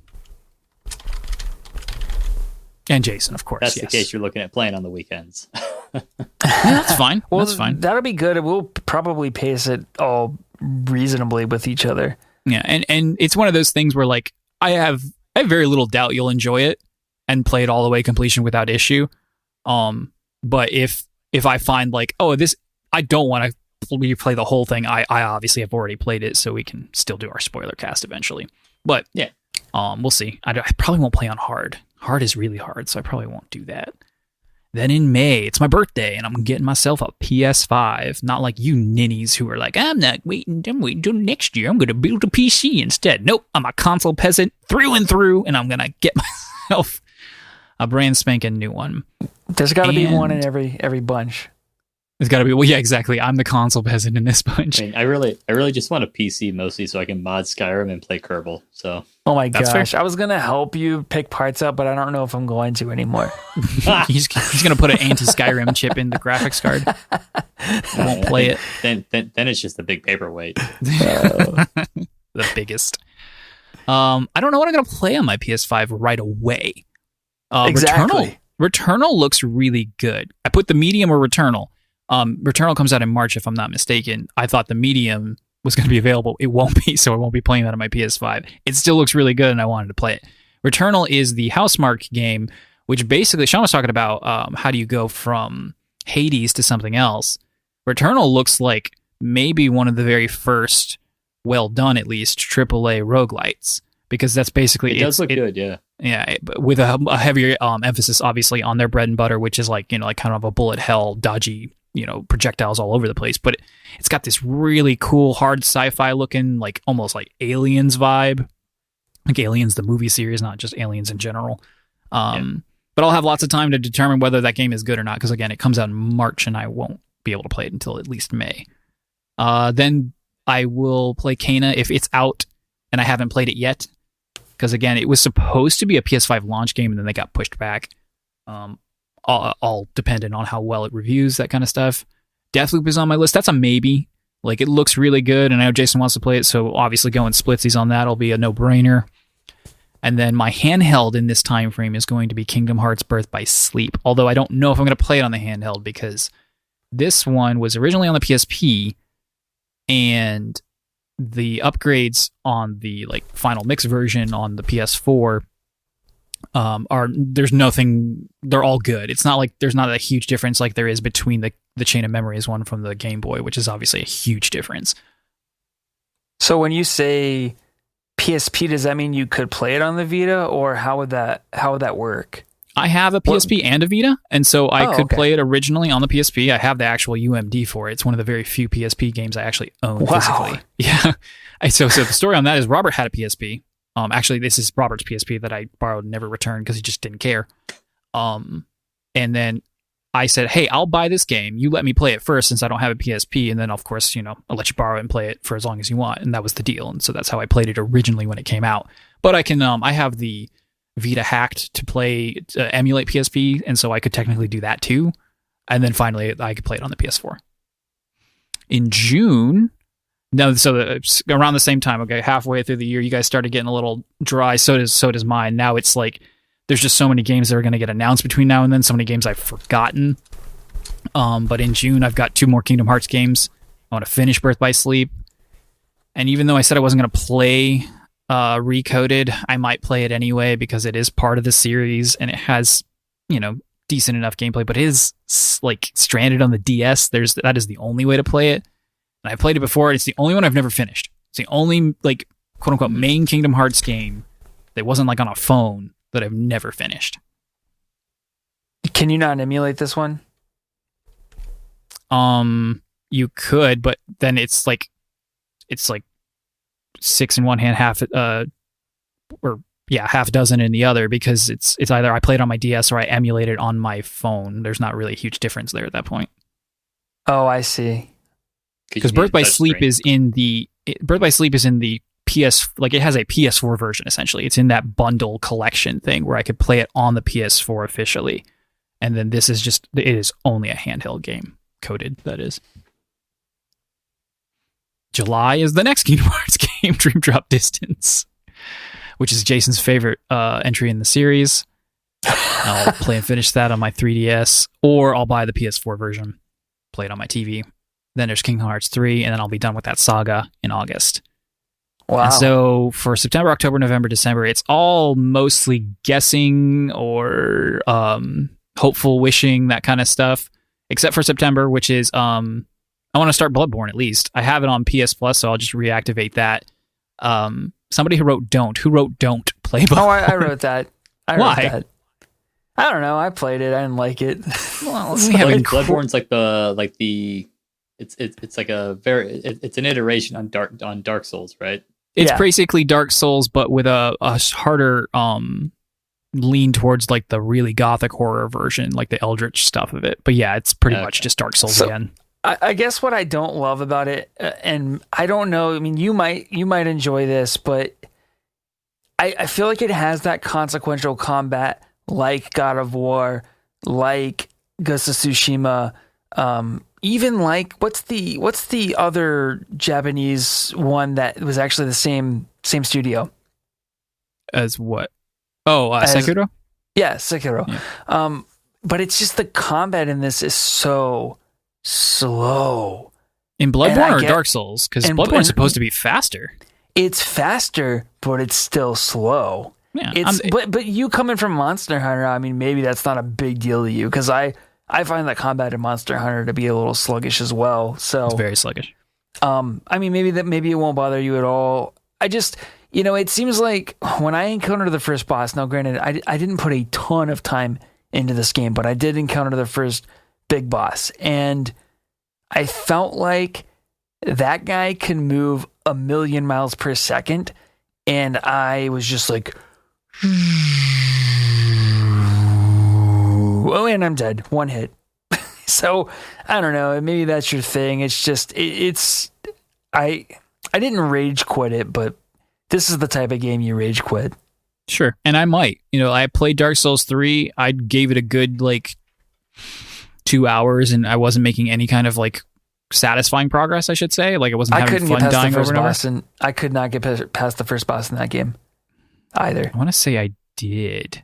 And Jason, of course. That's yes. the case you're looking at playing on the weekends. Yeah, that's fine. Well, that's fine. That'll be good. We'll probably pace it all reasonably with each other. Yeah, and it's one of those things where I have very little doubt you'll enjoy it and play it all the way completion without issue. But if I find this, I don't want to replay the whole thing. I obviously have already played it, so we can still do our spoiler cast eventually. But yeah, we'll see. I probably won't play on hard. Hard is really hard, so I probably won't do that. Then in May, it's my birthday, and I'm getting myself a PS5. Not like you ninnies who are like, I'm waiting till next year. I'm going to build a PC instead. Nope, I'm a console peasant through and through, and I'm going to get myself a brand spanking new one. There's got to be one in every bunch. There's got to be. Well, yeah, exactly. I'm the console peasant in this bunch. I mean, I really just want a PC mostly so I can mod Skyrim and play Kerbal. So. Oh my gosh! I was gonna help you pick parts out, but I don't know if I'm going to anymore. he's gonna put an anti-Skyrim chip in the graphics card. I won't play it. Then it's just a big paperweight. The biggest. I don't know what I'm gonna play on my PS5 right away. Exactly. Returnal looks really good. I put the medium or Returnal. Returnal comes out in March, if I'm not mistaken. I thought the medium was going to be available. It won't be, so I won't be playing that on my PS5. It still looks really good, and I wanted to play it. Returnal is the Housemarque game, which basically, Sean was talking about how do you go from Hades to something else. Returnal looks like maybe one of the very first, well done at least, AAA roguelites, because that's basically... It does look good, yeah. Yeah, with a heavier emphasis, obviously, on their bread and butter, which is kind of a bullet hell, dodgy, projectiles all over the place. But it's got this really cool, hard sci-fi looking, almost like Aliens vibe. Like Aliens, the movie series, not just Aliens in general. But I'll have lots of time to determine whether that game is good or not, because again, it comes out in March, and I won't be able to play it until at least May. Then I will play Kena if it's out, and I haven't played it yet. Because again, it was supposed to be a PS5 launch game, and then they got pushed back. All dependent on how well it reviews, that kind of stuff. Deathloop is on my list. That's a maybe. Like, it looks really good, and I know Jason wants to play it, so obviously going splitsies on that will be a no-brainer. And then my handheld in this time frame is going to be Kingdom Hearts Birth by Sleep, although I don't know if I'm going to play it on the handheld, because this one was originally on the PSP, and the upgrades on the like final mix version on the PS4 there's nothing, they're all good. It's not like there's not a huge difference like there is between the Chain of Memories one from the Game Boy, which is obviously a huge difference. So when you say PSP, does that mean you could play it on the Vita, or how would that work? I have a PSP and a Vita, and so I could play it originally on the PSP. I have the actual UMD for it. It's one of the very few PSP games I actually own physically. Yeah. So the story on that is Robert had a PSP. Actually, this is Robert's PSP that I borrowed and never returned because he just didn't care. And then I said, hey, I'll buy this game. You let me play it first since I don't have a PSP. And then, of course, I'll let you borrow it and play it for as long as you want. And that was the deal. And so that's how I played it originally when it came out. But I can, I have the Vita hacked to emulate PSP. And so I could technically do that too. And then finally, I could play it on the PS4. In June... No, so around the same time, okay, halfway through the year, you guys started getting a little dry. So does mine. Now it's like there's just so many games that are going to get announced between now and then. So many games I've forgotten. But in June, I've got 2 more Kingdom Hearts games. I want to finish Birth by Sleep. And even though I said I wasn't going to play Recoded, I might play it anyway because it is part of the series and it has, decent enough gameplay. But it is like stranded on the DS. That is the only way to play it. And I played it before. It's the only one I've never finished. It's the only, like, quote-unquote main Kingdom Hearts game that wasn't, like, on a phone that I've never finished. Can you not emulate this one? You could, but then it's like 6 in one hand, half dozen in the other, because it's either I play it on my DS or I emulate it on my phone. There's not really a huge difference there at that point. Oh, I see. Because Birth by Sleep is in the PS, like it has a PS4 version essentially. It's in that bundle collection thing where I could play it on the PS4 officially, and then this is it is only a handheld game, coded that is. July is the next Kingdom Hearts game, Dream Drop Distance, which is Jason's favorite entry in the series. I'll play and finish that on my 3DS, or I'll buy the PS4 version, play it on my TV. Then there's Kingdom Hearts 3, and then I'll be done with that saga in August. Wow. And so for September, October, November, December, it's all mostly guessing or hopeful wishing, that kind of stuff, except for September, which is I want to start Bloodborne at least. I have it on PS Plus, so I'll just reactivate that. Somebody who wrote Don't play Bloodborne. Oh, I wrote that. Why? Wrote that. I don't know. I played it. I didn't like it. Well, Bloodborne's It's like it's an iteration on Dark Souls, right? It's basically Dark Souls, but with a harder lean towards like the really gothic horror version, like the Eldritch stuff of it. But yeah, it's pretty much just Dark Souls again. I guess what I don't love about it, and I don't know, I mean, you might enjoy this, but I feel like it has that consequential combat like God of War, like Ghost of Tsushima, even like what's the other Japanese one that was actually the same studio as what? Oh, Sekiro? Yeah, Sekiro. Yeah. But it's just the combat in this is so slow. In Bloodborne or Dark Souls? Because Bloodborne's supposed to be faster. It's faster, but it's still slow. Yeah, but you coming from Monster Hunter, I mean, maybe that's not a big deal to you, because I find the combat in Monster Hunter to be a little sluggish as well. So it's very sluggish. I mean, maybe it won't bother you at all. I just, it seems like when I encountered the first boss, now granted, I didn't put a ton of time into this game, but I did encounter the first big boss, and I felt like that guy can move 1,000,000 miles per second, and I was just like, oh, and I'm dead. One hit. So I don't know. Maybe that's your thing. It's just I didn't rage quit it, but this is the type of game you rage quit. Sure, and I might. I played Dark Souls 3. I gave it a good 2 2 hours and I wasn't making any kind of like satisfying progress, I should say. Like, I wasn't having fun dying over and over. And I could not get past the first boss in that game either. I want to say I did,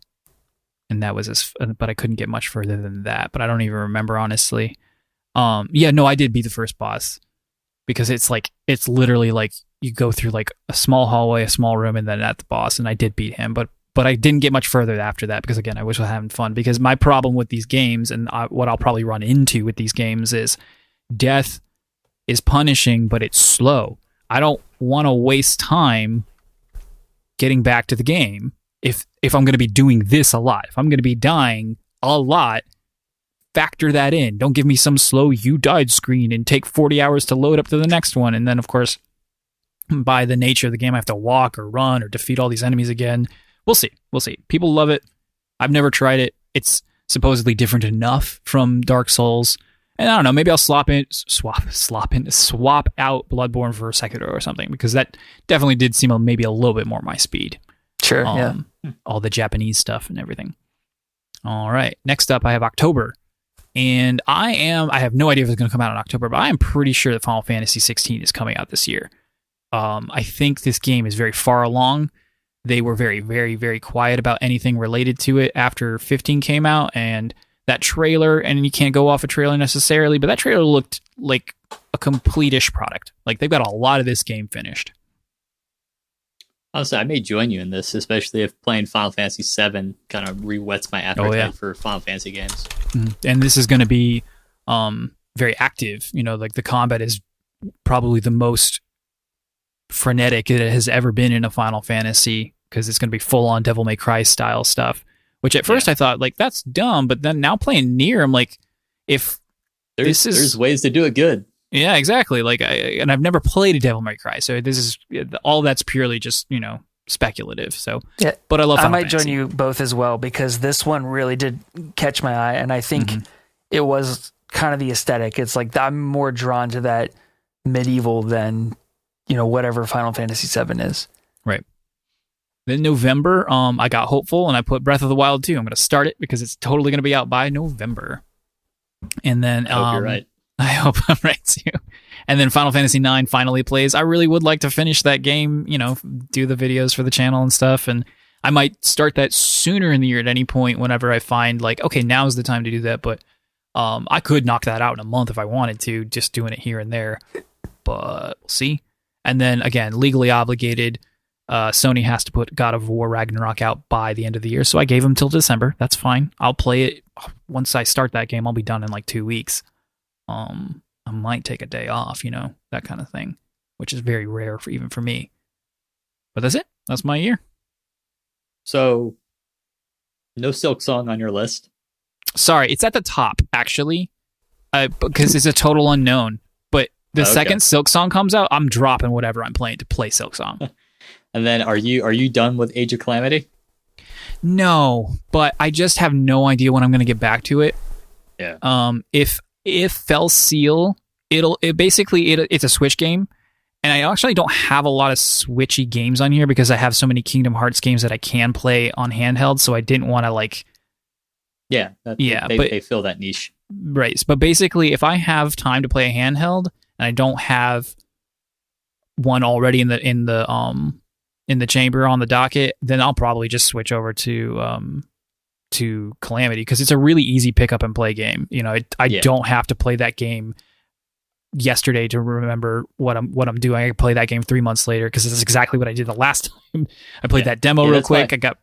and that was but I couldn't get much further than that. But I don't even remember, honestly. Yeah, no, I did beat the first boss because it's literally like you go through like a small hallway, a small room, and then at the boss, and I did beat him. But I didn't get much further after that because, again, I was having fun. Because my problem with these games, and what I'll probably run into with these games, is death is punishing, but it's slow. I don't want to waste time getting back to the game if I'm going to be doing this a lot. If I'm going to be dying a lot, factor that in. Don't give me some slow "you died" screen and take 40 hours to load up to the next one. And then, of course, by the nature of the game, I have to walk or run or defeat all these enemies again. We'll see. People love it. I've never tried it. It's supposedly different enough from Dark Souls. And I don't know, maybe I'll swap out Bloodborne for Sekiro or something, because that definitely did seem maybe a little bit more my speed. Sure, yeah. All the Japanese stuff and everything. All right. Next up, I have October. And I have no idea if it's going to come out in October, but I am pretty sure that Final Fantasy 16 is coming out this year. I think this game is very far along. They were very, very, very quiet about anything related to it after 15 came out, and that trailer, and you can't go off a trailer necessarily, but that trailer looked like a complete-ish product. Like, they've got a lot of this game finished. Honestly, I may join you in this, especially if playing Final Fantasy VII kind of re-whets my appetite for Final Fantasy games. Mm-hmm. And this is going to be very active. You know, like, the combat is probably the most frenetic it has ever been in a Final Fantasy, because it's going to be full-on Devil May Cry style stuff. Which at first I thought, like, that's dumb, but then now playing Nier, I'm like, if there's ways to do it good. Yeah, exactly. Like, and I've never played a Devil May Cry, so this is all that's purely just, speculative. So, yeah, but I love Final I might Fantasy. join you both as well, because this one really did catch my eye, and I think it was kind of the aesthetic. It's like I'm more drawn to that medieval than whatever Final Fantasy VII is. Right. Then November, I got hopeful and I put Breath of the Wild 2. I'm going to start it because it's totally going to be out by November. And then I hope you're right. I hope I'm right too. And then Final Fantasy IX finally plays. I really would like to finish that game, do the videos for the channel and stuff. And I might start that sooner in the year at any point whenever I find like, okay, now's the time to do that. But I could knock that out in a month if I wanted to, just doing it here and there. But we'll see. And then again, legally obligated. Sony has to put God of War Ragnarok out by the end of the year, so I gave them till December. That's fine. I'll play it. Once I start that game, I'll be done in like 2 weeks. I might take a day off, that kind of thing, which is very rare even for me. But that's it. That's my year. So, no Silk Song on your list? Sorry, it's at the top, actually, because it's a total unknown. But the second Silk Song comes out, I'm dropping whatever I'm playing to play Silk Song. And then are you done with Age of Calamity? No, but I just have no idea when I'm going to get back to it. Yeah. If Fell Seal, it's a Switch game, and I actually don't have a lot of Switchy games on here because I have so many Kingdom Hearts games that I can play on handheld, so I didn't want to they fill that niche. Right. But basically, if I have time to play a handheld and I don't have one already in the chamber on the docket, then I'll probably just switch over to Calamity, because it's a really easy pick up and play game. I don't have to play that game yesterday to remember what I'm doing. I can play that game 3 months later because it's exactly what I did the last time. I played that demo real quick. Go ahead.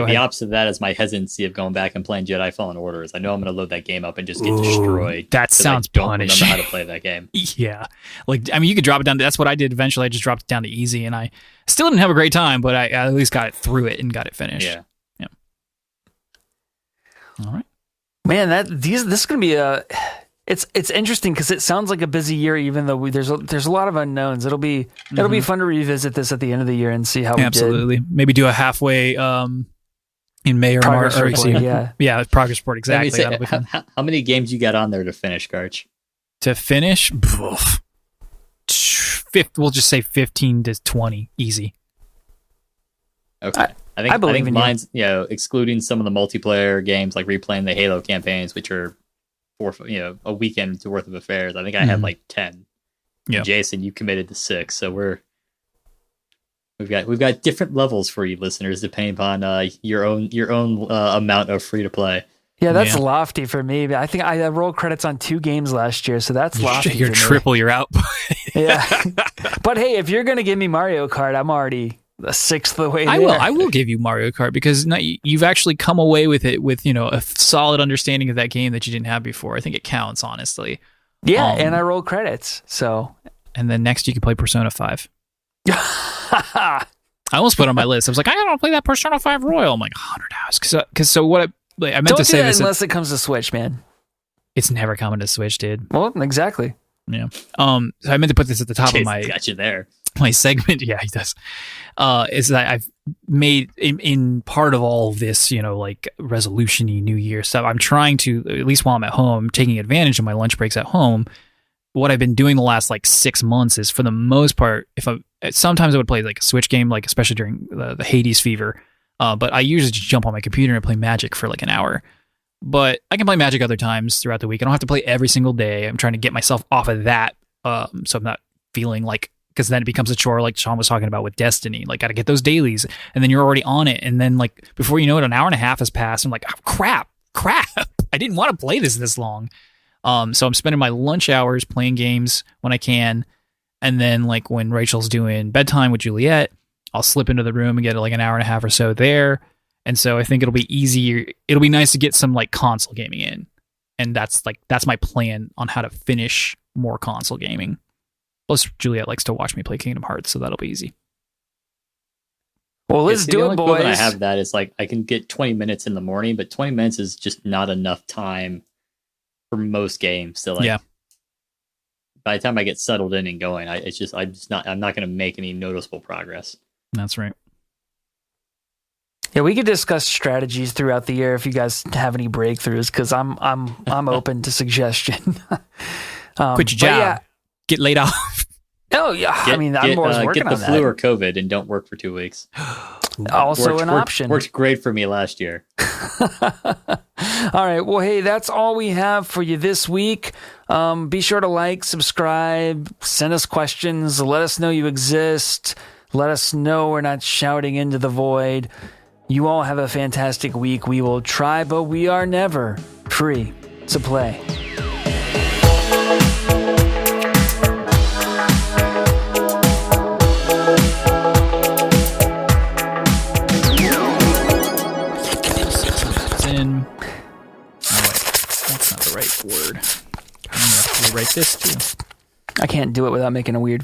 The opposite of that is my hesitancy of going back and playing Jedi Fallen Order. Is I know I'm going to load that game up and just get destroyed. That sounds punishing. I don't remember how to play that game. Yeah. You could drop it down. That's what I did eventually. I just dropped it down to easy, and I still didn't have a great time, but I at least got it through it and got it finished. Yeah. All right. Man, this is going to be it's interesting because it sounds like a busy year, even though there's a lot of unknowns. It'll be fun to revisit this at the end of the year and see how we did. Absolutely. Maybe do a halfway in May or March. Yeah, progress report, exactly. That'll be fun. How many games you got on there to finish, Garch? To finish? We'll just say 15 to 20. Easy. Okay. I think mine's, excluding some of the multiplayer games like replaying the Halo campaigns, which are a weekend's worth of affairs. I think I had like 10. Yeah. Jason, you committed to 6, so we've got different levels for you listeners depending upon your own amount of free to play. Yeah, that's lofty for me. I think I rolled credits on 2 games last year, so that's lofty. You're triple your output. Yeah. But hey, if you're going to give me Mario Kart, I'm already a 6th of the way there. I will give you Mario Kart because you've actually come away with it with, a solid understanding of that game that you didn't have before. I think it counts, honestly. Yeah, and I rolled credits, so. And then next you can play Persona 5. I almost put it on my list. I was like, I don't want to play that Persona 5 Royal. I'm like, 100 hours. Because so what I meant to say do that this unless it comes to Switch, man. It's never coming to Switch, dude. Well, exactly. Yeah. So I meant to put this at the top of my got you there. My segment. Yeah, he does. Is that I've made in part of all of this, like resolution-y New Year stuff. I'm trying to, at least while I'm at home, taking advantage of my lunch breaks at home. What I've been doing the last like 6 months is, for the most part, sometimes I would play like a Switch game, like especially during the Hades fever. But I usually just jump on my computer and play Magic for like an hour. But I can play Magic other times throughout the week. I don't have to play every single day. I'm trying to get myself off of that, so I'm not feeling like, because then it becomes a chore, like Sean was talking about with Destiny. Like, got to get those dailies, and then you're already on it, and then like before you know it, an hour and a half has passed. I'm like, oh, crap! I didn't want to play this long. So I'm spending my lunch hours playing games when I can, and then like when Rachel's doing bedtime with Juliet, I'll slip into the room and get like an hour and a half or so there. And so I think it'll be easier. It'll be nice to get some like console gaming in. And that's my plan on how to finish more console gaming. Plus Juliet likes to watch me play Kingdom Hearts, so that'll be easy. Well, let's do it, boys. When I have that, it's like I can get 20 minutes in the morning, but 20 minutes is just not enough time for most games. So like, by the time I get settled in and going, I'm not going to make any noticeable progress. That's right. Yeah, we could discuss strategies throughout the year if you guys have any breakthroughs, because I'm open to suggestion. Quit your job. Get laid off. Oh yeah, I'm always working on that. Get the flu or COVID and don't work for 2 weeks. Also an option. Worked great for me last year. All right. Well, hey, that's all we have for you this week. Be sure to like, subscribe, send us questions, let us know you exist. Let us know we're not shouting into the void. You all have a fantastic week. We will try, but we are never free to play. That's not the right word. I'm going to have to rewrite this too. I can't do it without making a weird